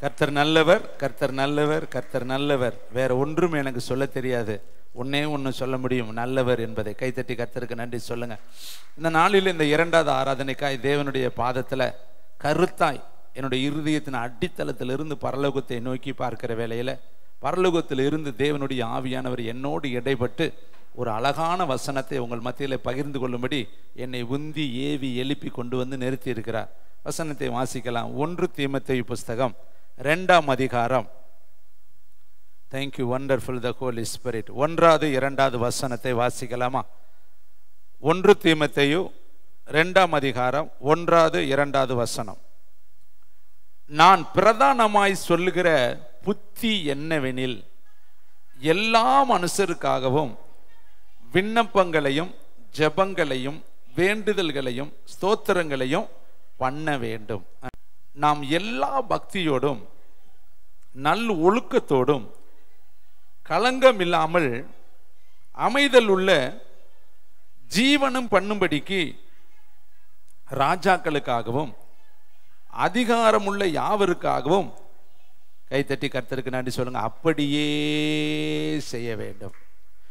கர்த்தர் நல்லவர், கர்த்தர் நல்லவர், கர்த்தர் நல்லவர். வேற ஒன்றும் எனக்கு சொல்ல தெரியாது. ஒன்னே ஒன்று சொல்ல முடியும், நல்லவர் என்பதை. கைத்தட்டி கர்த்தருக்கு நன்றி சொல்லுங்க. இந்த நாளில் இந்த இரண்டாவது ஆராதனைக்காய் தேவனுடைய பாதத்தில் கருத்தாய் என்னுடைய இருதயத்தின் அடித்தளத்திலிருந்து பரலோகத்தை நோக்கி பார்க்கிற வேளையில பரலோகத்தில் இருந்து தேவனுடைய ஆவியானவர் என்னோடு இடைப்பட்டு ஒரு அழகான வசனத்தை உங்கள் மத்தியில் பகிர்ந்து கொள்ளும்படி என்னை உந்தி ஏவி எழுப்பி கொண்டு வந்து நிறுத்தி இருக்கிறார். வசனத்தை வாசிக்கலாம். 1 தீமோத்தேயு புஸ்தகம் 2ஆம் அதிகாரம். தேங்க்யூ வண்டர்ஃபுல் த ஹோலி ஸ்பிரிட். 1வது 2வது வசனத்தை வாசிக்கலாமா? 1 தீமோத்தேயு 2ஆம் அதிகாரம் 1வது 2வது வசனம். நான் பிரதானமாய் சொல்லுகிற புத்தி என்னவெனில், எல்லா மனுஷருக்காகவும் விண்ணப்பங்களையும் ஜெபங்களையும் வேண்டுதல்களையும் ஸ்தோத்திரங்களையும் பண்ண வேண்டும். நாம் எல்லா பக்தியோடும் நல் ஒழுக்கத்தோடும் களங்கம் இல்லாமல் அமைதல் உள்ள ஜீவனம் பண்ணும்படிக்கு ராஜாக்களுக்காகவும் அதிகாரமுள்ள யாவருக்காகவும், கைத்தட்டி கர்த்தருக்கு நன்றி சொல்லுங்க, அப்படியே செய்ய வேண்டும்.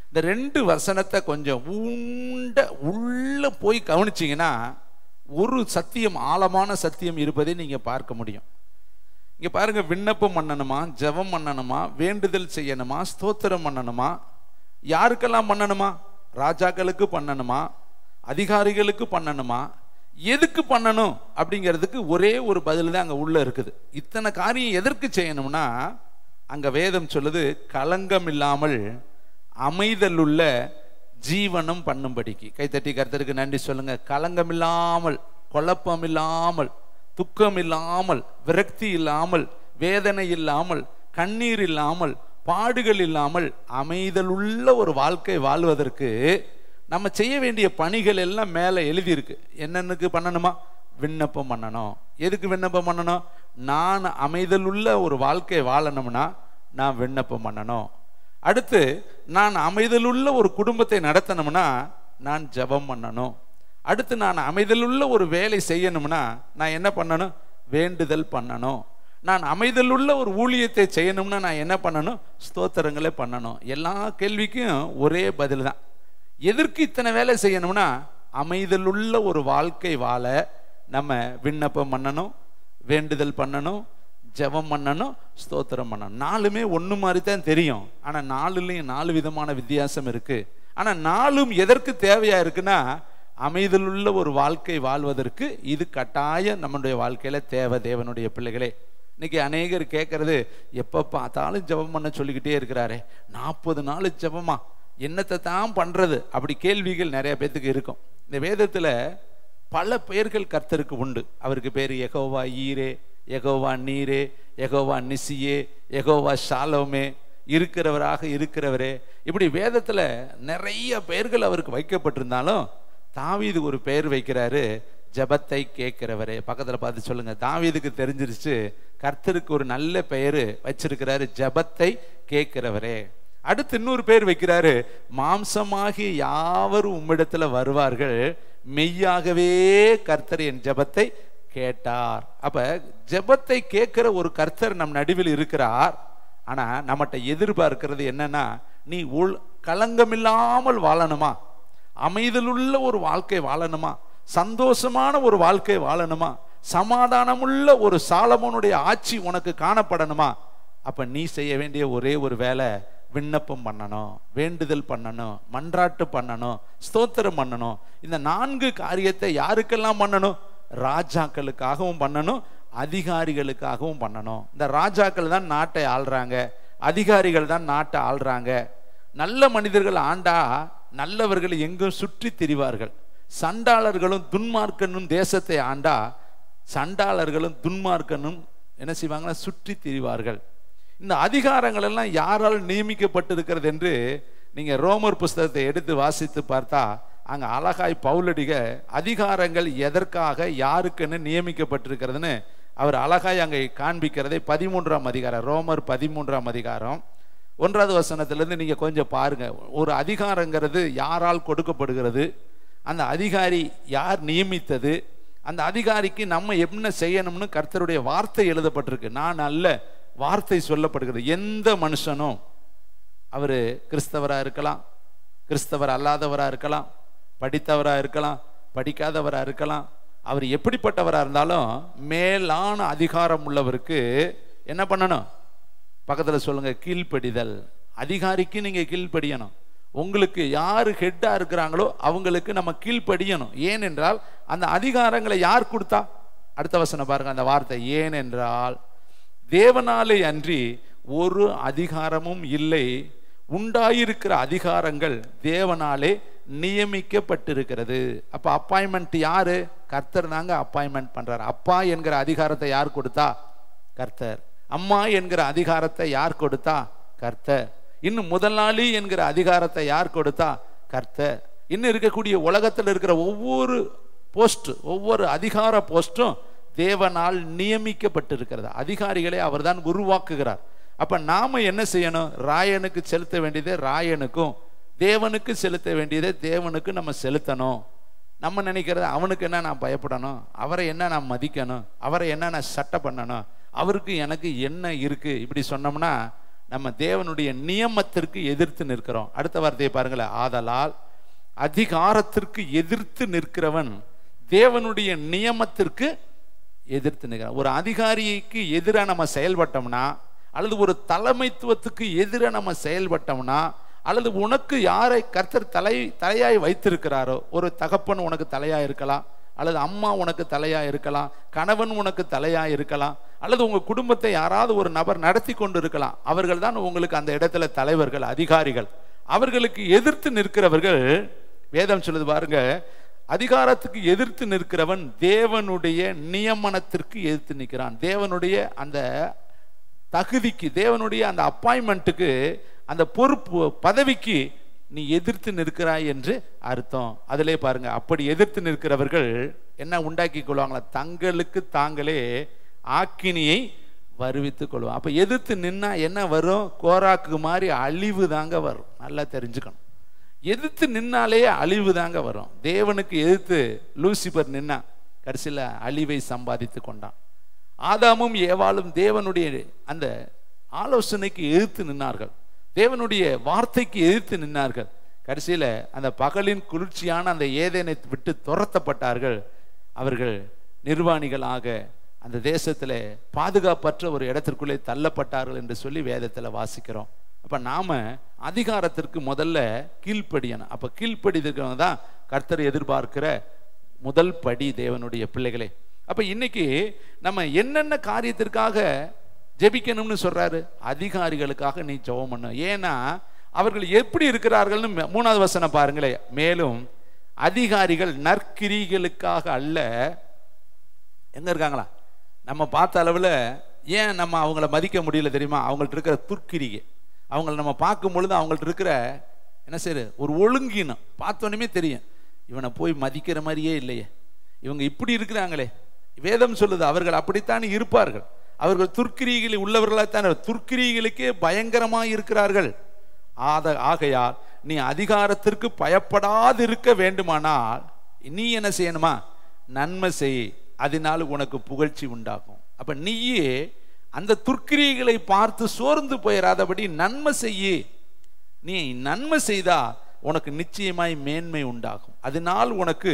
இந்த 2 வசனத்தை கொஞ்சம் உள்ள போய் கவனிச்சிங்கன்னா ஒரு சத்தியம், ஆழமான சத்தியம் இருப்பதை நீங்க பார்க்க முடியும். இங்க பாருங்க, விண்ணப்பம் பண்ணணுமா, ஜெபம் பண்ணணுமா, வேண்டுதல் செய்யணுமா, ஸ்தோத்திரம் பண்ணணுமா? யாருக்கெல்லாம் பண்ணணுமா? ராஜாக்களுக்கு பண்ணணுமா, அதிகாரிகளுக்கு பண்ணணுமா? எதுக்கு பண்ணணும் அப்படிங்கிறதுக்கு ஒரே ஒரு பதில் தான் அங்க உள்ள இருக்குது. இத்தனை காரியம் எதற்கு செய்யணும்னா, அங்க வேதம் சொல்லுது, களங்கம் இல்லாமல் அமைதலுள்ள ஜீவனம் பண்ணும்படிக்கு. கைத்தட்டி கர்த்தருக்கு நன்றி சொல்லுங்க. களங்கம் இல்லாமல், குழப்பம் இல்லாமல், துக்கம் இல்லாமல், விரக்தி இல்லாமல், வேதனை இல்லாமல், கண்ணீர் இல்லாமல், பாடுகள் இல்லாமல் அமைதலுள்ள ஒரு வாழ்க்கை வாழ்வதற்கு நம்ம செய்ய வேண்டிய பணிகள் எல்லாம் மேலே எழுதியிருக்கு. என்னென்னுக்கு பண்ணணுமா? விண்ணப்பம் பண்ணணும். எதுக்கு விண்ணப்பம் பண்ணணும்? நான் அமைதலுள்ள ஒரு வாழ்க்கை வாழணும்னா நான் விண்ணப்பம் பண்ணணும். அடுத்து, நான் அமைதலுள்ள ஒரு குடும்பத்தை நடத்தணும்னா நான் ஜெபம் பண்ணணும். அடுத்து, நான் அமைதலுள்ள ஒரு வேலை செய்யணும்னா நான் என்ன பண்ணணும்? வேண்டுதல் பண்ணணும். நான் அமைதலுள்ள ஒரு ஊழியத்தை செய்யணும்னா நான் என்ன பண்ணணும்? ஸ்தோத்திரங்களே பண்ணணும். எல்லா கேள்விக்கும் ஒரே பதில் தான். எதற்கு இத்தனை வேலை செய்யணும்னா, அமைதலுள்ள ஒரு வாழ்க்கை வாழ நம்ம விண்ணப்பம் பண்ணணும், வேண்டுதல் பண்ணணும், ஜெபம் பண்ணணும், ஸ்தோத்திரம் பண்ணணும். 4மே ஒன்று மாதிரி தான் தெரியும். ஆனால் 4லையும் 4 விதமான வித்தியாசம் இருக்கு. ஆனால் 4ம் எதற்கு தேவையா இருக்குன்னா, அமைதலுள்ள ஒரு வாழ்க்கை வாழ்வதற்கு இது கட்டாயம் நம்முடைய வாழ்க்கையில தேவை. தேவனுடைய பிள்ளைகளே, இன்னைக்கு அநேகர் கேட்கறது, எப்போ பார்த்தாலும் ஜெபம் பண்ண சொல்லிக்கிட்டே இருக்கிறாரே, 40 நாள் ஜெபமா, என்னத்தை தான் பண்றது? அப்படி கேள்விகள் நிறைய பேத்துக்கு இருக்கும். இந்த வேதத்துல பல பெயர்கள் கர்த்தருக்கு உண்டு. அவருக்கு பேர் யெகோவா ஈரே, யெகோவா நீரே, யெகோவா நிசியே, யெகோவா ஷாலோமே, இருக்கிறவராக இருக்கிறவரே. இப்படி வேதத்துல நிறைய பெயர்கள் அவருக்கு வைக்கப்பட்டிருந்தாலும் தாவீது ஒரு பெயர் வைக்கிறாரு, ஜெபத்தை கேட்கிறவரே. பக்கத்துல பார்த்து சொல்லுங்க, தாவீதுக்கு தெரிஞ்சிருச்சு கர்த்தருக்கு ஒரு நல்ல பெயர் வச்சிருக்கிறாரு, ஜெபத்தை கேட்கிறவரே. அடுத்து இன்னொரு பேர் வைக்கிறாரு, மாம்சமாகி யாவரும் உம்மிடத்துல வருவார்கள், மெய்யாகவே கர்த்தர் என் ஜெபத்தை கேட்டார். அப்ப ஜெபத்தை கேட்கிற ஒரு கர்த்தர் நம் நடுவில் இருக்கிறார். ஆனா நம்மகிட்ட எதிர்பார்க்கிறது என்னன்னா, நீ களங்கமில்லாமல் வாழணுமா, அமைதலுள்ள ஒரு வாழ்க்கை வாழணுமா, சந்தோஷமான ஒரு வாழ்க்கை வாழணுமா, சமாதானமுள்ள ஒரு சாலமோனுடைய ஆட்சி உனக்கு காணப்படணுமா? அப்ப நீ செய்ய வேண்டிய ஒரே ஒரு வேலை, விண்ணப்பம் பண்ணணும், வேண்டுதல் பண்ணணும், மன்றாட்டு பண்ணணும், ஸ்தோத்திரம் பண்ணணும். இந்த 4 காரியத்தை யாருக்கெல்லாம் பண்ணணும்? ராஜாக்களுக்காகவும் பண்ணணும், அதிகாரிகளுக்காகவும் பண்ணணும். இந்த ராஜாக்கள் தான் நாட்டை ஆள்றாங்க, அதிகாரிகள் தான் நாட்டை ஆள்றாங்க. நல்ல மனிதர்கள் ஆண்டா நல்லவர்கள் எங்கும் சுற்றி திரிவார்கள். சண்டாளர்களும் துன்மார்க்கனும் தேசத்தை ஆண்டா சண்டாளர்களும் துன்மார்க்கனும் என்ன செய்வாங்கன்னா சுற்றி திரிவார்கள். இந்த அதிகாரங்கள் எல்லாம் யாரால் நியமிக்கப்பட்டிருக்கிறது என்று நீங்க ரோமர் புஸ்தகத்தை எடுத்து வாசித்து பார்த்தா அங்க அழகாய் பவுலடிக அதிகாரங்கள் எதற்காக யாருக்குன்னு நியமிக்கப்பட்டிருக்கிறதுன்னு அவர் அழகாய் அங்கே காண்பிக்கிறதை 13ஆம் அதிகாரம், ரோமர் 13ஆம் அதிகாரம் 1வது வசனத்திலிருந்து நீங்க கொஞ்சம் பாருங்க. ஒரு அதிகாரங்கிறது யாரால் கொடுக்கப்படுகிறது, அந்த அதிகாரி யார் நியமித்தது, அந்த அதிகாரிக்கு நம்ம என்ன செய்யணும்னு கர்த்தருடைய வார்த்தை எழுதப்பட்டிருக்கு. நான் அல்ல, வார்த்தை சொல்லப்படுகிறது. எந்த மனுஷனும், அவர் கிறிஸ்தவராக இருக்கலாம், கிறிஸ்தவர் அல்லாதவராக இருக்கலாம், படித்தவராக இருக்கலாம், படிக்காதவராக இருக்கலாம், அவர் எப்படிப்பட்டவராக இருந்தாலும் மேலான அதிகாரம் உள்ளவருக்கு என்ன பண்ணணும்? பக்கத்தில் சொல்லுங்க, கீழ்ப்படிதல். அதிகாரிக்கு நீங்கள் கீழ்ப்படியணும். உங்களுக்கு யார் ஹெட்டாக இருக்கிறாங்களோ அவங்களுக்கு நம்ம கீழ்ப்படியணும். ஏனென்றால் அந்த அதிகாரங்களை யார் கொடுத்தா? அடுத்த வசனம் பாருங்க, அந்த வார்த்தை, ஏனென்றால் தேவனாலே அன்றி ஒரு அதிகாரமும் இல்லை, உண்டாயிருக்கிற அதிகாரங்கள் தேவனாலே நியமிக்கப்பட்டிருக்கிறது. அப்ப அப்பாயின்மெண்ட் யாரு? கர்த்தர் தாங்க அப்பாயின்மெண்ட் பண்றாரு. அப்பா என்கிற அதிகாரத்தை யார் கொடுத்தா? கர்த்தர். அம்மா என்கிற அதிகாரத்தை யார் கொடுத்தா? கர்த்தர். இன்னும் முதலாளி என்கிற அதிகாரத்தை யார் கொடுத்தா? கர்த்தர். இன்னும் இருக்கக்கூடிய உலகத்தில் இருக்கிற ஒவ்வொரு போஸ்ட், ஒவ்வொரு அதிகார போஸ்டும் தேவனால் நியமிக்கப்பட்டிருக்கிறது. அதிகாரிகளை அவர் தான் உருவாக்குகிறார். அப்ப நாம என்ன செய்யணும்? ராயனுக்கு செலுத்த வேண்டியதை ராயனுக்கும், தேவனுக்கு செலுத்த வேண்டியதை தேவனுக்கு நம்ம செலுத்தணும். நம்ம நினைக்கிறது, அவனுக்கு என்ன நான் பயப்படணும், அவரை என்ன நான் மதிக்கணும், அவரை என்ன நான் சட்டை பண்ணணும், அவருக்கு எனக்கு என்ன இருக்கு, இப்படி சொன்னோம்னா நம்ம தேவனுடைய நியமத்திற்கு எதிர்த்து நிற்கிறோம். அடுத்த வார்த்தையை பாருங்களேன், ஆதலால் அதிகாரத்திற்கு எதிர்த்து நிற்கிறவன் தேவனுடைய நியமத்திற்கு எதிர்த்து நிற்கிறான். ஒரு அதிகாரிக்கு எதிராக நம்ம செயல்பட்டோம்னா, அல்லது ஒரு தலைமைத்துவத்துக்கு எதிராக நம்ம செயல்பட்டோம்னா, அல்லது உனக்கு யாரை கர்த்தர் தலையாய் வைத்திருக்கிறாரோ, ஒரு தகப்பன் உனக்கு தலையா இருக்கலாம், அல்லது அம்மா உனக்கு தலையா இருக்கலாம், கணவன் உனக்கு தலையா இருக்கலாம், அல்லது உங்க குடும்பத்தை யாராவது ஒரு நபர் நடத்தி கொண்டு இருக்கலாம். அவர்கள் தான் உங்களுக்கு அந்த இடத்துல தலைவர்கள், அதிகாரிகள். அவர்களுக்கு எதிர்த்து நிற்கிறவர்கள், வேதம் சொல்லுது பாருங்க, அதிகாரத்துக்கு எதிர்த்து நிற்கிறவன் தேவனுடைய நியமனத்திற்கு எதிர்த்து நிற்கிறான். தேவனுடைய அந்த தகுதிக்கு, தேவனுடைய அந்த அப்பாயின்மெண்ட்டுக்கு, அந்த பொறுப்பு பதவிக்கு நீ எதிர்த்து நிற்கிறாய் என்று அர்த்தம். அதிலே பாருங்க, அப்படி எதிர்த்து நிற்கிறவர்கள் என்ன உண்டாக்கி கொள்வாங்களா? தங்களுக்கு தாங்களே ஆக்கினியை வருவித்துக் கொள்வாங்க. அப்ப எதிர்த்து நின்னா என்ன வரும்? கோராக்கு மாதிரி அழிவு தாங்க வரும். நல்லா தெரிஞ்சுக்கணும். எதிர்த்து நின்னாலே அழிவு தாங்க வரும். தேவனுக்கு எதிர்த்து லூசிபர் நின்னா கடைசியில் அழிவை சம்பாதித்து கொண்டான். ஆதாமும் ஏவாளும் தேவனுடைய அந்த ஆலோசனைக்கு எதிர்த்து நின்னார்கள், தேவனுடைய வார்த்தைக்கு எதிர்த்து நின்னார்கள். கடைசியில் அந்த பகலின் குளிர்ச்சியான அந்த ஏதேனை விட்டு துரத்தப்பட்டார்கள். அவர்கள் நிர்வாணிகளாக அந்த தேசத்தில் பாதுகாப்பற்ற ஒரு இடத்திற்குள்ளே தள்ளப்பட்டார்கள் என்று சொல்லி வேதத்தில் வாசிக்கிறோம். அப்ப நாம அதிகாரத்திற்கு முதல்ல கீழ்ப்படியணும். அப்ப கீழ்ப்படிதற்கு தான் கர்த்தர் எதிர்பார்க்கிற முதல் படி தேவனுடைய பிள்ளைகளே. அப்ப இன்னைக்கு நம்ம என்னென்ன காரியத்திற்காக ஜெபிக்கணும்னு சொல்றாரு? அதிகாரிகளுக்காக நீ ஜெபம் பண்ணு. ஏன்னா அவர்கள் எப்படி இருக்கிறார்கள்னு 3வது வசனம் பாருங்களேன். மேலும் அதிகாரிகள் நற்கிரிகளுக்காக அல்ல. எங்க இருக்காங்களா? நம்ம பார்த்த அளவுல ஏன் நம்ம அவங்கள மதிக்க முடியல தெரியுமா? அவங்கள்ட்ட இருக்கிற துர்க்கிரிகை, அவங்களை நம்ம பார்க்கும் பொழுது அவங்கள்ட்ட இருக்கிற என்ன செய்யுது, ஒரு ஒழுங்கினம் பார்த்தோன்னே தெரியும், இவனை போய் மதிக்கிற மாதிரியே இல்லையே, இவங்க இப்படி இருக்கிறாங்களே. வேதம் சொல்லுது அவர்கள் அப்படித்தான் இருப்பார்கள். அவர்கள் துர்க்கிரிகளில் உள்ளவர்களாத்தான், துர்க்கிரிகளுக்கே பயங்கரமாக இருக்கிறார்கள். ஆகையால் நீ அதிகாரத்திற்கு பயப்படாதிருக்க வேண்டுமானால் நீ என்ன செய்யணுமா? நன்மை செய், அதனால் உனக்கு புகழ்ச்சி உண்டாகும். அப்ப நீயே அந்த துர்க்கிரிகளை பார்த்து சோர்ந்து போயிடாதபடி நன்மை செய்ய. நீ நன்மை செய்தா உனக்கு நிச்சயமாய் மேன்மை உண்டாகும், அதனால் உனக்கு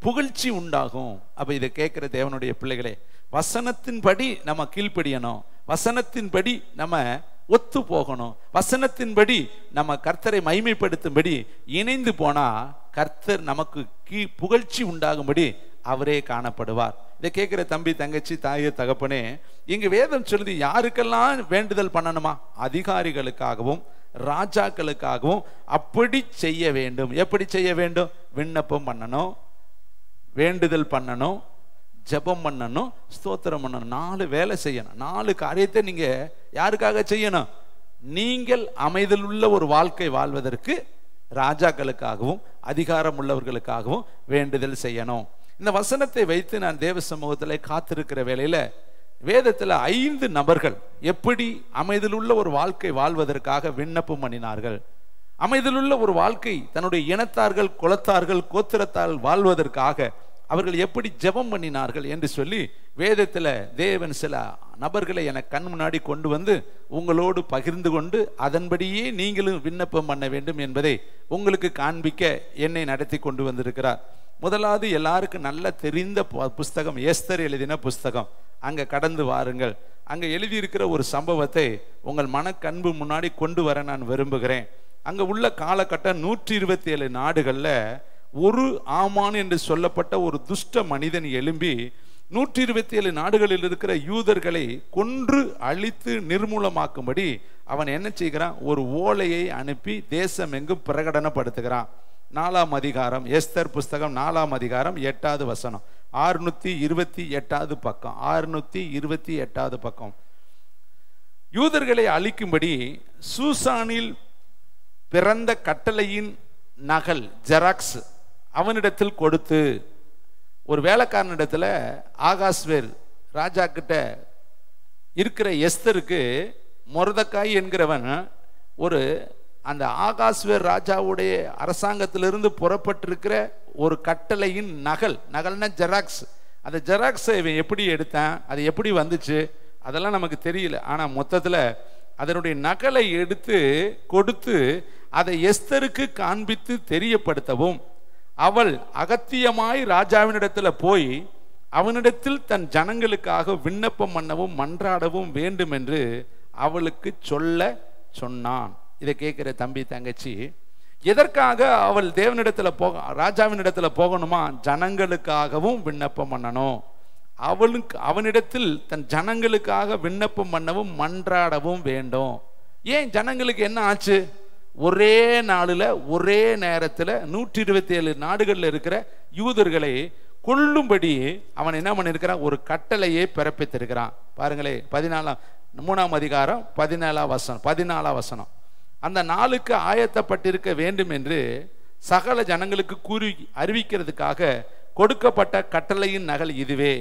புகழ்ச்சி உண்டாகும். அப்ப இதை கேட்கிற தேவனுடைய பிள்ளைகளே, வசனத்தின்படி நம்ம கீழ்ப்படியணும், வசனத்தின்படி நம்ம ஒத்து போகணும், வசனத்தின்படி நம்ம கர்த்தரை மகிமைப்படுத்தும்படி இணைந்து போனா கர்த்தர் நமக்கு புகழ்ச்சி உண்டாகும்படி அவரே காணப்படுவார். இதை கேட்கிற தம்பி, தங்கச்சி, தாய, தகப்பனே, இங்கு வேதம் சொல்லுது யாருக்கெல்லாம் வேண்டுதல் பண்ணணுமா? அதிகாரிகளுக்காகவும் ராஜாக்களுக்காகவும் அப்படி செய்ய வேண்டும். எப்படி செய்ய வேண்டும்? விண்ணப்பம் பண்ணணும், வேண்டுதல் பண்ணணும், ஜெபம் பண்ணணும், ஸ்தோத்திரம் பண்ணணும். 4 வேலை செய்யணும். 4 காரியத்தை நீங்க யாருக்காக செய்யணும்? நீங்கள் அமைதலுள்ள ஒரு வாழ்க்கை வாழ்வதற்கு ராஜாக்களுக்காகவும் அதிகாரம் உள்ளவர்களுக்காகவும் வேண்டுதல் செய்யணும். இந்த வசனத்தை வைத்து நான் தேவ சமூகத்தில் காத்திருக்கிற வேளையில வேதத்தில் 5 நபர்கள் எப்படி அமைதலுள்ள ஒரு வாழ்க்கை வாழ்வதற்காக விண்ணப்பம் பண்ணினார்கள். அமைதலுள்ள ஒரு வாழ்க்கை தன்னுடைய இனத்தார்கள், குலத்தார்கள், கோத்திரத்தார்கள் வாழ்வதற்காக அவர்கள் எப்படி ஜெபம் பண்ணினார்கள் என்று சொல்லி வேதத்தில் தேவன் சில நபர்களை எனக்கு கண் முன்னாடி கொண்டு வந்து உங்களோடு பகிர்ந்து கொண்டு அதன்படியே நீங்களும் விண்ணப்பம் பண்ண வேண்டும் என்பதை உங்களுக்கு காண்பிக்க என்னை நடத்தி கொண்டு வந்திருக்கிறார். முதலாவது எல்லாருக்கும் நல்ல தெரிந்த புஸ்தகம் எஸ்தர் எழுதின புஸ்தகம். அங்கே கடந்து வாருங்கள். அங்கே எழுதியிருக்கிற ஒரு சம்பவத்தை உங்கள் மனக்கண்பு முன்னாடி கொண்டு வர நான் விரும்புகிறேன். அங்கே உள்ள காலகட்டம் 127 நாடுகளில் ஒரு ஆமான் என்று சொல்லப்பட்ட ஒரு துஷ்ட மனிதன் எழும்பி 127 நாடுகளில் இருக்கிற யூதர்களை கொன்று அழித்து நிர்மூலமாக்கும்படி அவன் என்ன செய்கிறான்? ஒரு ஓலையை அனுப்பி தேசம் எங்கும் பிரகடனப்படுத்துகிறான். 4ஆம் அதிகாரம் எஸ்தர் புஸ்தகம் 4ஆம் அதிகாரம் 8வது வசனம், 628வது பக்கம், 628வது பக்கம். யூதர்களை அழிக்கும்படி சூசானில் பிறந்த கட்டளையின் நகல் ஜெராக்ஸ் அவனிடத்தில் கொடுத்து, ஒரு வேலைக்காரனிடத்தில் ஆகாஸ்வேர் ராஜா கிட்ட இருக்கிற எஸ்தருக்கு மொர்தெகாய் என்கிறவன் ஒரு அந்த ஆகாஸ்வேர் ராஜாவுடைய அரசாங்கத்திலிருந்து புறப்பட்டிருக்கிற ஒரு கட்டளையின் நகல்னா ஜெராக்ஸ். அந்த ஜெராக்ஸை இவன் எப்படி எடுத்தான், அது எப்படி வந்துச்சு, அதெல்லாம் நமக்கு தெரியல. ஆனால் மொத்தத்தில் அதனுடைய நகலை எடுத்து கொடுத்து அதை எஸ்தருக்கு காண்பித்து தெரியப்படுத்தவும், அவள் அகத்தியமாய் ராஜாவினிடத்தில் போய் அவனிடத்தில் தன் ஜனங்களுக்காக விண்ணப்பம் பண்ணவும் மன்றாடவும் வேண்டும் என்று அவளுக்கு சொன்னான். இதை கேட்கிற தம்பி தங்கச்சி, எதற்காக அவள் தேவனிடத்தில் ராஜாவினிடத்தில் போகணுமா? ஜனங்களுக்காகவும் விண்ணப்பம் பண்ணணும். அவனிடத்தில் தன் ஜனங்களுக்காக விண்ணப்பம் பண்ணவும் மன்றாடவும் வேண்டும். ஏன் ஜனங்களுக்கு என்ன ஆச்சு? ஒரே நாளில் ஒரே நேரத்தில் 127 நாடுகளில் இருக்கிற யூதர்களை கொல்லும்படி அவன் என்ன பண்ணியிருக்கிறான்? ஒரு கட்டளையை பிறப்பித்திருக்கிறான். பாருங்களே, 3ஆம் அதிகாரம் 14ஆம் வசனம். அந்த நாளுக்கு ஆயத்தப்பட்டிருக்க வேண்டும் என்று சகல ஜனங்களுக்கு கூறி அறிவிக்கிறதுக்காக கொடுக்கப்பட்ட கட்டளையின் நகல் இதுவே.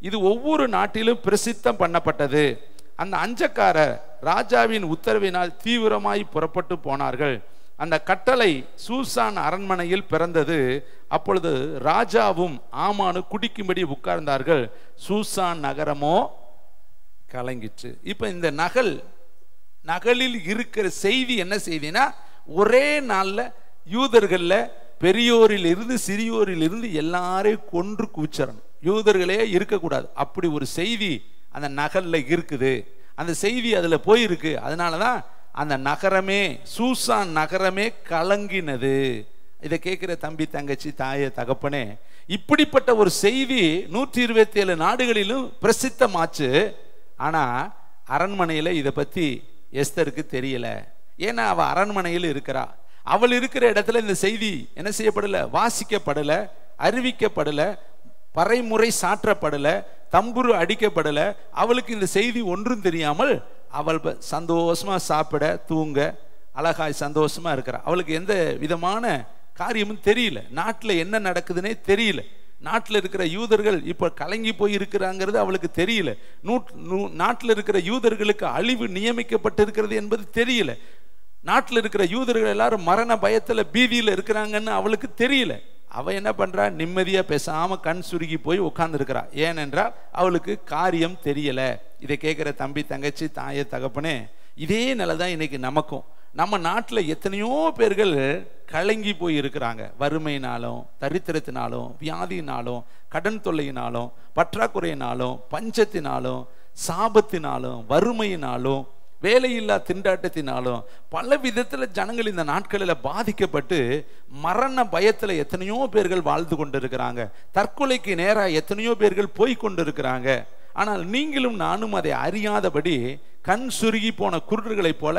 இது ஒவ்வொரு நாட்டிலும் பிரசித்தம் பண்ணப்பட்டது. அந்த அஞ்சக்காரர் ராஜாவின் உத்தரவினால் தீவிரமாய் புறப்பட்டு போனார்கள். அந்த கட்டளை சூசான் அரண்மனையில் பிறந்தது. அப்பொழுது ராஜாவும் ஆமானு குடிக்கும்படி உட்கார்ந்தார்கள். சூசான் நகரமோ கலங்கிற்று. இப்ப இந்த நகலில் இருக்கிற செய்தி என்ன செய்தினா, ஒரே நாள்ல யூதர்கள்ல பெரியோரில் இருந்து சிறியோரில் இருந்து எல்லாரையும் கொன்று குவிச்சிடணும். யூதர்களே இருக்கக்கூடாது. அப்படி ஒரு செய்தி அந்த நகல்ல இருக்குது. அந்த செய்தி அதுல போயிருக்கு. அதனாலதான் அந்த நகரமே, சூசான் நகரமே கலங்கினது. இதை கேட்கிற தம்பி தங்கச்சி தாயே தகப்பனே, இப்படிப்பட்ட ஒரு செய்தி 127 நாடுகளிலும் பிரசித்தமாச்சு. ஆனா அரண்மனையில இதை பத்தி எஸ்தருக்கு தெரியல. ஏன்னா அவ அரண்மனையில் இருக்கிறா. அவள் இருக்கிற இடத்துல இந்த செய்தி என்ன செய்யப்படல? வாசிக்கப்படல, அறிவிக்கப்படல, பறைமுறை சாற்றப்படல, தம்புரு அடிக்கப்படல. அவளுக்கு இந்த செய்தி ஒன்றும் தெரியாமல் அவள் சந்தோஷமா சாப்பிட தூங்க அழகாய் சந்தோஷமா இருக்கிறா. அவளுக்கு எந்த விதமான காரியமும் தெரியல. நாட்டில் என்ன நடக்குதுன்னே தெரியல. நாட்டில் இருக்கிற யூதர்கள் இப்ப கலங்கி போய் இருக்கிறாங்கிறது அவளுக்கு தெரியல. நாட்டில் இருக்கிற யூதர்களுக்கு அழிவு நியமிக்கப்பட்டிருக்கிறது என்பது தெரியல. நாட்டில் இருக்கிற யூதர்கள் எல்லாரும் மரண பயத்துல பீதியில இருக்கிறாங்கன்னு அவளுக்கு தெரியல. அவ என்ன பண்றா? நிம்மதியா பேசாம கண் சுருகி போய் உட்கார்ந்து இருக்கிறா. ஏனென்றால் அவளுக்கு காரியம் தெரியல. இதை கேட்கிற தம்பி தங்கச்சி தாயே தகப்பனே, இதே நிலைதான் இன்னைக்கு நமக்கும். நம்ம நாட்டில் எத்தனையோ பேர்கள் கலங்கி போய் இருக்கிறாங்க. வறுமையினாலும், தரித்திரத்தினாலும், வியாதியினாலும், கடன் தொல்லையினாலும், பற்றாக்குறையினாலும், பஞ்சத்தினாலும், சாபத்தினாலும், வறுமையினாலும், வேலையில்லா திண்டாட்டத்தினாலும் பல விதத்தில் ஜனங்கள் இந்த நாட்களில் பாதிக்கப்பட்டு மரண பயத்தில் எத்தனையோ பேர்கள் வாழ்ந்து கொண்டிருக்கிறாங்க. தற்கொலைக்கு நேராக எத்தனையோ பேர்கள் போய் கொண்டிருக்கிறாங்க. ஆனால் நீங்களும் நானும் அதை அறியாதபடி கண் சுருகி போன குருடர்களைப் போல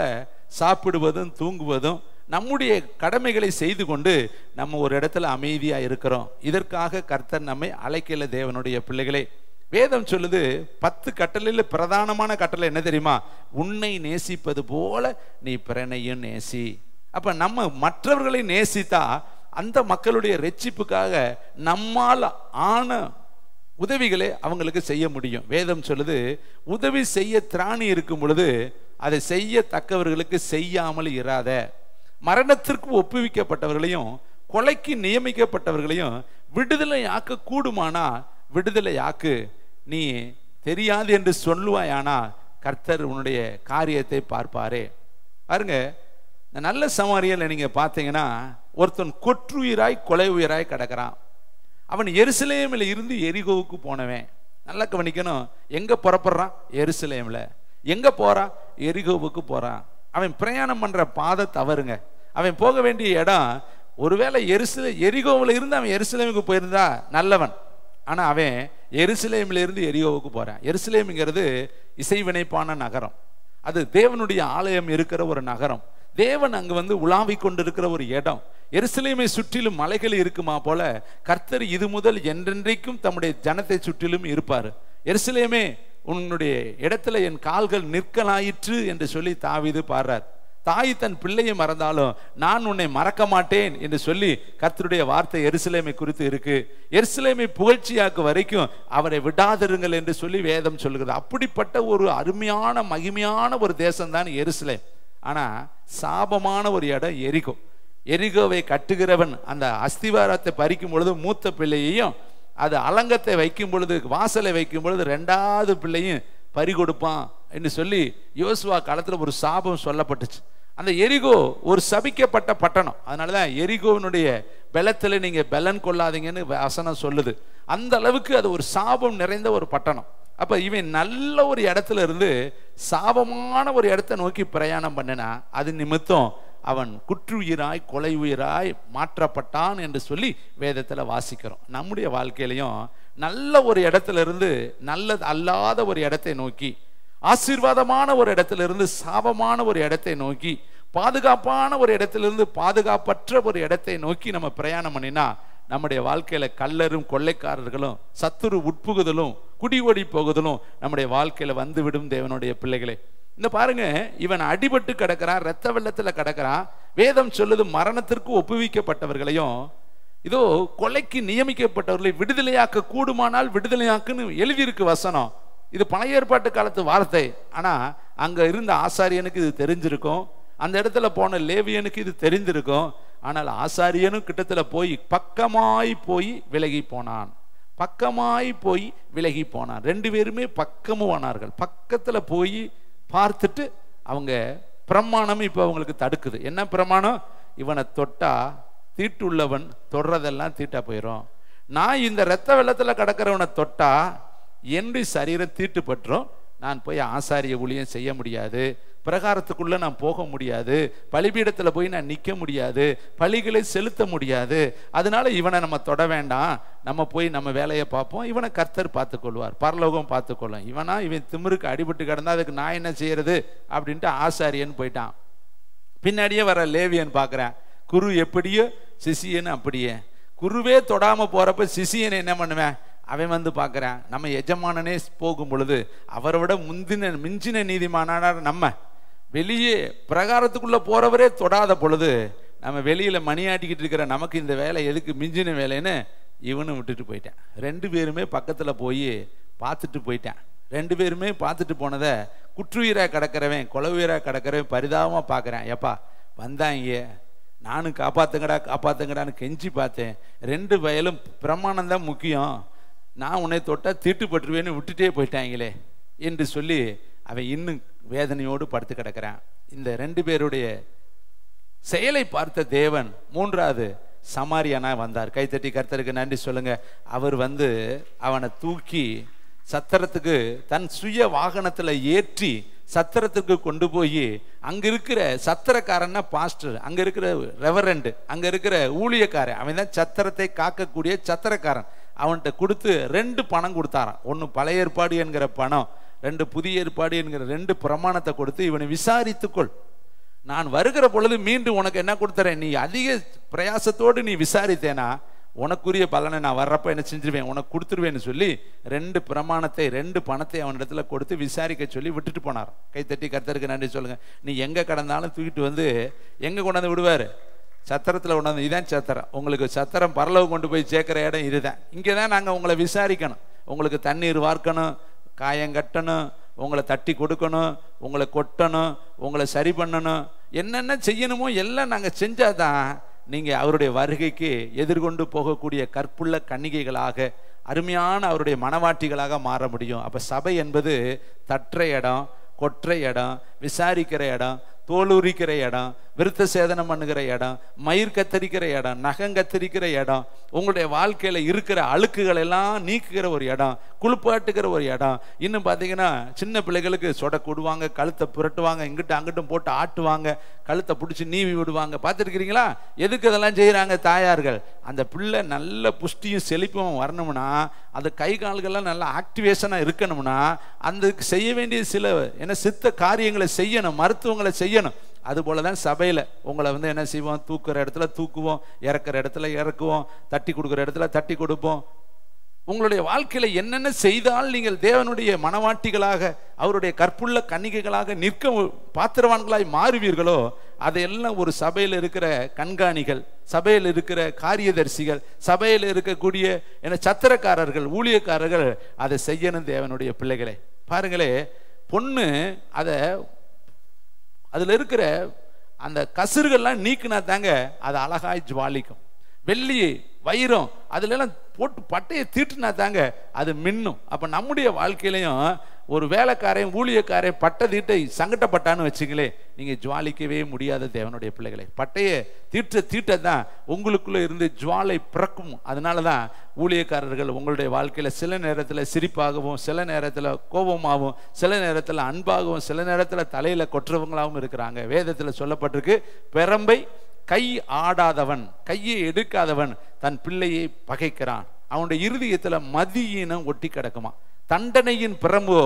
சாப்பிடுவதும் தூங்குவதும் நம்முடைய கடமைகளை செய்து கொண்டு நம்ம ஒரு இடத்துல அமைதியா இருக்கிறோம். இதற்காக கர்த்தர் நம்மை அழைக்கல. தேவனுடைய பிள்ளைகளே, வேதம் சொல்லுது 10 கட்டளையில் பிரதானமான கட்டளை என்ன தெரியுமா? உன்னை நேசிப்பது போல நீ பிறனையும் நேசி. அப்ப நம்ம மற்றவர்களை நேசித்தா அந்த மக்களுடைய ரட்சிப்புக்காக நம்மால் ஆன உதவிகளை அவங்களுக்கு செய்ய முடியும். வேதம் சொல்லுது, உதவி செய்ய திராணி இருக்கும் பொழுது அதை செய்யத்தக்கவர்களுக்கு செய்யாமல் இராத. மரணத்திற்கு ஒப்புவிக்கப்பட்டவர்களையும் கொலைக்கு நியமிக்கப்பட்டவர்களையும் விடுதலையாக்க கூடுமானா விடுதலையாக்கு. நீ தெரியாது என்று சொல்லுவாயானா கர்த்தர் உன்னுடைய காரியத்தை பார்ப்பாரே. பாருங்க, இந்த நல்ல சமாரியல்ல நீங்க பார்த்தீங்கன்னா ஒருத்தன் கொற்றுயிராய் கொலை உயிராய் கிடக்கிறான். அவன் எருசலேமில் இருந்து எரிகோவுக்கு போனவன். நல்லா கவனிக்கணும், எங்க புறப்படுறான்? எருசலேம்ல. எங்க போறான்? எரிகோவுக்கு போறான். அவன் பிரயாணம் பண்ற பாதை தவறுங்க. அவன் போக வேண்டிய இடம், ஒருவேளை எரிகோவில் இருந்து அவன் எருசலேமுக்கு போயிருந்தா நல்லவன். ஆனா அவன் எருசலேமில் இருந்து எரிகோவுக்கு போறான். எருசலேம்ங்கிறது இசைவினைப்பான நகரம். அது தேவனுடைய ஆலயம் இருக்கிற ஒரு நகரம். தேவன் அங்கு வந்து உலாவிக் கொண்டிருக்கிற ஒரு இடம். எருசலேமை சுற்றிலும் மலைகள் இருக்குமா போல கர்த்தர் இது முதல் என்றென்றைக்கும் தம்முடைய ஜனத்தை சுற்றிலும் இருப்பார். எருசலேமே, உன்னுடைய இடத்துல என் கால்கள் நிற்கலாயிற்று என்று சொல்லி தாவீது பாடுறார். தாய் தன் பிள்ளையை மறந்தாலும் நான் உன்னை மறக்க மாட்டேன் என்று சொல்லி கர்த்தருடைய வார்த்தை எருசலேமை குறித்து இருக்கு. எருசலேமை புகழ்ச்சியாக்கு வரைக்கும் அவரை விடாதிருங்கள் என்று சொல்லி வேதம் சொல்லுகிறது. அப்படிப்பட்ட ஒரு அருமையான மகிமையான ஒரு தேசம் தான் எருசலேம். ஆனா சாபமான ஒரு இடம் எரிகோ. எரிகோவை கட்டுகிறவன் அந்த அஸ்திவாரத்தை பறிக்கும் பொழுது மூத்த பிள்ளையையும், அது அலங்கத்தை வைக்கும் பொழுது, வாசலை வைக்கும் பொழுது ரெண்டாவது பிள்ளையும் பறி கொடுப்பான் என்று சொல்லி யோசுவா காலத்துல ஒரு சாபம் சொல்லப்பட்டுச்சு. அந்த எரிகோ ஒரு சபிக்கப்பட்ட பட்டணம். அதனாலதான் எரிகோவினுடைய பலத்துல நீங்க பலன் கொள்ளாதீங்கன்னு வசனம் சொல்லுது. அந்த அளவுக்கு அது ஒரு சாபம் நிறைந்த ஒரு பட்டணம். அப்ப இவன் நல்ல ஒரு இடத்துல இருந்து சாபமான ஒரு இடத்தை நோக்கி பிரயாணம் பண்ணினா அது நிமித்தம் அவன் குற்றுயிராய் கொலை உயிராய் மாற்றப்பட்டான் என்று சொல்லி வேதத்துல வாசிக்கிறோம். நம்முடைய வாழ்க்கையிலையும் நல்ல ஒரு இடத்துல இருந்து நல்லது அல்லாத ஒரு இடத்தை நோக்கி, ஆசீர்வாதமான ஒரு இடத்துல இருந்து சாபமான ஒரு இடத்தை நோக்கி, பாதுகாப்பான ஒரு இடத்திலிருந்து பாதுகாப்பற்ற ஒரு இடத்தை நோக்கி நம்ம பிரயாணம் பண்ணினா நம்முடைய வாழ்க்கையில கள்ளரும் கொள்ளைக்காரர்களும் சத்துரு உட்புகுதலும் குடி ஓடி போகுதலும் நம்முடைய வாழ்க்கையில வந்துவிடும். தேவனுடைய பிள்ளைகளே, இந்த பாருங்க, இவன் அடிபட்டு கிடக்கிறான், இரத்த வெள்ளத்துல கிடக்கிறான். வேதம் சொல்லுது மரணத்திற்கு ஒப்புவிக்கப்பட்டவர்களையும் இதோ கொலைக்கு நியமிக்கப்பட்டவர்களை விடுதலையாக்க கூடுமானால் விடுதலையாக்குன்னு எழுதியிருக்கு வசனம். இது பழைய ஏற்பாட்டு காலத்து வார்த்தை. ஆனா அங்க இருந்த ஆசாரியனுக்கு இது தெரிஞ்சிருக்கும், அந்த இடத்துல போன லேவியனுக்கு இது தெரிஞ்சிருக்கும். ஆனால் ஆசாரியனும் கிட்டத்துல போய் பக்கமாய் போய் விலகி போனான். பக்கமாய் போய் விலகி போனான். ரெண்டு பேருமே பக்கமானார்கள். பக்கத்துல போய் பார்த்துட்டு அவங்க பிரமாணம் இப்ப அவங்களுக்கு தடுக்குது. என்ன பிரமாணம்? இவனை தொட்டா தீட்டுள்ளவன் தொடுறதெல்லாம் தீட்டா போயிடும். நான் இந்த இரத்த வெள்ளத்துல கிடக்கிறவனை தொட்டா என்னுடைய சரீரம் தீட்டுப்பட்டுரும். நான் போய் ஆசாரிய ஊழியம் செய்ய முடியாது, பிரகாரத்துக்குள்ள நான் போக முடியாது, பலிபீடத்துல போய் நான் நிக்க முடியாது, பலிகளை செலுத்த முடியாது. அதனால இவனை நம்ம தொட வேண்டாம், நம்ம போய் நம்ம வேலையை பார்ப்போம், இவனை கர்த்தர் பார்த்துக்கொள்வார், பரலோகம் பார்த்துக்கொள்ளும். இவன் திமிருக்கு அடிபட்டு கிடந்தா அதுக்கு நான் என்ன செய்யறது அப்படின்ட்டு ஆசாரியன் போயிட்டான். பின்னாடியே வர லேவியன் பார்க்கிறேன், குரு எப்படியோ சிசியன்னு அப்படியே. குருவே தொடாம போறப்ப சிசியனை என்ன பண்ணுவேன்? அவன் வந்து பார்க்குறான். நம்ம எஜமானனே போகும் பொழுது அவரை விட மிஞ்சின நீதிமானான நம்ம வெளியே பிரகாரத்துக்குள்ள போறவரே தொடாத பொழுது நம்ம வெளியில மணியாட்டிக்கிட்டு இருக்கிற நமக்கு இந்த வேலை எதுக்கு, மிஞ்சின வேலைன்னு இவனும் விட்டுட்டு போயிட்டான். ரெண்டு பேருமே பக்கத்துல போய் பார்த்துட்டு போயிட்டான். ரெண்டு பேருமே பார்த்துட்டு போனதை குற்றுயிரா கிடக்கிறவன் கொலை உயிரா கிடக்கிறவன் பரிதாபமா பார்க்குறான். எப்பா வந்தாங்க, நானும் காப்பாத்துங்கடான்னு கெஞ்சி பார்த்தேன். ரெண்டு வயலும் பிரமாணம் தான் முக்கியம், நான் உன்னை தொட்டா தீட்டுப்பட்டுருவேன்னு விட்டுட்டே போயிட்டாங்களே என்று சொல்லி அவன் இன்னும் வேதனையோடு படுத்து கிடக்கிறான். இந்த ரெண்டு பேருடைய செயலை பார்த்த தேவன் மூன்றாவது சமாரியானா வந்தார். கைத்தட்டி கர்த்தருக்கு நன்றி சொல்லுங்க. அவர் வந்து அவனை தூக்கி சத்திரத்துக்கு தன் சுய வாகனத்துல ஏற்றி சத்திரத்துக்கு கொண்டு போய் அங்க இருக்கிற சத்திரக்காரன்னா பாஸ்டர், அங்க இருக்கிற ரெவரண்ட், அங்க இருக்கிற ஊழியக்காரன், அவன் தான் சத்திரத்தை காக்கக்கூடிய சத்திரக்காரன். அவன்கிட்ட கொடுத்து ரெண்டு பணம் கொடுத்தாரான். ஒன்று பழைய ஏற்பாடு என்கிற பணம், ரெண்டு புதிய ஏற்பாடு என்கிற ரெண்டு பிரமாணத்தை கொடுத்து இவனை விசாரித்துக்கொள், நான் வருகிற பொழுது மீண்டும் உனக்கு என்ன கொடுத்துறேன், நீ அதிக பிரயாசத்தோடு நீ விசாரித்தேனா உனக்குரிய பலனை நான் வர்றப்ப என்ன செஞ்சிருவேன், உனக்கு கொடுத்துருவேன்னு சொல்லி ரெண்டு பிரமாணத்தை ரெண்டு பணத்தை அவனிடத்துல கொடுத்து விசாரிக்க சொல்லி விட்டுட்டு போனார். கைத்தட்டி கர்த்தருக்கு நன்றி சொல்லுங்க. நீ எங்க கடந்தாலும் தூக்கிட்டு வந்து எங்க கொண்டாந்து விடுவாரு? சத்திரத்தில் கொண்டாந்து. இதுதான் சத்திரம். உங்களுக்கு சத்திரம் பரலவு கொண்டு போய் சேர்க்கிற இடம் இதுதான். இங்கே தான் நாங்கள் உங்களை விசாரிக்கணும். உங்களுக்கு தண்ணீர் வார்க்கணும், காயம் கட்டணும், உங்களை தட்டி கொடுக்கணும், உங்களை கொட்டணும், உங்களை சரி பண்ணணும், என்னென்ன செய்யணுமோ எல்லாம் நாங்கள் செஞ்சாதான் நீங்க அவருடைய வருகைக்கு எதிர்கொண்டு போகக்கூடிய கற்புள்ள கன்னிகைகளாக, அருமையான அவருடைய மனவாட்டிகளாக மாற முடியும். அப்ப சபை என்பது தற்ற இடம், கொற்ற இடம், விசாரிக்கிற இடம், தோலுரிக்கிற இடம், விருத்த சேதனம் பண்ணுகிற இடம், மயிர் கத்தரிக்கிற இடம், நகம் கத்தரிக்கிற இடம், உங்களுடைய வாழ்க்கையில இருக்கிற அழுக்குகள் எல்லாம் நீக்குகிற ஒரு இடம், குளிப்பாட்டுகிற ஒரு இடம். இன்னும் பார்த்தீங்கன்னா சின்ன பிள்ளைகளுக்கு சொடக்கு விடுவாங்க, கழுத்தை புரட்டுவாங்க, இங்கிட்ட அங்கிட்டும் போட்டு ஆட்டுவாங்க, கழுத்தை பிடிச்சி நீவி விடுவாங்க. பார்த்துருக்கிறீங்களா? எதுக்கு இதெல்லாம் செய்கிறாங்க தாயார்கள்? அந்த பிள்ளை நல்ல புஷ்டியும் செழிப்பும் வரணும்னா, அது கை கால்கள்லாம் நல்லா ஆக்டிவேஷனாக இருக்கணும்னா, அந்த செய்ய வேண்டிய சில சித்த காரியங்களை செய்யணும், மருத்துவங்களை செய்யணும். அதுபோல தான் சபையில் உங்களை என்ன செய்வோம்? தூக்குற இடத்துல தூக்குவோம், இறக்குற இடத்துல இறக்குவோம், தட்டி கொடுக்குற இடத்துல தட்டி கொடுப்போம். உங்களுடைய வாழ்க்கையில் என்னென்ன செய்தால் நீங்கள் தேவனுடைய மனவாட்டிகளாக, அவருடைய கற்புள்ள கன்னிகைகளாக நிற்க பாத்திரவான்களாய் மாறுவீர்களோ, அதையெல்லாம் ஒரு சபையில் இருக்கிற கண்காணிகள், சபையில் இருக்கிற காரியதர்சிகள், சபையில் இருக்கக்கூடிய சத்திரக்காரர்கள், ஊழியக்காரர்கள் அதை செய்யணும். தேவனுடைய பிள்ளைகளே பாருங்களே, பொண்ணு அதில் இருக்கிற அந்த கசுறுகள்லாம் நீக்கினா தாங்க அது அழகாய் ஜுவாலிக்கும். வெள்ளி வைரம் அதுல எல்லாம் போட்டு பட்டையை தீட்டுனா தாங்க அது மின்னும். அப்ப நம்முடைய வாழ்க்கையிலையும் ஒரு வேலைக்காரையும் ஊழியக்காரையும் பட்டை தீட்டை சங்கடப்பட்டான்னு வச்சுங்களே, நீங்க ஜுவாலிக்கவே முடியாத தேவனுடைய பிள்ளைகளை. பட்டையை தீட்ட தான் உங்களுக்குள்ள இருந்து ஜுவாலை பிறக்கும். அதனாலதான் ஊழியக்காரர்கள் உங்களுடைய வாழ்க்கையில சில நேரத்தில் சிரிப்பாகவும், சில நேரத்தில் கோபமாகவும், சில நேரத்தில் அன்பாகவும், சில நேரத்தில் தலையில கொற்றவங்களாகவும் இருக்கிறாங்க. வேதத்துல சொல்லப்பட்டிருக்கு, பெரம்பை கை ஆடாதவன், கையை எடுக்காதவன் தன் பிள்ளையை பகைக்கிறான், அவனுடைய இருதயத்துல மதியீனம் ஒட்டி கிடக்குமா. தண்டனையின் பிரம்போ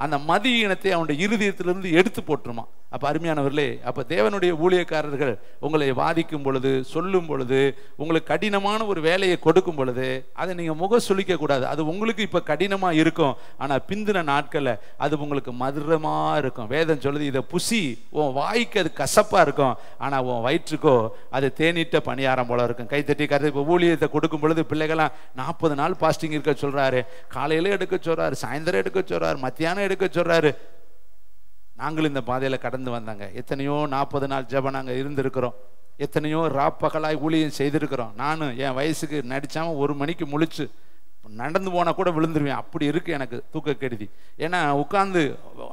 அந்த மதியீனத்தை அவனுடைய இருதயத்திலிருந்து எடுத்து போட்டுருமா. அப்ப அருமையானவர்களே, அப்ப தேவனுடைய ஊழியக்காரர்கள் உங்களை வாதிக்கும் பொழுது, சொல்லும் பொழுது, உங்களுக்கு கடினமான ஒரு வேலையை கொடுக்கும் பொழுது அதை நீங்க முக சுளிக்க கூடாது. அது உங்களுக்கு இப்ப கடினமா இருக்கும், ஆனா பிந்தின நாட்கள்ல அது உங்களுக்கு மதுரமா இருக்கும். வேதம் சொல்லுது, இதை புசி, உன் வாய்க்கு அது கசப்பா இருக்கும், ஆனா உன் வயிற்றுக்கோ அது தேனிட்ட பணியாரம் போல இருக்கும். கைத்தட்டி கருத்து. இப்ப ஊழியத்தை கொடுக்கும் பொழுது பிள்ளைகளாம் 40 நாள் பாஸ்டிங் இருக்க சொல்றாரு, காலையில எடுக்க சொல்றாரு, சாயந்தரம் எடுக்க சொல்றாரு, மத்தியானம் எடுக்க சொல்றாரு. நாங்களும் இந்த பாதையில கடந்து வந்தாங்க. எத்தனையோ 40 நாள் ஜெபம் நாங்க இருந்திருக்கிறோம், எத்தனையோ ராப்பகலாய் ஊழியம் செய்திருக்கிறோம். நானும் என் வயசுக்கு நடிச்சாம 1 மணிக்கு முழிச்சு நடந்து போனா கூட விழுந்துருவேன். அப்படி இருக்கு எனக்கு தூக்க கெடுதி. ஏன்னா உட்கார்ந்து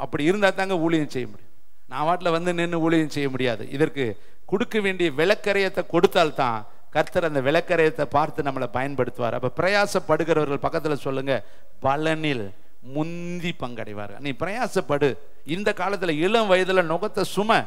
அப்படி இருந்தா தாங்க ஊழியம் செய்ய முடியும். நான் வாட்டில் நின்று ஊழியம் செய்ய முடியாது. இதற்கு கொடுக்க வேண்டிய விளக்கரையத்தை கொடுத்தால்தான் கர்த்தர் அந்த விளக்கரையத்தை பார்த்து நம்மளை பயன்படுத்துவார். அப்ப பிரயாசப்படுகிறவர்கள் பக்கத்துல சொல்லுங்க, பலனில் முந்தி பங்கடைவார். நீ பிரயாசப்படு. இந்த காலத்துல இளம் வயதுல நுகத்தை சும,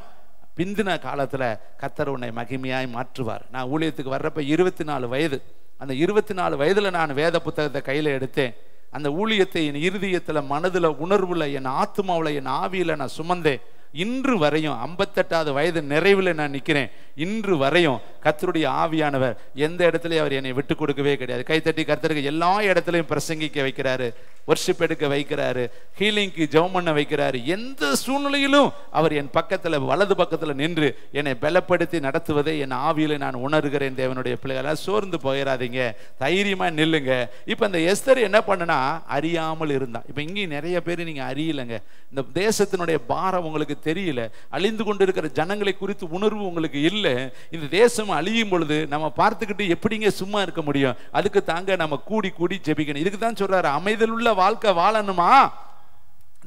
பிந்தின காலத்துல கர்த்தர் உன்னை மகிமையாய் மாற்றுவார். நான் ஊழியத்துக்கு வர்றப்ப 24 வயது. அந்த 24 வயதுல நான் வேத புத்தகத்தை கையில எடுத்தேன். அந்த ஊழியத்தை என் இருதயத்துல, மனதுல, உணர்வுல, என் ஆத்மாவுல, என் ஆவியில நான் சுமந்தேன். இன்று வரையும் 58வது வயது நிறைவில் நான் நிற்கிறேன். இன்று வரையும் கர்த்தருடைய ஆவியானவர் எந்த இடத்துலையும் அவர் என்னை விட்டு கொடுக்கவே கிடையாது. கைத்தட்டி கர்த்தருக்கு எல்லா இடத்துலையும் பிரசங்கிக்க வைக்கிறாரு, வர்ஷிப் எடுக்க வைக்கிறாரு, ஹீலிங்க்கு ஜெபம் பண்ண வைக்கிறாரு. எந்த சூழ்நிலையிலும் அவர் என் பக்கத்துல, வலது பக்கத்துல நின்று என்னை பலப்படுத்தி நடத்துவதை என் ஆவியில நான் உணர்கிறேன். தேவனுடைய பிள்ளைகளா, சோர்ந்து போயிடாதீங்க, தைரியமா நில்லுங்க. இப்ப இந்த எஸ்தர் என்ன பண்ணுனா, அறியாமல் இருந்தா. இப்ப இங்கேயும் நிறைய பேர் நீங்க அறியலங்க. இந்த தேசத்தினுடைய பாரம் உங்களுக்கு தெரியல, அழிந்து கொண்டிருக்கிற ஜனங்களை குறித்து உணர்வு உங்களுக்கு இல்லை. இந்த தேசம் அழியும் பொழுது நம்ம பார்த்துக்கிட்டு எப்படிங்க சும்மா இருக்க முடியும்? அதுக்கு தாங்க நம்ம கூடி கூடி ஜெபிக்கணும். இதுக்கு தான் சொல்றாரு, அமைதலுள்ள வாழ்க்கை வாழணுமா,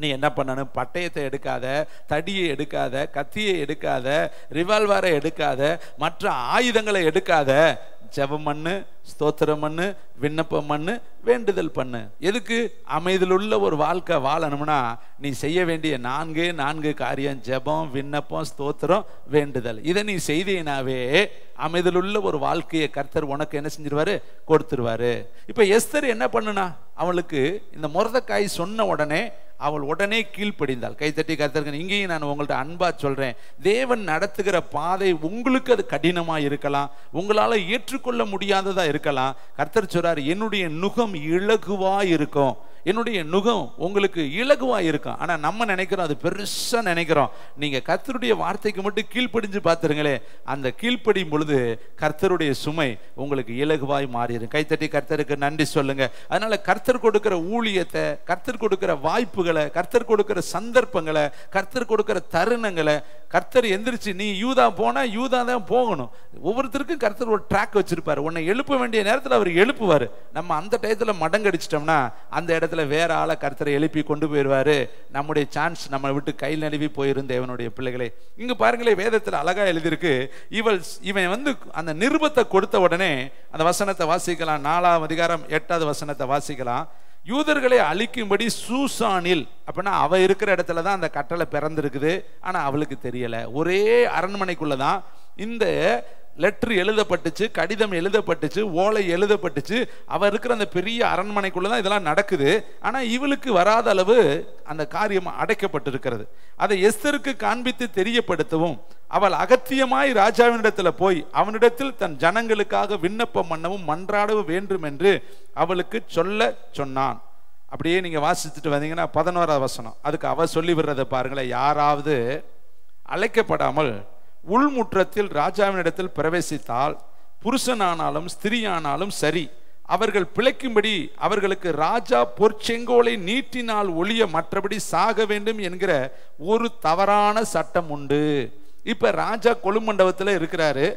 நீ என்ன பண்ணணும்? பட்டயத்தை எடுக்காத, தடியை எடுக்காத, கத்தியை எடுக்காத, ரிவால்வரை எடுக்காத, மற்ற ஆயுதங்களை எடுக்காத. ஜெபம் பண்ணு, ஸ்தோத்திரம் பண்ணு, விண்ணப்பம் பண்ணு, வேண்டுதல் பண்ணு. எதுக்கு? அமைதலுள்ள ஒரு வாழ்க்கை வாழணும்னா நீ செய்ய வேண்டிய 4 காரியம்: ஜெபம், விண்ணப்பம், ஸ்தோத்திரம், வேண்டுதல். இதை நீ செய்தீனாவே அமைதலுள்ள ஒரு வாழ்க்கையை கர்த்தர் உனக்கு என்ன செஞ்சிருவாரு? கொடுத்துருவாரு. இப்ப எஸ்தர் என்ன பண்ணுனா, அவளுக்கு இந்த மொர்தெகாய் சொன்ன உடனே அவள் உடனே கீழ்ப்படிந்தாள். கைத்தட்டி கர்த்தருக்கு. இங்கேயும் நான் உங்கள்ட்ட அன்பா சொல்றேன், தேவன் நடத்துகிற பாதை உங்களுக்கு அது கடினமா இருக்கலாம், உங்களால ஏற்றுக்கொள்ள முடியாததா இருக்கலாம். கர்த்தர் சொல்றாரு, என்னுடைய நுகம் இலகுவா இருக்கும், என்னுடைய நுகம் உங்களுக்கு இலகுவா இருக்கும். ஆனா நம்ம நினைக்கிறோம், அது பெருசா நினைக்கிறோம். நீங்க கர்த்தருடைய வார்த்தைக்கு மட்டும் கீழ்ப்படிஞ்சு பார்த்துருங்களே, அந்த கீழ்ப்படியும் பொழுது கர்த்தருடைய சுமை உங்களுக்கு இலகுவாய் மாறிடும். கைத்தட்டி கர்த்தருக்கு நன்றி சொல்லுங்க. அதனால கர்த்தர் கொடுக்கிற ஊழியத்தை, கர்த்தர் கொடுக்கிற வாய்ப்புகளை, கர்த்தர் கொடுக்கிற சந்தர்ப்பங்களை, கர்த்தர் கொடுக்கிற தருணங்களை கர்த்தர் எந்திரிச்சு நீ யூதா போனா யூதா தான் போகணும். ஒவ்வொருத்தருக்கும் கர்த்தர் ஒரு ட்ராக் வச்சிருப்பாரு. உன்னை எழுப்ப வேண்டிய நேரத்தில் அவர் எழுப்புவார். நம்ம அந்த டயத்தில் மடங்கடிச்சிட்டோம்னா அந்த இடத்துல வேற ஆளை கர்த்தரை எழுப்பி கொண்டு போயிடுவாரு. நம்முடைய சான்ஸ் நம்ம விட்டு கையில் நழுவி போயிரும். தேவனுடைய பிள்ளைகளே, இங்க பாருங்களே, வேதத்தில் அழகா எழுதியிருக்கு. இவன் வந்து அந்த நிருபத்தை கொடுத்த உடனே அந்த வசனத்தை வாசிக்கலாம். 4ஆம் அதிகாரம் 8வது வசனத்தை வாசிக்கலாம். யூதர்களை அழிக்கும்படி சூசானில், அப்படின்னா அவ இருக்கிற இடத்துல தான் அந்த கட்டளை பிறந்திருக்குது. ஆனா அவளுக்கு தெரியல. ஒரே அரண்மனைக்குள்ளதான் இந்த லெட்டர் எழுதப்பட்டுச்சு, கடிதம் எழுதப்பட்டுச்சு, ஓலை எழுதப்பட்டுச்சு. அவ இருக்கிற அந்த பெரிய அரண்மனைக்குள்ளதான் இதெல்லாம் நடக்குது. ஆனா இவளுக்கு வராத அளவு அந்த காரியம் அடைக்கப்பட்டிருக்கிறது. அதை எஸ்தருக்கு காண்பித்து தெரியப்படுத்தவும் அவள் அகத்தியமாய் ராஜாவினிடத்துல போய் அவனிடத்தில் தன் ஜனங்களுக்காக விண்ணப்பம் பண்ணவும் மன்றாடவும் வேண்டும் என்று அவளுக்கு சொல்ல சொன்னான். அப்படியே நீங்க வாசிச்சுட்டு வந்தீங்கன்னா 11வது வசனம், அதுக்கு அவ சொல்லி விடுறதை பாருங்களேன். யாராவது அழைக்கப்படாமல் உள்முற்றத்தில் ராஜாவினிடத்தில் பிரவேசித்தால், புருஷனானாலும் ஸ்திரீயானாலும் சரி, அவர்கள் பிழைக்கும்படி அவர்களுக்கு ராஜா பொற்செங்கோலை நீட்டினால் ஒழிய மற்றபடி சாக வேண்டும் என்கிற ஒரு தவறான சட்டம் உண்டு. இப்ப ராஜா கொலுமண்டபத்தில் இருக்கிறாரு,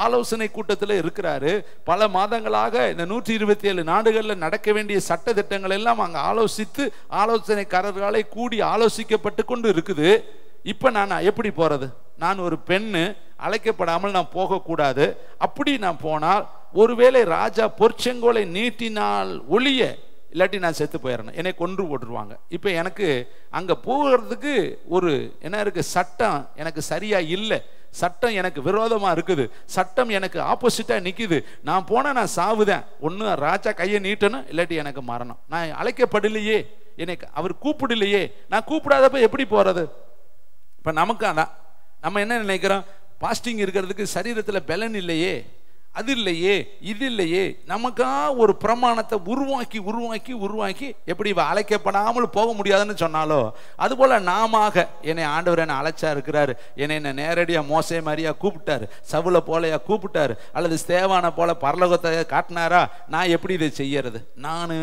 ஆலோசனை கூட்டத்தில் இருக்கிறாரு. பல மாதங்களாக இந்த 127 நாடுகளில் நடக்க வேண்டிய சட்ட திட்டங்கள் எல்லாம் அங்கே ஆலோசித்து ஆலோசனைக்காரர்களை கூடி ஆலோசிக்கப்பட்டு கொண்டு இருக்குது. இப்ப நான் எப்படி போறது? நான் ஒரு பெண்ணு, அழைக்கப்படாமல் நான் போகக்கூடாது. அப்படி நான் போனால் ஒருவேளை ராஜா பொற்செங்கோலை நீட்டினால் ஒழிய, இல்லாட்டி நான் செத்து போயிடணும், என்னை கொன்று போட்டுருவாங்க. இப்ப எனக்கு அங்க போகிறதுக்கு ஒரு என்ன இருக்கு, சட்டம் எனக்கு சரியா இல்லை, சட்டம் எனக்கு விரோதமா இருக்குது, சட்டம் எனக்கு ஆப்போசிட்டா நிக்குது. நான் போனா நான் சாவுதேன். ஒண்ணு ராஜா கையை நீட்டணும், இல்லாட்டி எனக்கு மரணம். நான் அழைக்கப்படலையே, எனக்கு அவர் கூப்பிடலையே, நான் கூப்பிடாதப்ப எப்படி போறது? இப்ப நமக்கு அதான் நம்ம என்ன நினைக்கிறோம், பாஸ்டிங் இருக்கிறதுக்கு சரீரத்தில் பலன் இல்லையே, அது இல்லையே, இது இல்லையே. நமக்கா ஒரு பிரமாணத்தை உருவாக்கி உருவாக்கி உருவாக்கி எப்படி இவ அழைக்கப்படாமல் போக முடியாதுன்னு சொன்னாலோ அதுபோல நாம என்னை ஆண்டவர் என்னை அழைச்சா இருக்கிறாரு, என்னை நேரடியாக மோசே மாதிரியா கூப்பிட்டாரு, சவுல போலையா கூப்பிட்டாரு, அல்லது ஸ்தேவானை போல பரலோகத்தை காட்டினாரா, நான் எப்படி இதை செய்யறது? நான்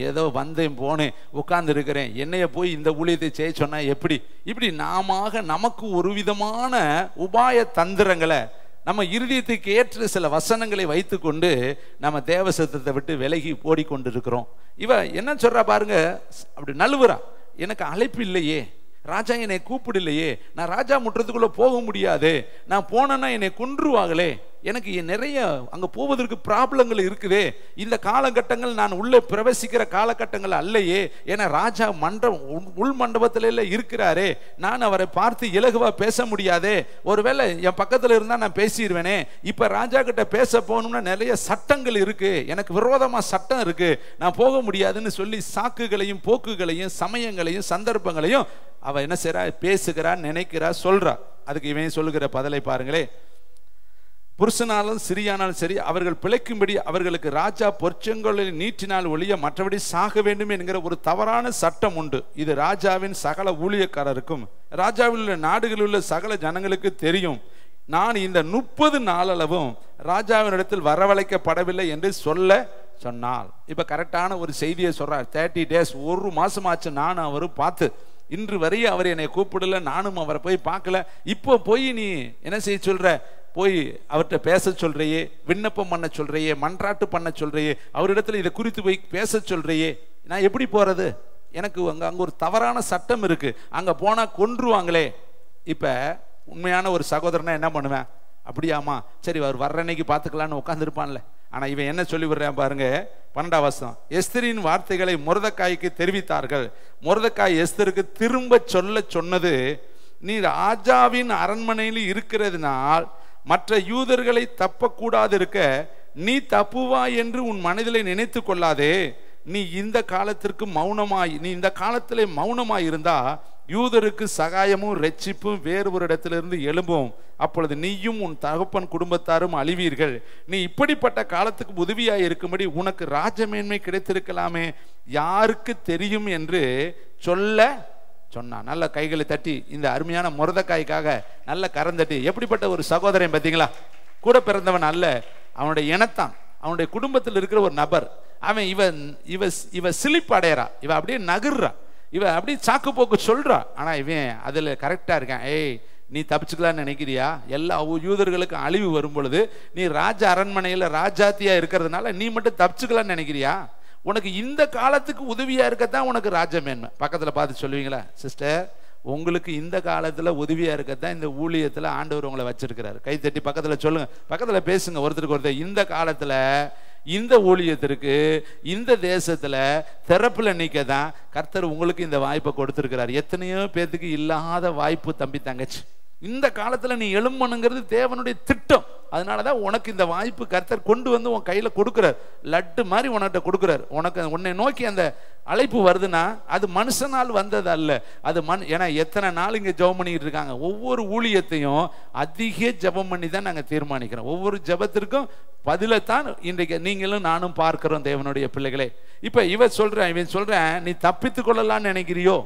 ஏதோ வந்தேன் போனேன் உட்கார்ந்து இருக்கிறேன், என்னைய போய் இந்த ஊழியத்தை செய்ய சொன்னா எப்படி? இப்படி நாம நமக்கு ஒரு விதமான உபாய தந்திரங்களை, நம்ம இருதயத்துக்கு ஏற்ற சில வசனங்களை வைத்து கொண்டு நம்ம தேவ சத்தத்தை விட்டு விலகி ஓடிக்கொண்டிருக்கிறோம். இவ என்ன சொல்றா பாருங்க, அப்படி நழுவுறா. எனக்கு அழைப்பு இல்லையே, ராஜா என்னை கூப்பிடலையே, நான் ராஜா முற்றத்துக்குள்ள போக முடியாது, நான் போனேன்னா என்னை கொன்றுவாங்களே, எனக்கு நிறைய அங்க போவதற்கு ப்ராப்ளங்கள் இருக்குதே, இந்த காலகட்டங்கள் நான் உள்ள பிரவேசிக்கிற காலகட்டங்கள் அல்லையே, ஏன்னா ராஜா உள் மண்டபத்தில இருக்கிறாரே, நான் அவரை பார்த்து இலகுவா பேச முடியாதே, ஒருவேளை என் பக்கத்துல இருந்தா நான் பேசிடுவேனே, இப்ப ராஜா கிட்ட பேச போகணும்னா நிறைய சட்டங்கள் இருக்கு, எனக்கு விரோதமா சட்டம் இருக்கு, நான் போக முடியாதுன்னு சொல்லி சாக்குகளையும் போக்குகளையும் சமயங்களையும் சந்தர்ப்பங்களையும் அவ என்ன செய்றா, பேசுகிறா, நினைக்கிறா, சொல்றா. அதுக்கு இவன் சொல்லுகிற பதிலை பாருங்களே. புருஷனாலும் சிறியானாலும் சரி, அவர்கள் பிழைக்கும்படி அவர்களுக்கு ராஜா பொற்செங்கோலை நீட்டினால் ஒழிய மற்றபடி சாக வேண்டும் என்கிற ஒரு தவறான சட்டம் உண்டு. இது ராஜாவின் சகல ஊழியக்காரருக்கும் ராஜாவில் உள்ள நாடுகளில் உள்ள சகல ஜனங்களுக்கு தெரியும். நான் இந்த 30 நாளளவும் ராஜாவினிடத்தில் வரவழைக்கப்படவில்லை என்று சொல்ல சொன்னால். இப்ப கரெக்டான ஒரு செய்தியை சொல்றார். 30 days, ஒரு மாசமாச்சு நானும் அவரும் பார்த்து, இன்று வரையும் அவர் என்னை கூப்பிடல, நானும் அவரை போய் பார்க்கல. இப்போ போய் நீ என்ன செய்ய சொல்ற, போய் அவர்கிட்ட பேச சொல்றையே, விண்ணப்பம் பண்ண சொல்றையே, மன்றாட்டு பண்ண சொல்றையே, அவரிடத்துல இதை குறித்து போய் பேச சொல்றையே, நான் எப்படி போறது? எனக்கு அங்க ஒரு தவறான சட்டம் இருக்கு, அங்க போனா கொன்றுவாங்களே. இப்ப உண்மையான ஒரு சகோதரனா என்ன பண்ணுவேன், அப்படியாமா சரி அவர் வர்ற அன்னைக்கு பார்த்துக்கலான்னு உட்காந்துருப்பான்ல. ஆனா இவன் என்ன சொல்லி விடுறான் பாருங்க, 12ஆம் வசனம். எஸ்தரின் வார்த்தைகளை மொர்தெகாய்க்கு தெரிவித்தார்கள். மொர்தெகாய் எஸ்தருக்கு திரும்ப சொல்ல சொன்னது, நீ ராஜாவின் அரண்மனையில் இருக்கிறதுனால் மற்ற யூதர்களை தப்பக்கூடாது இருக்க நீ தப்புவா என்று உன் மனதிலே நினைத்து கொள்ளாதே. நீ இந்த காலத்திலே மௌனமாய் இருந்தா யூதருக்கு சகாயமும் ரட்சிப்பும் வேறு ஒரு இடத்திலிருந்து எழும்பும். அப்பொழுது நீயும் உன் தகப்பன் குடும்பத்தாரும் அழிவீர்கள். நீ இப்படிப்பட்ட காலத்துக்கு உதவியாய் இருக்கும்படி உனக்கு ராஜமேன்மை கிடைத்திருக்கலாமே, யாருக்கு தெரியும் என்று சொல்ல சொன்னான். நல்ல கைகளை தட்டி இந்த அருமையான மொர்தெகாய்க்காக நல்ல கரந்தட்டி. எப்படிப்பட்ட ஒரு சகோதரன் பார்த்தீங்களா, கூட பிறந்தவன் அல்ல, அவனுடைய இனத்தான், அவனுடைய குடும்பத்தில் இருக்கிற ஒரு நபர். அவன் இவ சிலிப்பு அடையறா, இவ அப்படியே நகர்றா, இவ அப்படியே சாக்கு போக்கு சொல்றா. ஆனா இவன் அதுல கரெக்டா இருக்கான். ஏய் நீ தப்பிச்சுக்கலான்னு நினைக்கிறியா? எல்லா யூதர்களுக்கும் அழிவு வரும் பொழுது நீ ராஜ அரண்மனையில் ராஜாத்தியா இருக்கிறதுனால நீ மட்டும் தப்பிச்சுக்கலான்னு நினைக்கிறியா? உனக்கு இந்த காலத்துக்கு உதவியா இருக்கத்தான் உனக்கு ராஜமேன்மை. பக்கத்துல பார்த்து சொல்லுவீங்களா, சிஸ்டர் உங்களுக்கு இந்த காலத்துல உதவியா இருக்கத்தான் இந்த ஊழியத்துல ஆண்டவர் உங்களை வச்சிருக்கிறாரு. கை தட்டி பக்கத்துல சொல்லுங்க, பக்கத்துல பேசுங்க ஒருத்தருக்கு ஒருத்தர். இந்த காலத்துல இந்த ஊழியத்திற்கு இந்த தேசத்துல திறப்புல நிக்கதான் கர்த்தர் உங்களுக்கு இந்த வாய்ப்பை கொடுத்திருக்கிறார். எத்தனையோ பேத்துக்கு இல்லாத வாய்ப்பு தம்பி தங்கச்சி. இந்த காலத்துல நீ எழும்பணுங்கிறது தேவனுடைய திட்டம். அதனாலதான் உனக்கு இந்த வாய்ப்பு கர்த்தர் கொண்டு வந்து உன் கையில கொடுக்கிறார். லட்டு மாதிரி உனக்கிட்ட கொடுக்கிறார். உன்னை நோக்கி அந்த அழைப்பு வருதுன்னா அது மனுஷனால் வந்தது அல்ல, அது ஏன்னா எத்தனை நாள் இங்க ஜெபம் பண்ணிட்டு இருக்காங்க. ஒவ்வொரு ஊழியத்தையும் அதிக ஜெபம் பண்ணி தான் நாங்க தீர்மானிக்கிறோம். ஒவ்வொரு ஜெபத்திற்கும் பதிலைத்தான் இன்றைக்கு நீங்களும் நானும் பார்க்கிறோம் தேவனுடைய பிள்ளைகளே. இப்ப இவன் சொல்றேன் நீ தப்பித்துக் கொள்ளலான்னு நினைக்கிறியோ?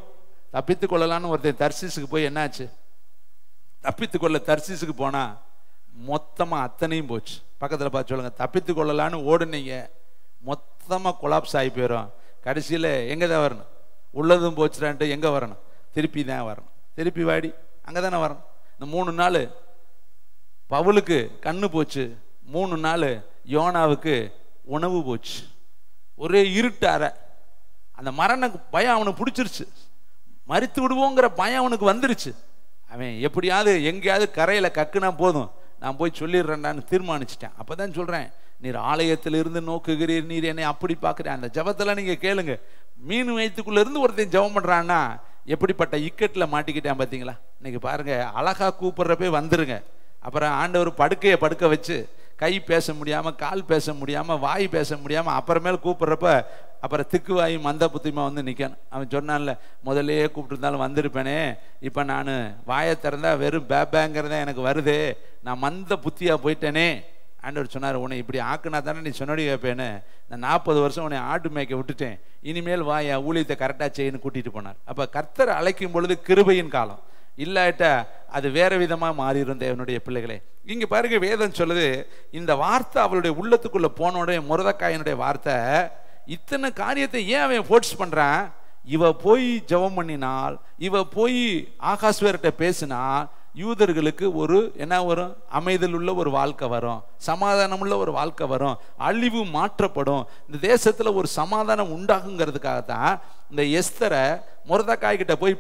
தப்பித்துக் கொள்ளலான்னு ஒருத்தன் தர்சீசுக்கு போய் என்னாச்சு? தப்பித்துக்கொள்ள தர்சீசுக்கு போனா மொத்தமா அத்தனையும் போச்சு. பக்கத்துல பார்த்து சொல்லுங்க, தப்பித்து கொள்ளலான்னு ஓடுனீங்க மொத்தமா கொலாப்ஸ் ஆகி போயிடும். கடைசியில எங்க தான் வரணும்? உள்ளதும் போச்சுடான்ட்டு எங்க வரணும்? திருப்பி தான் வரணும். திருப்பி வாடி அங்கதானே வரணும். இந்த 3 நாள் பவுலுக்கு கண்ணு போச்சு, 3 நாள் யோனாவுக்கு உணவு போச்சு. ஒரே இருட்டார அந்த மரண பயம் அவனுக்கு பிடிச்சிருச்சு. மறித்து விடுவோங்கிற பயம் அவனுக்கு வந்துருச்சு. அவன் எப்படியாவது எங்கேயாவது கரையில கக்குனா போதும், நான் போய் சொல்லிடுறேன்டான்னு தீர்மானிச்சிட்டேன். அப்பதான் சொல்றேன், நீர் ஆலயத்தில் இருந்து நோக்குகிறீர், நீர் என்னை அப்படி பார்க்கிறேன். அந்த ஜபத்தெல்லாம் நீங்க கேளுங்க. மீன் வயிற்றுக்குள்ள இருந்து ஒருத்தன் ஜபம் பண்றான்னா எப்படிப்பட்ட இக்கட்ல மாட்டிக்கிட்டேன் பார்த்தீங்களா? இன்னைக்கு பாருங்க, அழகா கூப்பிடுறப்பே வந்துருங்க. அப்புறம் ஆண்டவர் படுக்கையை படுக்க வச்சு கை பேச முடியாம, கால் பேச முடியாம, வாய் பேச முடியாம அப்புறமேல கூப்பிடுறப்ப அப்புறம் திக்கு வாய் மந்த புத்திமா வந்து நிற்கணும். அவன் சொன்னான்ல, முதல்லையே கூப்பிட்டு இருந்தாலும் வந்திருப்பேனே, இப்போ நான் வாயை திறந்தா வெறும் பேங்கிறதா எனக்கு வருது, நான் மந்த புத்தியா போயிட்டேனே. ஆண்டவர் சொன்னார், உன்னை இப்படி ஆக்குனா தானே நீ சொன்னடி கேட்பேன்னு. நான் 40 வருஷம் உன்னை ஆட்டு மேய்க்க விட்டுட்டேன், இனிமேல் வாயா ஊழியத்தை கரெக்டாக செய்யன்னு கூட்டிட்டு போனார். அப்போ கர்த்தர் அழைக்கும் பொழுது கிருபையின் காலம், இல்லாட்டா அது வேற விதமா மாறிடும் தேவனுடைய பிள்ளைகளே. இங்க பாருங்க, வேதம் சொல்லுது, இந்த வார்த்தை அவளுடைய உள்ளத்துக்குள்ள போனோடைய மொர்தெக்காயினுடைய வார்த்தை இத்தனை காரியத்தை ஏன் அவன் ஃபோர்ஸ் பண்றான்? இவ போய் ஜெபம் பண்ணினால், இவ போய் ஆகாஸ்வேர்கிட்ட பேசினால் யூதர்களுக்கு ஒரு என்ன வரும்? அமைதல் உள்ள ஒரு வாழ்க்கை வரும், சமாதானம் உள்ள ஒரு வாழ்க்கை வரும், அழிவு மாற்றப்படும், இந்த தேசத்துல ஒரு சமாதானம் உண்டாகுங்கிறதுக்காகத்தான் இந்த எஸ்தரை மொர்தெக்காய் கிட்ட போய்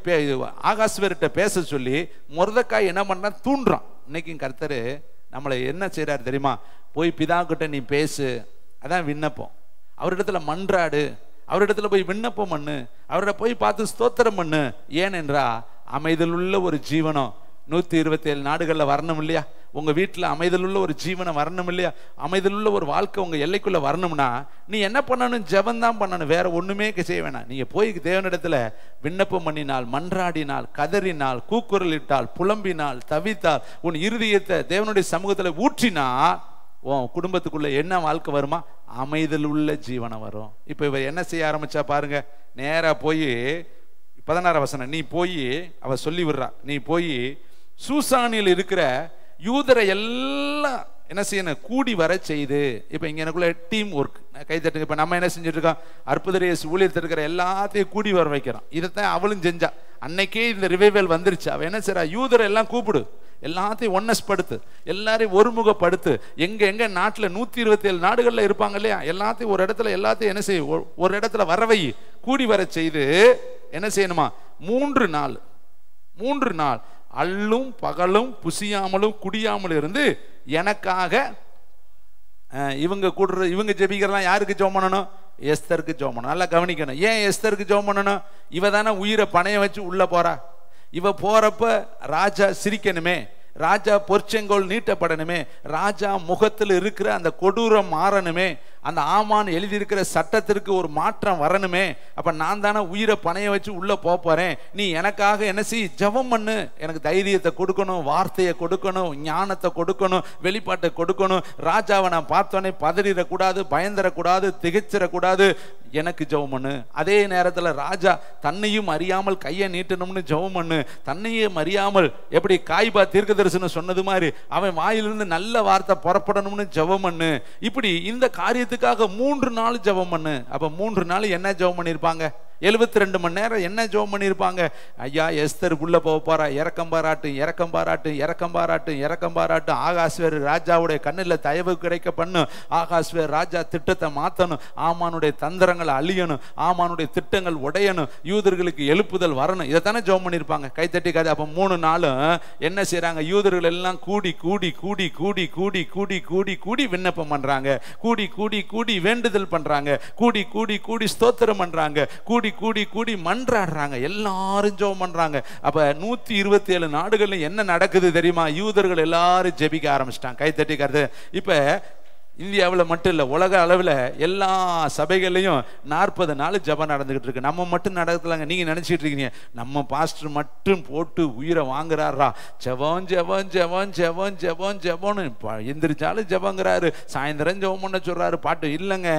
ஆகாஸ்வேர்கிட்ட பேச சொல்லி மொர்தெக்காய் என்ன பண்றான்? தூண்டுறான். இன்னைக்கும் கர்த்தர் நம்மளை என்ன செய்யறாரு தெரியுமா? போய் பிதா கிட்ட நீ பேசு, அதான் விண்ணப்பம். அவரிடத்துல மன்றாடு, அவரிடத்துல போய் விண்ணப்பம் பண்ணு, அவரை போய் பார்த்து ஸ்தோத்திரம் பண்ணு. ஏனென்றா அமைதல் உள்ள ஒரு ஜீவனம் 127 நாடுகள்ல வரணும் இல்லையா? உங்க வீட்டுல அமைதல் உள்ள ஒரு ஜீவனம் வரணும் இல்லையா? அமைதல் உள்ள ஒரு வாழ்க்கை உங்க எல்லைக்குள்ள வரணும்னா நீ என்ன பண்ணணும்? ஜெபந்தான் பண்ணணும், வேற ஒண்ணுமே செய்ய வேணாம். நீங்க போய் தேவனிடத்துல விண்ணப்பம் பண்ணினால், மன்றாடினால், கதறினால், கூக்குரலிட்டால், புலம்பினால், தவித்தால், உன் இருதயத்தை தேவனுடைய சமூகத்துல ஊற்றினா உன் குடும்பத்துக்குள்ள என்ன வாழ்க்கை வருமா? அமைதல் உள்ள ஜீவனம் வரும். இப்ப இவர் என்ன செய்ய ஆரம்பிச்சா பாருங்க, நேரா போய் 16 வசனம், நீ போய் அவ சொல்லி விடுறா, நீ போய் சூசானில் இருக்கிற யூதரை எல்லாம் என்ன செய்யணும்? கூடி வர செய்து. இப்ப இங்க எனக்குள்ள டீம் ஒர்க், கைத்தட்டுங்க. இப்ப நம்ம என்ன செஞ்சுட்டு இருக்கோம்? அற்புதரேசு ஊழியத்தில் இருக்கிற எல்லாத்தையும் கூடி வர வைக்கிறோம். இதைத்தான் அவளும் செஞ்சா. அன்னைக்கே இந்த ரிவைவல் வந்துருச்சு. அவ என்ன செய்றா? யூதரை எல்லாம் கூப்பிடு, எல்லாத்தையும் ஒன்னஸ் படுத்து, எல்லாரையும் ஒருமுகப்படுத்து. எங்க எங்க நாட்டுல 127 நாடுகள்ல இருப்பாங்க இல்லையா? எல்லாத்தையும் ஒரு இடத்துல, எல்லாத்தையும் என்ன செய்ய? ஒரு இடத்துல வரவை, கூடி வர செய்து என்ன செய்யணுமா? 3 நாள் அல்லும் பகலும் புசியாமலும் குடியாமலும் இருந்து எனக்காக இவங்க கூடுற, இவங்க ஜெபிக்கிறலாம் யாருக்கு ஜெபம் பண்ணணும்? எஸ்தருக்கு ஜெபம் பண்ணணும். நல்லா கவனிக்கணும். ஏன் எஸ்தருக்கு ஜெபம் பண்ணணும்? இவ தானே உயிரை பணைய வச்சு உள்ள போறா. இவ போறப்ப ராஜா சிரிக்கணுமே, ராஜா பொற்செங்கோல் நீட்டப்படணுமே, ராஜா முகத்தில் இருக்கிற அந்த கொடூரம் மாறணுமே, அந்த ஆமான் எழுதியிருக்கிற சட்டத்திற்கு ஒரு மாற்றம் வரணுமே. அப்ப நான் தானே உயிரை பணைய வச்சு உள்ள போறேன். நீ எனக்காக என்ன செய்? ஜெபம் பண்ணு. எனக்கு தைரியத்தை கொடுக்கணும், வார்த்தையை கொடுக்கணும், ஞானத்தை கொடுக்கணும், வெளிப்பாட்டை கொடுக்கணும். ராஜாவை நான் பார்த்தோன்னே பதறிடக்கூடாது, பயந்துடக்கூடாது, திகைச்சிடக்கூடாது. எனக்கு ஜெபம் பண்ணு. அதே நேரத்தில் ராஜா தன்னையும் அறியாமல் கையை நீட்டணும்னு ஜெபம் பண்ணு. தன்னையும் அறியாமல் எப்படி காய்பா தீர்க்கதரிசனம் சொன்னது மாதிரி அவன் வாயிலிருந்து நல்ல வார்த்தை புறப்படணும்னு ஜெபம் பண்ணு. இப்படி இந்த காரியத்துக்காக 3 நாள் ஜெபம் பண்ணு. அப்ப 3 நாள் என்ன ஜெபம் பண்ணிருப்பாங்க? 72 மணி நேரம் என்ன ஜெபம் பண்ணியிருப்பாங்க? ஐயா எஸ்தர் உள்ள போக போறா, இறக்கம் பாராட்டு, இறக்கம் பாராட்டு, இறக்கம் பாராட்டு, இறக்கம் பாராட்டு. ஆகாஸ்வேர் ராஜாவுடைய கண்ணில் தயவு கிடைக்க பண்ணும். ஆகாஸ்வேர் ராஜா திட்டத்தை மாற்றணும், ஆமானுடைய தந்திரங்களை அழியணும், ஆமானுடைய திட்டங்கள் உடையணும், யூதர்களுக்கு எழுப்புதல் வரணும். இதைத்தானே ஜெபம் பண்ணியிருப்பாங்க. கைத்தட்டி கதை. அப்போ 3 நாளும் என்ன செய்யறாங்க? யூதர்கள் எல்லாம் கூடி கூடி கூடி கூடி கூடி கூடி கூடி கூடி விண்ணப்பம் பண்றாங்க, கூடி கூடி கூடி வேண்டுதல் பண்றாங்க, கூடி கூடி கூடி ஸ்தோத்திரம் பண்றாங்க, கூடி கூடி கூடி மன்றாடுறாங்க, எல்லாரும் ஜெபம் பண்றாங்க. அப்ப 127 நாடுகள்ல என்ன நடக்குது தெரியுமா? யூதர்கள் எல்லாரும் ஜெபிக்க ஆரம்பிச்சிட்டாங்க. கைத்தட்டி கருது. இப்ப இந்தியாவில் மட்டும் இல்லை, உலக அளவில் எல்லா சபைகள்லையும் 40 நாள் ஜெபம் நடந்துகிட்டு இருக்கு. நம்ம மட்டும் நடக்கலாங்க. நீங்க நினைச்சிட்டு இருக்கீங்க நம்ம பாஸ்டர் மட்டும் போட்டு உயிரை வாங்குறாரா, ஜெபம் ஜெபம் ஜெபம் ஜெபம் ஜெபம் ஜெபம்னு எந்திரிச்சாலும் ஜெபங்கிறாரு, சாயந்தரம் ஜெபம் பண்ண சொல்றாரு, பாட்டு இல்லைங்க.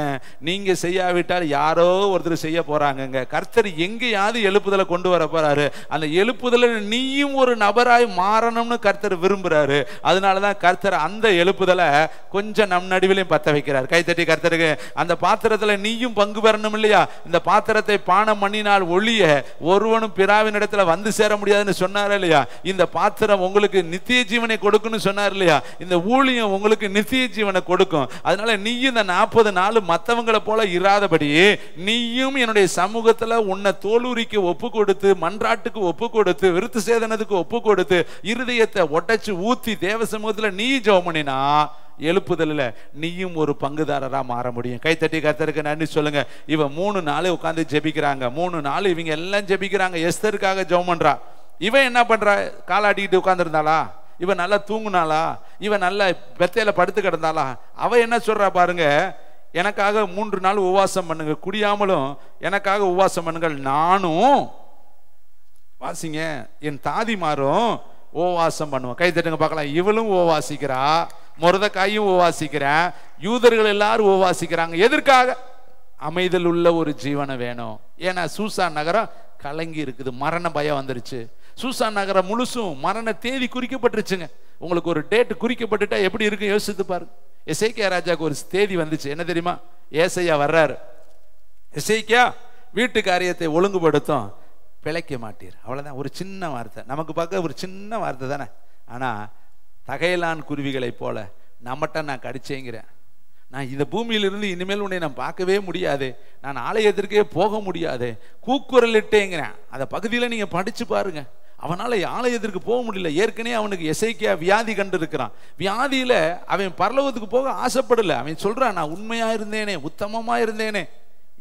நீங்க செய்யாவிட்டால் யாரோ ஒருத்தர் செய்ய போறாங்க. கர்த்தர் எங்கேயாவது எழுப்புதலை கொண்டு வர போறாரு. அந்த எழுப்புதலை நீயும் ஒரு நபராய் மாறணும்னு கர்த்தர் விரும்புறாரு. அதனாலதான் கர்த்தர் அந்த எழுப்புதலை கொஞ்சம் நம் நடுவிலையும் பத்த வைக்கிறார். கைத்தட்டி கர்த்தருக்கு. அந்த பாத்திரத்துல நீயும் பங்கு பெறணும் இல்லையா? இந்த பாத்திரத்தை பானம் பண்ணினால் ஒழிய ஒருவனும் பிதாவின் இடத்துல வந்து சேர முடியாதுன்னு சொன்னார் இல்லையா? இந்த பாத்திரம் உங்களுக்கு நித்திய ஜீவனை கொடுக்குன்னு சொன்னார் இல்லையா? இந்த ஊழியம் உங்களுக்கு நித்திய ஜீவனை கொடுக்கும். அதனால நீயும் இந்த 40 நாள் மற்றவங்களை போல இராதபடி நீயும் என்னுடைய சமூகத்துல உன்னை தோலுரிக்கு ஒப்பு கொடுத்து, மன்றாட்டுக்கு ஒப்பு கொடுத்து, விருத்து சேதனத்துக்கு ஒப்பு கொடுத்து, இருதயத்தை ஒட்டச்சு ஊத்தி தேவ சமூகத்துல நீ ஜெபம் பண்ணினா எழுப்புதல்ல நீயும் ஒரு பங்குதாரரா மாற முடியும். கைத்தட்டி கர்த்தருக்கு நன்றி சொல்லுங்க. இவன் 3 நாள் உட்கார்ந்து ஜெபிக்கிறாங்க. 3 நாள் இவங்க எல்லாம் ஜெபிக்கிறாங்க. எஸ்தருக்காக ஜெபம் பண்றா. இவன் என்ன பண்றா? காலாடிக்கிட்டு உட்கார்ந்துருந்தாளா? இவன் நல்லா தூங்குனாளா? இவன் நல்லா பெத்தையில படுத்து கிடந்தாளா? அவ என்ன சொல்றா பாருங்க, எனக்காக 3 நாள் உபவாசம் பண்ணுங்க, குடியாமலும் எனக்காக உபவாசம் பண்ணுங்கள், நானும் வாசிங்க என் தாதிமாரும் உபவாசம் பண்ணுவோம். கை தட்டுங்க பார்க்கலாம். இவளும் உபவாசிக்கிறா, மொர்தெகாயும் உபவாசிக்கிறேன், யூதர்கள் எல்லாரும் உபவாசிக்கிறாங்க. எதற்காக? அமைதல் உள்ள ஒரு ஜீவனை வேணும். ஏன்னா சூசான் நகரம் கலங்கி இருக்குது, மரண பயம் வந்துருச்சு. சூசான் நகரம் முழுசும் மரண தேதி குறிக்கப்பட்டுருச்சுங்க. உங்களுக்கு ஒரு டேட் குறிக்கப்பட்டுட்டா எப்படி இருக்கு யோசித்து பாருங்க. எசேக்கியா ராஜாவுக்கு ஒரு தேதி வந்துச்சு. என்ன தெரியுமா? ஏசையா வர்றாரு. எசேக்கியா வீட்டு காரியத்தை ஒழுங்குபடுத்தும், பிழைக்க மாட்டீர். அவ்வளவுதான். ஒரு சின்ன வார்த்தை, நமக்கு பார்க்க ஒரு சின்ன வார்த்தை தானே. ஆனா தகையலான் குருவிகளை போல நம்மகிட்ட நான் கடிச்சேங்கிறேன். நான் இந்த பூமியிலிருந்து இனிமேல் உன்னை நான் பார்க்கவே முடியாது, நான் ஆலயத்திற்கே போக முடியாது, கூக்குரலிட்டேங்கிறேன். அந்த பகுதியில் நீங்க படிச்சு பாருங்க. அவனால ஆலயத்திற்கு போக முடியல. ஏற்கனவே அவனுக்கு எசேக்கியா வியாதி கண்டு இருக்கிறான். வியாதியில அவன் பரலோகத்துக்கு போக ஆசைப்படல. அவன் சொல்றான், நான் உண்மையா இருந்தேனே, உத்தமமா இருந்தேனே,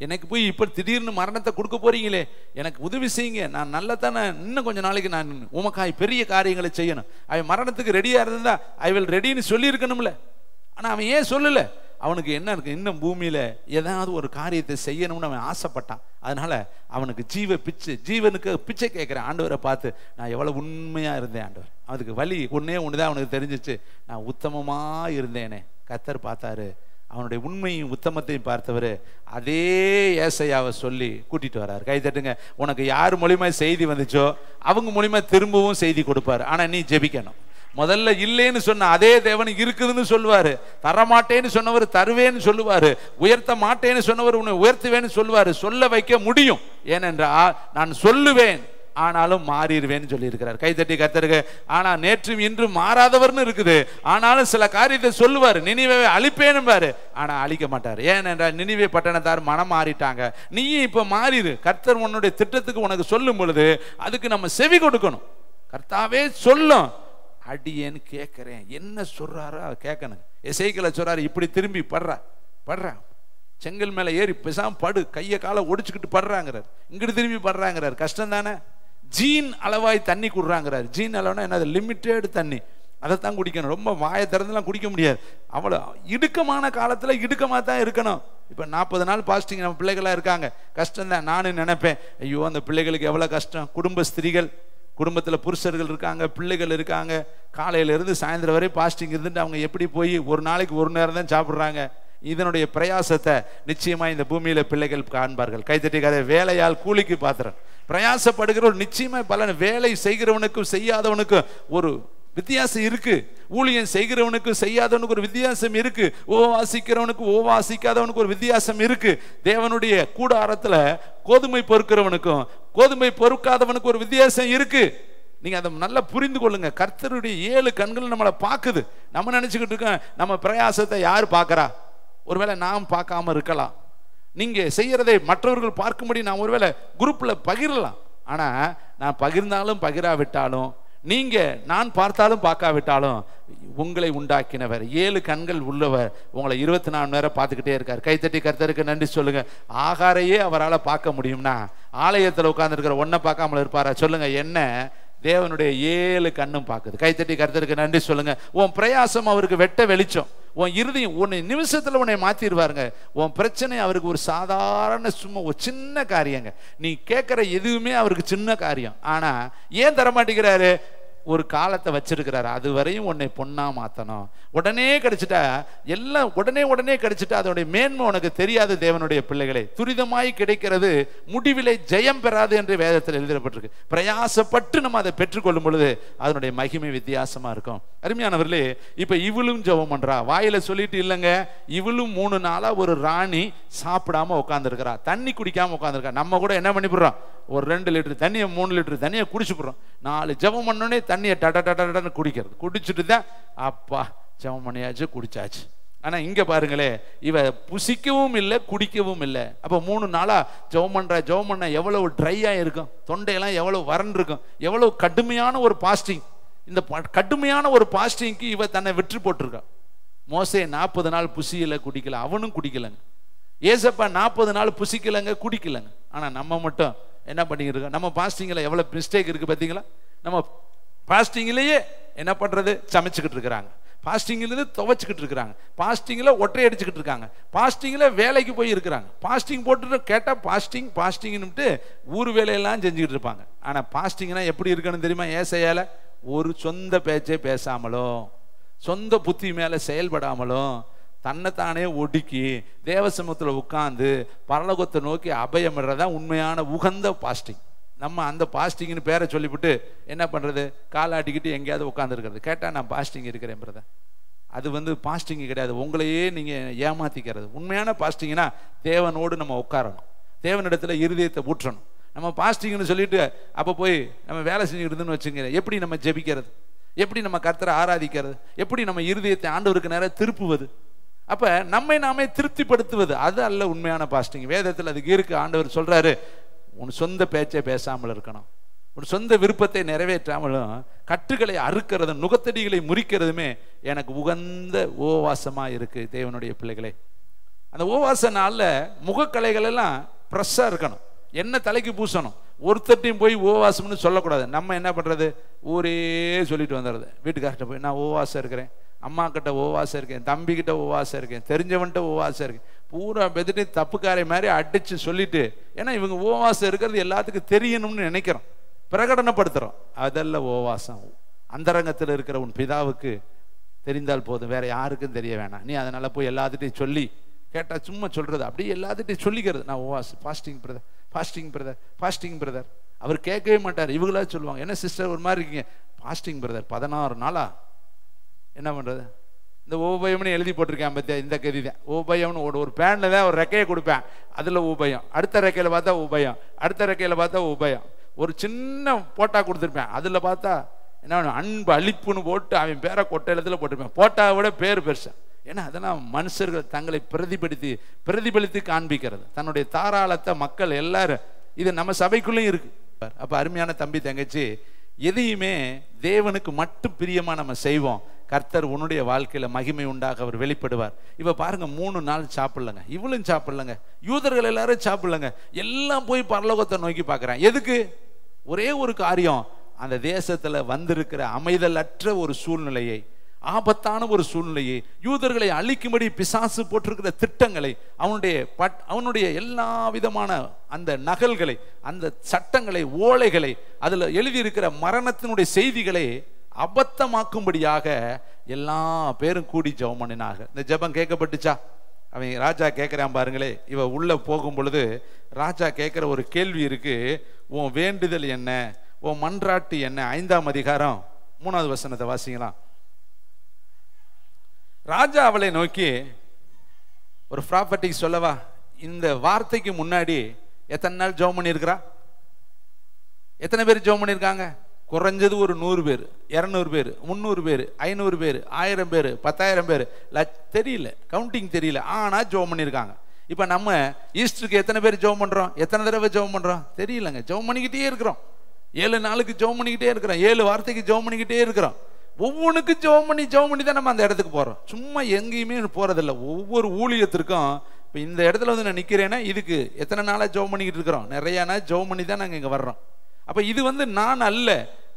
எனக்கு போய் இப்ப திடீர்னு மரணத்தை கொடுக்க போறீங்களே, எனக்கு உதவி செய்யுங்க, நான் நல்லதானே, இன்னும் கொஞ்ச நாளைக்கு நான் உமக்காய் பெரிய காரியங்களை செய்யணும். அவன் மரணத்துக்கு ரெடியா இருந்தா ஐ வில் ரெடின்னு சொல்லி இருக்கணும்ல. ஆனா அவன் ஏன் சொல்லல? அவனுக்கு என்ன இருக்கு? இன்னும் பூமியில ஏதாவது ஒரு காரியத்தை செய்யணும்னு அவன் ஆசைப்பட்டான். அதனால அவனுக்கு ஜீவனுக்கு பிச்சை கேட்கிறேன். ஆண்டவரை பார்த்து, நான் எவ்வளவு உண்மையா இருந்தேன் ஆண்டவர். அதுக்கு வழி ஒண்ணுதான் அவனுக்கு தெரிஞ்சிச்சு, நான் உத்தமமா இருந்தேனே. கர்த்தர் பார்த்தாரு, அவனுடைய உண்மையும் உத்தமத்தையும் பார்த்தவர் அதே ஏசையாவை சொல்லி கூட்டிட்டு வர்றாரு. கை தட்டுங்க. உனக்கு யார் மூலியமா செய்தி வந்துச்சோ அவங்க மூலியமா திரும்பவும் செய்தி கொடுப்பாரு. ஆனா நீ ஜெபிக்கணும். முதல்ல இல்லைன்னு சொன்ன அதே தேவன் இருக்குதுன்னு சொல்லுவாரு. தரமாட்டேன்னு சொன்னவர் தருவேன்னு சொல்லுவாரு. உயர்த்த மாட்டேன்னு சொன்னவர் உன்னை உயர்த்துவேன்னு சொல்லுவாரு. சொல்ல வைக்க முடியும். ஏனென்றால் நான் சொல்லுவேன் ஆனாலும் மாறிடுவேன்னு சொல்லி இருக்கிறார். கைத்தட்டி கர்த்தருக்கு. ஆனா நேற்றும் இன்றும் மாறாதவர்னு இருக்குது. ஆனாலும் சில காரியத்தை சொல்லுவார். நினிவேவை அழிப்பேன்னு பாரு, ஆனா அழிக்க மாட்டார். ஏனென்றால் நினிவே பட்டணத்தார் மனம் மாறிட்டாங்க. நீயும் இப்ப மாறிடு. கர்த்தர் உன்னுடைய திட்டத்துக்கு உனக்கு சொல்லும் பொழுது அதுக்கு நம்ம செவி கொடுக்கணும். கர்த்தாவே சொல்லும், அடியேன்னு கேட்கிறேன், என்ன சொல்றாரோ கேட்கணும். எசேக்கியேல் சொல்றாரு, இப்படி திரும்பி படுறா, செங்கல் மேல ஏறி பேசாம படு, கையை காலை ஒடிச்சுக்கிட்டு படுறாங்கிறார். இங்கிட்டு திரும்பி படுறாங்கிறார். கஷ்டம் தானே? ஜீன் அளவாய் தண்ணி குடுறாங்கிறார். ஜீன் அளவுனா என்னது? லிமிட்டெட் தண்ணி, அதைத்தான் குடிக்கணும். ரொம்ப வாயை திறந்துலாம் குடிக்க முடியாது. அவ்வளோ இடுக்கமான காலத்துல இடுக்கமா தான் இருக்கணும். இப்ப 40 நாள் பாஸ்டிங் நம்ம பிள்ளைகளா இருக்காங்க. கஷ்டம் தான். நானும் நினைப்பேன், ஐயோ அந்த பிள்ளைகளுக்கு எவ்வளவு கஷ்டம். குடும்ப ஸ்திரீகள், குடும்பத்தில் புருஷர்கள் இருக்காங்க, பிள்ளைகள் இருக்காங்க, காலையில இருந்து சாயந்தரம் வரை பாஸ்டிங் இருந்துட்டு அவங்க எப்படி போய் ஒரு நாளைக்கு ஒரு நேரம் தான் சாப்பிட்றாங்க. இதனுடைய பிரயாசத்தை நிச்சயமா இந்த பூமியில பிள்ளைகள் காண்பார்கள். கைத்தட்டி கதை. வேலையால் கூலிக்கு பாத்திரம் பிரயாசப்படுகிற ஒரு நிச்சயமா பலன். வேலை செய்கிறவனுக்கும் செய்யாதவனுக்கும் ஒரு வித்தியாசம் இருக்கு. ஊழியம் செய்கிறவனுக்கு செய்யாதவனுக்கு ஒரு வித்தியாசம் இருக்கு. ஓவாசிக்கிறவனுக்கு ஓவாசிக்காதவனுக்கு ஒரு வித்தியாசம் இருக்கு. தேவனுடைய கூடாரத்துல கோதுமை பொறுக்கிறவனுக்கும் கோதுமை பொறுக்காதவனுக்கு ஒரு வித்தியாசம் இருக்கு. நீங்க அதை நல்லா புரிந்து கொள்ளுங்க. கர்த்தருடைய 7 கண்கள் நம்மளை பார்க்குது. நம்ம நினைச்சுக்கிட்டு இருக்கோம் நம்ம பிரயாசத்தை யார் பார்க்கறா, ஒருவேளை நாம் பார்க்காம இருக்கலாம். நீங்க செய்யறதை மற்றவர்கள் பார்க்கும்படி நான் ஒருவேளை குரூப்ல பகிரலாம். ஆனா நான் பகிர்ந்தாலும் பகிராவிட்டாலும், நீங்க நான் பார்த்தாலும் பார்க்காவிட்டாலும், உங்களை உண்டாக்கினவர் 7 கண்கள் உள்ளவர் உங்களை 24 மணி நேரம் பார்த்துக்கிட்டே இருக்கார். கைத்தட்டி கர்த்தருக்கு நன்றி சொல்லுங்க. ஆகாரையே அவரால் பார்க்க முடியும்னா ஆலயத்தில் உட்கார்ந்துருக்கிற ஒன்றை பார்க்காமல இருப்பாரா? சொல்லுங்க. என்ன தேவனுடைய 7 கண்ணும் பார்க்குது. கைத்தட்டி கர்த்தருக்கு நன்றி சொல்லுங்க. உன் பிரயாசம் அவருக்கு வெட்ட வெளிச்சம். உன் இறுதியும் உன்னை நிமிஷத்துல உன்னை மாத்திடுவாருங்க. உன் பிரச்சனை அவருக்கு ஒரு சாதாரண சும்மா ஒரு சின்ன காரியங்க. நீ கேட்கிற எதுவுமே அவருக்கு சின்ன காரியம். ஆனா ஏன் தரமாட்டேங்கிறாரு? ஒரு காலத்தை வச்சிருக்கிறாரு. அது வரையும் உன்னை பொண்ணா மாத்தணும். உடனே கிடைச்சிட்டா எல்லாம் உடனே கிடைச்சிட்டா அதோடைய மேன்மை உனக்கு தெரியாது. தேவனுடைய பிள்ளைகளை, துரிதமாய் கிடைக்கிறது முடிவிலை ஜெயம் பெறாது என்று வேதத்தில் எழுதப்பட்டிருக்கு. பிரயாசப்பட்டு நம்ம அதை பெற்றுக்கொள்ளும் பொழுது அதனுடைய மகிமை வித்தியாசமா இருக்கும். அருமையானவர்களே, இப்ப இவளும் ஜெபம் பண்றா. வாயில சொல்லிட்டு இல்லைங்க, இவளும் 3 நாளா ஒரு ராணி சாப்பிடாம உட்காந்துருக்கிறா, தண்ணி குடிக்காம உட்காந்துருக்கா. நம்ம கூட என்ன பண்ணிவிடுறோம், ஒரு 2 லிட்டர் தண்ணியை 3 லிட்டர் தண்ணியை குடிச்சுடுறோம். 4 ஜெபம் பண்ணோடனே தண்ணியை டடன்னு குடிக்கிறது. குடிச்சுட்டு தான் அப்பா ஜெபம் பண்ணியாச்சு குடிச்சாச்சு. ஆனா இங்க பாருங்களே, இவ புசிக்கவும் இல்லை குடிக்கவும் இல்லை. அப்ப 3 நாளா ஜெபம் பண்ண எவ்வளவு ட்ரையா இருக்கும், தொண்டையெல்லாம் எவ்வளவு வறண்டு இருக்கும், எவ்வளவு கடுமையான ஒரு பாஸ்டிங். இந்த கடுமையான ஒரு பாஸ்டிங்க்கு இவ தன்னை விற்று போட்டிருக்கா. மோசே 40 நாள் புசியல குடிக்கல, அவனும் குடிக்கலங்க. ஏசப்பா 40 நாள் புசிக்கலங்க குடிக்கலங்க. ஆனா நம்ம மட்டும் என்ன பண்ணிக்கிட்டு இருக்கோம்? நம்ம பாஸ்டிங்ல எவ்வளவு மிஸ்டேக் இருக்கு பார்த்தீங்களா? நம்ம பாஸ்டிங்லயே என்ன பண்றது, சமைச்சுக்கிட்டு இருக்கிறாங்க, பாஸ்டிங்ல துவைச்சுக்கிட்டு இருக்கிறாங்க, பாஸ்டிங்ல ஒற்றை அடிச்சுக்கிட்டு இருக்காங்க, பாஸ்டிங்ல வேலைக்கு போய் இருக்கிறாங்க, பாஸ்டிங் போட்டுட்டு கேட்டா பாஸ்டிங்னுட்டு ஊர் வேலையெல்லாம் செஞ்சுக்கிட்டு இருப்பாங்க. ஆனா பாஸ்டிங்னா எப்படி இருக்கணும் தெரியுமா? ஏசையால ஒரு சொந்த பேச்சை பேசாமலும் சொந்த புத்தி மேல செயல்படாமலும் தன்னைத்தானே ஒடுக்கி தேவசமூகத்தில் உட்கார்ந்து பரலோகத்தை நோக்கி அபயமிடுறதான் உண்மையான உகந்த பாஸ்டிங். நம்ம அந்த பாஸ்டிங்னு பேரை சொல்லிவிட்டு என்ன பண்றது, காலாட்டிக்கிட்டு எங்கேயாவது உட்காந்துருக்கிறது. கேட்டா நான் பாஸ்டிங் இருக்கிறேன் பிரதர், அது பாஸ்டிங் கிடையாது, உங்களையே நீங்க ஏமாத்திக்கிறது. உண்மையான பாஸ்டிங்னா தேவனோடு நம்ம உட்காரணும், தேவனிடத்துல இருதயத்தை ஊற்றணும். நம்ம பாஸ்டிங்னு சொல்லிட்டு அப்ப போய் நம்ம வேலை செஞ்சுக்கிட்டு இருந்துன்னு வச்சுங்க, எப்படி நம்ம ஜெபிக்கிறது, எப்படி நம்ம கர்த்தரை ஆராதிக்கிறது, எப்படி நம்ம இருதயத்தை ஆண்டவருக்கு நேரம் திருப்புவது, அப்ப நம்மை நாமே திருப்திப்படுத்துவது, அது அல்ல உண்மையான பாஸ்டிங். வேதத்தில் அதுக்கு இருக்கு. ஆண்டவர் சொல்றாரு, உன் சொந்த பேச்சை பேசாமல் இருக்கணும், உன் சொந்த விருப்பத்தை நிறைவேற்றாமலும் கட்டுகளை அறுக்கிறதும் நுகத்தடிகளை முறிக்கிறதுமே எனக்கு உகந்த உபவாசமா இருக்கு. தேவனுடைய பிள்ளைகளே, அந்த உபவாச நாள்ல முகக்கலைகள் எல்லாம் ஃப்ரெஷ்ஷா இருக்கணும், என்ன தலைக்கு பூசணும். ஒருத்தட்டையும் போய் உபவாசம்னு சொல்லக்கூடாது. நம்ம என்ன பண்றது, ஊரே சொல்லிட்டு வந்துடுறது. வீட்டுக்கார்ட்ட போய் நான் உபவாசம் இருக்கிறேன், அம்மா கிட்ட உபவாசம் இருக்கேன், தம்பி கிட்ட உபவாசம் இருக்கேன், தெரிஞ்சவன்கிட்ட உபவாசம் இருக்கேன், பூரா பெத்துட்டு தப்புக்காரை மாதிரி அடிச்சு சொல்லிட்டு, ஏன்னா இவங்க உபவாசம் இருக்கிறது எல்லாத்துக்கும் தெரியணும்னு நினைக்கிறோம், பிரகடனப்படுத்துறோம். அதெல்லாம் உபவாசம். அந்தரங்கத்தில் இருக்கிற உன் பிதாவுக்கு தெரிந்தால் போதும், வேற யாருக்கும் தெரிய வேணாம். நீ அதனால போய் எல்லாத்துட்டையும் சொல்லி கேட்டா சும்மா சொல்றது, அப்படியே எல்லாத்துட்டையும் சொல்லிக்கிறது, நான் உபவாசம், fasting brother, fasting brother, fasting brother. அவர் கேட்கவே மாட்டார். இவங்களா சொல்லுவாங்க, என்ன சிஸ்டர் ஒரு மாதிரி இருக்கீங்க, ஃபாஸ்டிங் பிரதர் 16 நாளா என்ன பண்றது. இந்த உபயம்னு எழுதி போட்டிருக்கேன் பத்தியா, இந்த கதி தான் உபயம்னு. ஒரு பேன்ல தான் ஒரு ரெக்கையை கொடுப்பேன், அதுல உபயம், அடுத்த ரெக்கையில பார்த்தா உபயம், அடுத்த ரெக்கையில பார்த்தா உபயம். ஒரு சின்ன போட்டா கொடுத்துருப்பேன், அதுல பார்த்தா என்ன அன்பு அழிப்புன்னு போட்டு அவன் பேரை கொட்டை எழுத்துல போட்டிருப்பேன். போட்டாவை விட பேர் பெருசா. ஏன்னா அதெல்லாம் மனுஷர்கள் தங்களை பிரதிபலித்து காண்பிக்கிறது, தன்னுடைய தாராளத்தை மக்கள் எல்லாரும். இது நம்ம சபைக்குள்ளேயும் இருக்கு. அப்ப அருமையான தம்பி தங்கச்சி, எதையுமே தேவனுக்கு மட்டும் பிரியமா நம்ம செய்வோம். கர்த்தர் உன்னுடைய வாழ்க்கையில மகிமை உண்டாக அவர் வெளிப்படுவார். இப்ப பாருங்க, 3 நாள் சாப்பிடலங்க, இவளும் சாப்பிடலங்க, யூதர்கள் எல்லாரும் சாப்பிடலங்க, எல்லாம் போய் பரலோகத்தை நோக்கி பார்க்கறான். எதுக்கு? ஒரே ஒரு காரியம், அந்த தேசத்துல வந்திருக்கிற அமைதலற்ற ஒரு சூழ்நிலையை, ஆபத்தான ஒரு சூழ்நிலையை, யூதர்களை அழிக்கும்படி பிசாசு போட்டிருக்கிற திட்டங்களை, அவனுடைய எல்லா விதமான அந்த நகல்களை, அந்த சட்டங்களை, ஓலைகளை, அதுல எழுதியிருக்கிற மரணத்தினுடைய செய்திகளை அபத்தமாக்கும்படியாக எல்லா பேரும் கூடி ஜெபம் பண்ணினாங்க. இந்த ஜெபம் கேட்கப்பட்டுச்சா? அவன் ராஜா கேட்கிறான் பாருங்களே. இவ உள்ள போகும் பொழுது ராஜா கேட்கிற ஒரு கேள்வி இருக்கு, உன் வேண்டுதல் என்ன, உன் மன்றாட்டு என்ன? 5ஆம் அதிகாரம் 3வது வசனத்தை வாசிக்கலாம். ராஜா அவளை நோக்கி, ஒரு ப்ராப்பர்ட்டிக்கு சொல்லவா, இந்த வார்த்தைக்கு முன்னாடி எத்தனை நாள் ஜெபம் பண்ணியிருக்கிறா? எத்தனை பேர் ஜெபம் பண்ணியிருக்காங்க? குறைஞ்சது ஒரு 100 பேர், 200 பேர், 300 பேர், 500 பேர், 1000 பேர், 10,000 பேர், தெரியல, கவுண்டிங் தெரியல, ஆனால் ஜெபம் பண்ணியிருக்காங்க. இப்போ நம்ம ஈஸ்டருக்கு எத்தனை பேர் ஜெபம் பண்ணுறோம்? எத்தனை தடவை ஜெபம் பண்ணுறோம்? தெரியலங்க. ஜெபம் பண்ணிக்கிட்டே இருக்கிறோம். 7 நாளுக்கு ஜெபம் பண்ணிக்கிட்டே இருக்கிறோம். 7 வார்த்தைக்கு ஜெபம் பண்ணிக்கிட்டே இருக்கிறோம். ஒவ்வொன்றுக்கும் ஜெபம் பண்ணி தான் நம்ம அந்த இடத்துக்கு போகிறோம். சும்மா எங்கேயுமே போகிறதில்ல. ஒவ்வொரு ஊழியத்திற்கும் இப்போ இந்த இடத்துல வந்து நான் நிற்கிறேன்னா இதுக்கு எத்தனை நாளாக ஜெபம் பண்ணிக்கிட்டு இருக்கிறோம்? நிறையா நாள் ஜெபம் பண்ணி தான் நாங்கள் இங்கே வர்றோம். அப்போ இது வந்து நான் அல்ல,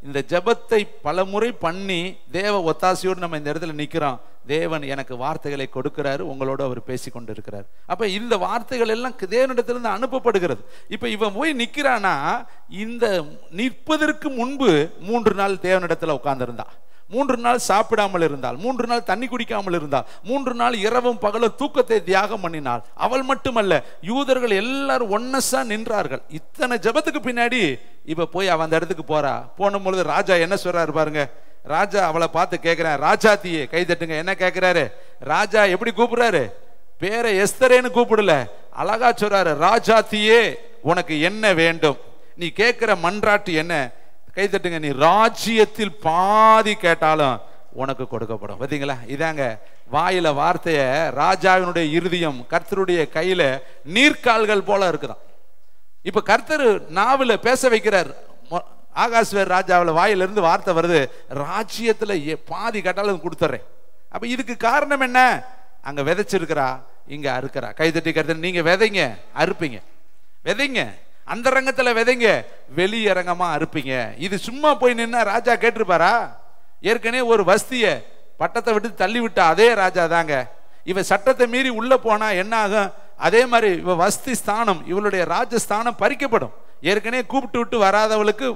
இந்த ஜெபத்தை பல முறை பண்ணி தேவ ஒத்தாசையோடு நம்ம இந்த இடத்துல நிற்கிறோம். தேவன் எனக்கு வார்த்தைகளை கொடுக்கிறாரு, உங்களோடு அவர் பேசி கொண்டு இருக்கிறார். அப்போ இந்த வார்த்தைகள் எல்லாம் தேவனிடத்திலிருந்து அனுப்பப்படுகிறது. இப்போ இவன் போய் நிற்கிறானா, இந்த நிற்பதற்கு முன்பு 3 நாள் தேவனிடத்தில் உட்கார்ந்துருந்தா, 3 நாள் சாப்பிடாமல் இருந்தால், 3 நாள் தண்ணி குடிக்காமல் இருந்தால், 3 நாள் இரவும் பகலும் தூக்கத்தை தியாகம் பண்ணினாள். அவள் மட்டுமல்ல, யூதர்கள் எல்லாரும் ஒன்னஸா நின்றார்கள். இத்தனை ஜெபத்துக்கு பின்னாடி இப்ப போய் அவன் அந்த இடத்துக்கு போறா. போன பொழுது ராஜா என்ன சொல்றாரு பாருங்க. ராஜா அவளை பார்த்து கேட்கிறான், ராஜாத்தியே கை தட்டுங்க. என்ன கேட்கிறாரு? ராஜா எப்படி கூப்பிடுறாரு? பேரை எஸ்தரேன்னு கூப்பிடல, அழகா சொல்றாரு, ராஜாத்தியே உனக்கு என்ன வேண்டும்? நீ கேட்கிற மன்றாட்டு என்ன? கை தட்டுங்க. நீ ராஜ்யத்தில் பாதி கேட்டாலும் உனக்கு கொடுக்கப்படும். பார்த்தீங்களா? இதாங்க வாயில வார்த்தைய, ராஜாவினுடைய இருதயம் கர்த்தருடைய கையில நீர்க்கால்கள் போல இருக்குதான். இப்ப கர்த்தர் நாவில பேச வைக்கிறார். ஆகாஸ்வேர் ராஜாவில் வாயிலிருந்து வார்த்தை வருது, ராஜ்யத்துல பாதி கேட்டாலும் கொடுத்துறேன். அப்ப இதுக்கு காரணம் என்ன? அங்க விதைச்சிருக்கிறா, இங்க அறுக்கிறா. கைதட்டி கர்த்தர், நீங்க விதைங்க, அறுப்பீங்க. விதைங்க, அந்த ரங்கத்துல விதைங்க, வெளியரங்கமா அறுப்பீங்க. இது சும்மா போய் நின்னா ராஜா கேட்டிருப்பாரா? ஏற்கனவே ஒரு வஸ்திய பட்டத்தை விட்டு தள்ளி விட்டா அதே ராஜா தாங்க. இவ சட்டத்தை மீறி உள்ள போனா என்ன ஆகும்? அதே மாதிரி இவ வஸ்தி ஸ்தானம், இவளுடைய ராஜஸ்தானம் பறிக்கப்படும். ஏற்கனவே கூப்பிட்டு விட்டு வராதவளுக்கு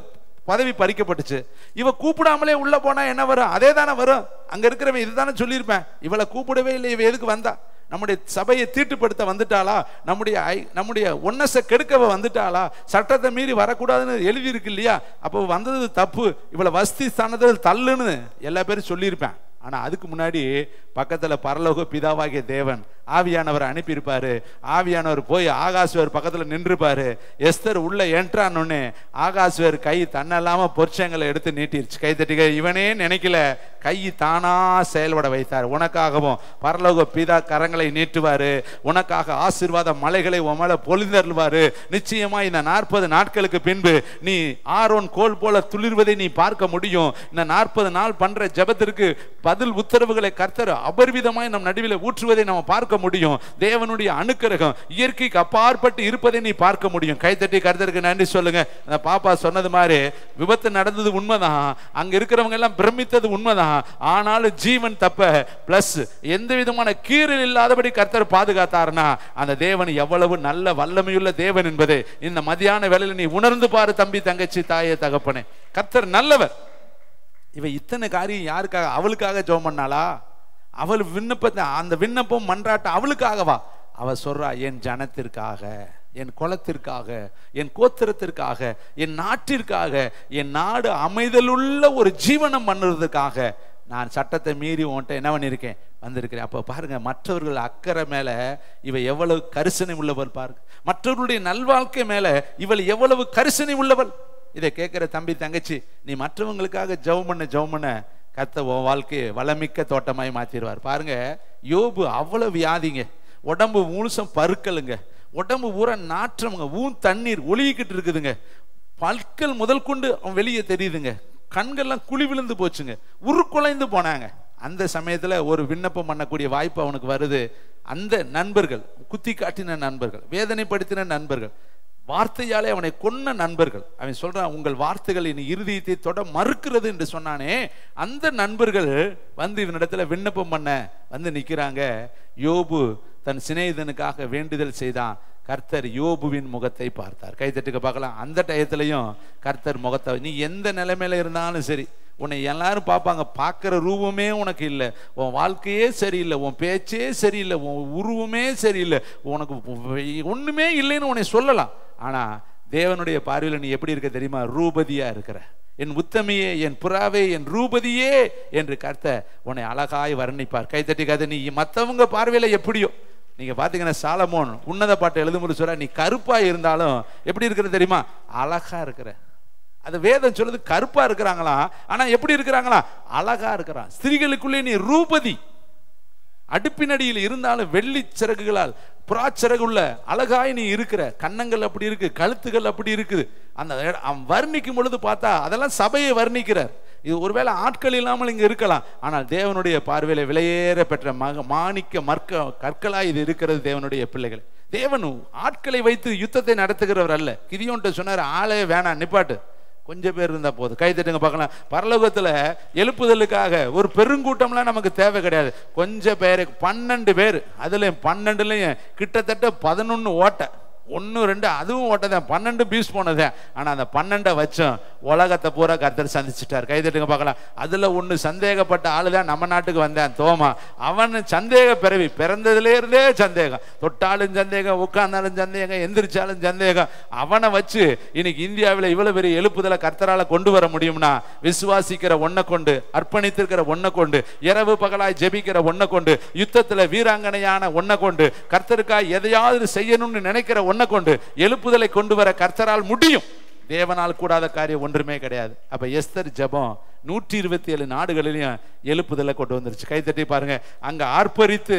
பதவி பறிக்கப்பட்டுச்சு. இவ கூப்பிடாமலே உள்ள போனா என்ன வரும்? அதே தானே வரும். அங்க இருக்கிறவன் இதுதானே சொல்லியிருப்பேன், இவளை கூப்பிடவே இல்லை, இவ எதுக்கு வந்தா? நம்முடைய சபையை தீட்டுப்படுத்த வந்துட்டாளா? நம்முடைய ஒன்னஸை கெடுக்கவ வந்துட்டாளா? சட்டத்தை மீறி வரக்கூடாதுன்னு எழுதி இருக்கு இல்லையா? அப்போ வந்தது தப்பு, இவளை வஸ்தி ஸ்தானத்தில் தள்ளுன்னு எல்லா பேரும் சொல்லியிருப்பேன். ஆனா அதுக்கு முன்னாடி பக்கத்துல பரலோக பிதாவாகிய தேவன் ஆவியானவர் அனுப்பியிருப்பாரு. ஆவியானவர் போய் ஆகாஸ்வேர் பக்கத்துல நின்றுப்பாரு. எஸ்தர் உள்ள என்ட்ரானோன்னு ஆகாஸ்வேர் கை தன்னல்லாம பொற்சங்களை எடுத்து நீட்டிருச்சு. கை தட்டிக்க. இவனே நினைக்கல, கை தானா செயல்பட வைத்தார். உனக்காகவும் பரலோக பிதா கரங்களை நீட்டுவாரு. உனக்காக ஆசீர்வாத மலைகளை உன் மேல பொழிந்தருள்வாரு. நிச்சயமா இந்த 40 நாட்களுக்கு பின்பு நீ ஆரோன் கோல் போல துளிர்வதை நீ பார்க்க முடியும். இந்த 40 நாள் பண்ற ஜெபத்திற்கு பதில் உத்தரவுகளை கர்த்தர் அபரிவிதமாய் நம் நடுவில் ஊற்றுவதை நம்ம பார்க்க முடியும். தேவனுடைய அனுக்கிரகம் இயற்கைக்கு அப்பாற்பட்டு இருப்பதை நீ பார்க்க முடியும். கைத்தட்டி கர்த்தருக்கு நன்றி சொல்லுங்க. அந்த பாப்பா சொன்னது மாதிரி விபத்து நடந்தது உண்மைதான், அங்க இருக்கிறவங்க எல்லாம் பிரமித்தது உண்மைதான். ஆனாலும் ஜீவன் தப்ப பிளஸ் எந்த விதமான கீறல் இல்லாதபடி கர்த்தர் பாதுகாத்தார்னா அந்த தேவன் எவ்வளவு நல்ல வல்லமையுள்ள தேவன் என்பதை இந்த மதியான வேளையில் நீ உணர்ந்து பாரு தம்பி, தங்கச்சி, தாயே, தகப்பனே. கர்த்தர் நல்லவர். இவ இத்தனை காரியம் யாருக்காக? அவளுக்காக ஜெபம் பண்ணாளா? அவள் விண்ணப்பத்தை, அந்த விண்ணப்பம் மன்றாட்ட அவளுக்காகவா? அவ சொல்றா, என் ஜனத்திற்காக, என் குலத்திற்காக, என் கோத்திரத்திற்காக, என் நாட்டிற்காக, என் நாடு அமைதலுள்ள ஒரு ஜீவனம் பண்ணுறதுக்காக நான் சட்டத்தை மீறி உன்கிட்ட என்ன பண்ணியிருக்கேன், வந்திருக்கிறேன். அப்போ பாருங்க, மற்றவர்கள் அக்கறை மேல இவ எவ்வளவு கரிசனை உள்ளவள் பாருங்க. மற்றவர்களுடைய நல்வாழ்க்கை மேல இவள் எவ்வளவு கரிசனை உள்ளவள். இதை கேட்கிற தம்பி, தங்கச்சி, நீ மற்றவங்களுக்காக ஜெபம் பண்ண கர்த்தர் உன் வாழ்க்கையை வளமிக்க தோட்டமாய் மாத்திடுவார். பாருங்க, யோபு அவ்வளவு வியாதிங்க, உடம்பு முழுசும் பருக்கலுங்க, உடம்பு ஊற நாற்றமுங்க, தண்ணீர் ஒழுகிக்கிட்டு இருக்குதுங்க, பற்கள் முதல் கொண்டு அவன் வெளியே தெரியுதுங்க, கண்கள்லாம் குழி விழுந்து போச்சுங்க, உருக்குலைந்து போனாங்க. அந்த சமயத்துல ஒரு விண்ணப்பம் பண்ணக்கூடிய வாய்ப்பு அவனுக்கு வருது. அந்த நண்பர்கள், குத்தி காட்டின நண்பர்கள், வேதனைப்படுத்தின நண்பர்கள், வார்த்தையாலே அவனை கொன்ன நண்பர்கள், அவன் சொல்றான், உங்கள் வார்த்தைகள் என் இருதயத்தை தொட மறுக்கிறது என்று சொன்னானே, அந்த நண்பர்கள் வந்து இவனிடத்துல விண்ணப்பம் பண்ண வந்து நிக்கிறாங்க. யோபு தன் சிநேகிதனுக்காக வேண்டுதல் செய்தான். கர்த்தர் யோபுவின் முகத்தை பார்த்தார். கைத்தட்டுக்க பார்க்கலாம். அந்த டயத்திலையும் கர்த்தர் முகத்தை, நீ எந்த நிலைமையில இருந்தாலும் சரி, உன்னை எல்லாரும் பார்ப்பாங்க, பார்க்குற ரூபமே உனக்கு இல்லை, உன் வாழ்க்கையே சரியில்லை, உன் பேச்சே சரியில்லை, உன் உருவமே சரியில்லை, உனக்கு ஒன்றுமே இல்லைன்னு உன்னை சொல்லலாம். ஆனால் தேவனுடைய பார்வையில் நீ எப்படி இருக்க தெரியுமா? ரூபதியா இருக்கிற. என் உத்தமியே, என் புறாவே, என் ரூபதியே என்று கர்த்தர் உன்னை அழகாய் வர்ணிப்பார். கைத்தட்டி கதை. நீ மற்றவங்க பார்வையில எப்படியோ, நீங்க பாத்தீங்கன்னா சாலமோன் உன்னத பாட்டு எழுதும்போது சொல்ற, நீ கருப்பா இருந்தாலும் எப்படி இருக்கிற தெரியுமா? அழகா இருக்கிற. அது வேதம் சொல்லுது. கருப்பா இருக்கிறாங்களா, ஆனா எப்படி இருக்கிறாங்களா? அழகா இருக்கிறான். ஸ்திரீகளுக்குள்ளே நீ ரூபதி. அடுப்பினடியில் இருந்தாலும் வெள்ளி சிறகுகளால் புறாச்சிறகுள்ள அழகாய் நீ இருக்கிற. கன்னங்கள் அப்படி இருக்கு, கழுத்துகள் அப்படி இருக்குது. அந்த வர்ணிக்கும் பொழுது பார்த்தா அதெல்லாம் சபையை வர்ணிக்கிறார். இது ஒருவேளை ஆட்கள் இல்லாமல் இங்க இருக்கலாம், ஆனால் தேவனுடைய பார்வையில விலையேற பெற்ற மாணிக்க கற்களாய் இது இருக்கிறது தேவனுடைய பிள்ளைகள். தேவன் ஆட்களை வைத்து யுத்தத்தை நடத்துகிறவர் அல்ல. கிதியோன்ட்ட சொன்னார், ஆளே வேணாம், நிப்பாட்டு, கொஞ்சம் பேர் இருந்தா போதும். கை தட்டுங்க பார்க்கலாம். பரலோகத்துல எழுப்புதலுக்காக ஒரு பெருங்கூட்டம்லாம் நமக்கு தேவை கிடையாது. கொஞ்சம் பேரு, 12 பேர். அதுலயும் 12லயும் கிட்டத்தட்ட 11 ஓட்ட, 1 2 அதுவும் ஓட்டதான், 12 பீஸ் போனதே. ஆனா அந்த 12 வச்சும் உலகத்தை பூரா கர்த்தர் சந்திச்சுட்டார். கை தட்டுங்க பார்க்கலாம். அதுல ஒண்ணு சந்தேகப்பட்ட ஆளுதான் நம்ம நாட்டுக்கு வந்தான், தோமா. அவன் சந்தேக பிறவி, பிறந்ததுல இருந்தே சந்தேகம். தொட்டாலும் சந்தேகம், உட்கார்ந்தாலும் சந்தேகம், எந்திரிச்சாலும் சந்தேகம். அவனை வச்சு இன்னைக்கு இந்தியாவில் இவ்வளவு பெரிய எழுப்புதலை கர்த்தரால கொண்டு வர முடியும்னா, விசுவாசிக்கிற ஒன்னை கொண்டு, அர்ப்பணித்திருக்கிற ஒன்னை கொண்டு, இரவு பகலாய் ஜெபிக்கிற ஒன்னை கொண்டு, யுத்தத்துல வீராங்கனையான ஒன்னை கொண்டு, கர்த்தருக்காய் எதையாவது செய்யணும்னு நினைக்கிற ஒன்னை கொண்டு எழுப்புதலை கொண்டு வர கர்த்தரால் முடியும். தேவனால் கூடாத காரியம் ஒன்றுமே கிடையாது. அப்ப எஸ்தர் ஜெபம் 127 நாடுகளிலும் எழுப்புதலை கொண்டு வந்துருச்சு. கைத்தட்டி பாருங்க. அங்க ஆர்ப்பரித்து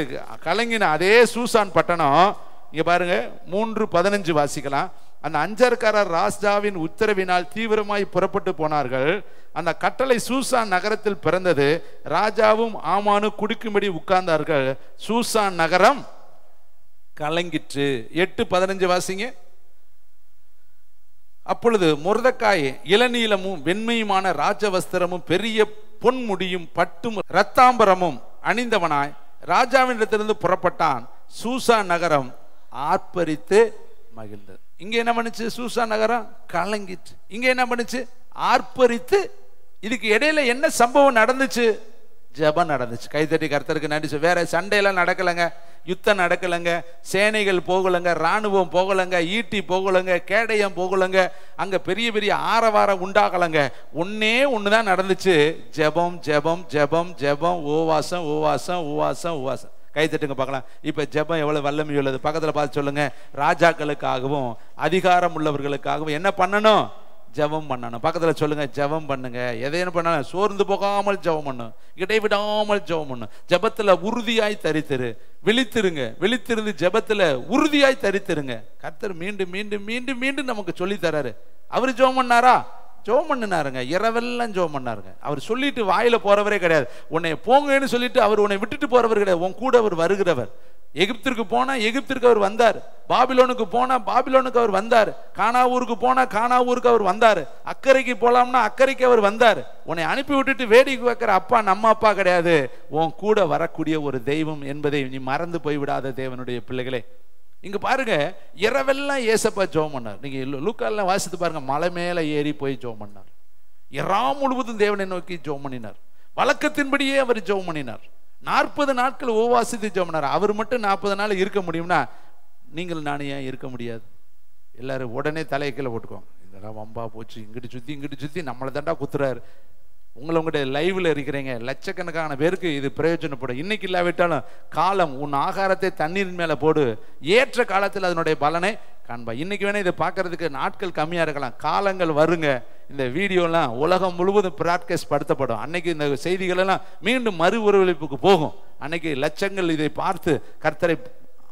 கலங்கின அதே சூசான் பட்டணம், இங்க பாருங்க 3:15 வாசிக்கலாம். அந்த அஞ்சற்காரர் ராஜாவின் உத்தரவினால் தீவிரமாய் புறப்பட்டு போனார்கள். அந்த கட்டளை சூசான் நகரத்தில் பிறந்தது. ராஜாவும் ஆமானு குடிக்கும்படி உட்கார்ந்தார்கள். சூசான் நகரம் கலங்கிற்று. 8:15 வாசிங்க. அப்பொழுது மொர்தெக்காய் இளநீலமும் வெண்மையுமான ராஜவஸ்திரமும் பெரிய பொன்முடியும் பட்டும் இரத்தாம்பரமும் அணிந்தவனாய் ராஜாவினிடத்திலிருந்து புறப்பட்டான். சூசான் நகரம் ஆர்ப்பரித்து மகிழ்ந்தது. இங்க என்ன பண்ணுச்சு? சூசான் நகரம் கலங்கிற்று. இங்க என்ன பண்ணுச்சு? ஆர்ப்பரித்து. இதுக்கு இடையில என்ன சம்பவம் நடந்துச்சு? ஜெபம் நடந்துச்சு. கைத்தட்டி கர்த்தருக்கு நன்றி. வேற சண்டையெல்லாம் நடக்கலைங்க, யுத்தம் நடக்கலைங்க, சேனைகள் போகலைங்க, ராணுவம் போகலைங்க, ஈட்டி போகலைங்க, கேடயம் போகலைங்க, அங்க பெரிய பெரிய ஆரவாரம் உண்டாகலைங்க. ஒன்னே ஒண்ணுதான் நடந்துச்சு. ஜெபம் ஜெபம் ஜெபம் ஜெபம், ஓவாசம் ஓவாசம் ஓவாசம் ஓவாசம். கை தட்டுங்க பார்க்கலாம். இப்ப ஜெபம் எவ்வளவு வல்லமை உள்ளது. பக்கத்துல பார்த்து சொல்லுங்க. ராஜாக்களுக்காகவும் அதிகாரம் உள்ளவர்களுக்காகவும் என்ன பண்ணணும்? ஜெபம் பண்ணணும். பக்கத்துல சொல்லுங்க, ஜெபம் பண்ணுங்க. எதையும் பண்ணணும், சோர்ந்து போகாமல் ஜெபம் பண்ணும், இடைவிடாமல் ஜெபம் பண்ணும். ஜெபத்துல உறுதியாய் தரித்திரு. விழித்திருங்க. விழித்திருந்து ஜெபத்துல உறுதியாய் தரித்திருங்க. கர்த்தர் மீண்டும் மீண்டும் மீண்டும் மீண்டும் நமக்கு சொல்லி தராரு. அவரு ஜெபம் பண்ணாரா? ஜெபம் பண்ணினாருங்க. இரவெல்லாம் ஜெபம் பண்ணாருங்க. அவர் சொல்லிட்டு வாயில போறவரே கிடையாது. உன்னை போங்கன்னு சொல்லிட்டு அவர் உன்னை விட்டுட்டு போறவர் கிடையாது. உன் கூட அவர் வருகிறவர். எகிப்திற்கு போனா எகிப்திற்கு அவர் வந்தார். பாபிலோனுக்கு போனா பாபிலோனுக்கு அவர் வந்தார். கானாவூருக்கு போனா கானாவூருக்கு அவர் வந்தார். அக்கறைக்கு போலாம்னா அக்கறைக்கு அவர் வந்தார். உன்னை அனுப்பி விட்டுட்டு வேடிக்கை வைக்கிற அப்பா நம்ம அப்பா கிடையாது. உன் கூட வரக்கூடிய ஒரு தெய்வம் என்பதை நீ மறந்து போய்விடாத தேவனுடைய பிள்ளைகளே. இங்க பாருங்க, இரவெல்லாம் ஏசப்பா ஜெபம் பண்ணார். நீங்க லூக்கால வாசித்து பாருங்க. மலை மேல ஏறி போய் ஜெபம் பண்ணார். இரா முழுவதும் தேவனை நோக்கி ஜெபம் பண்ணினார். வழக்கத்தின்படியே அவர் ஜெபம் பண்ணினார். 40 நாட்கள் உபவாசித்து ஜெபம் பண்ணார். அவர் மட்டும் 40 நாள் இருக்க முடியும்னா நீங்கள் நானே ஏன் இருக்க முடியாது? எல்லாரும் உடனே தலையை கீழே போட்டுக்கோங்க. இதெல்லாம் வம்பா போச்சு, இங்கிட்டு சுத்தி நம்மளை தாண்டா குத்துறாரு. உங்கள்கிட்ட லைவ்ல இருக்கிறீங்க, லட்சக்கணக்கான பேருக்கு இது பிரயோஜனப்படும். இன்னைக்கு இல்லாவிட்டாலும் காலம், உன் ஆகாரத்தை தண்ணீரின் மேல போடு, ஏற்ற காலத்தில் அதனுடைய பலனை காண்பா. இன்னைக்கு வேணா இதை பார்க்கறதுக்கு நாட்கள் கம்மியா இருக்கலாம், காலங்கள் வருங்க. இந்த வீடியோலாம் உலகம் முழுவதும் பிராட்காஸ்ட் படுத்தப்படும். அன்னைக்கு இந்த செய்திகள் எல்லாம் மீண்டும் மறு ஒருவளிப்புக்கு போகும். அன்னைக்கு லட்சங்கள் இதை பார்த்து கர்த்தரை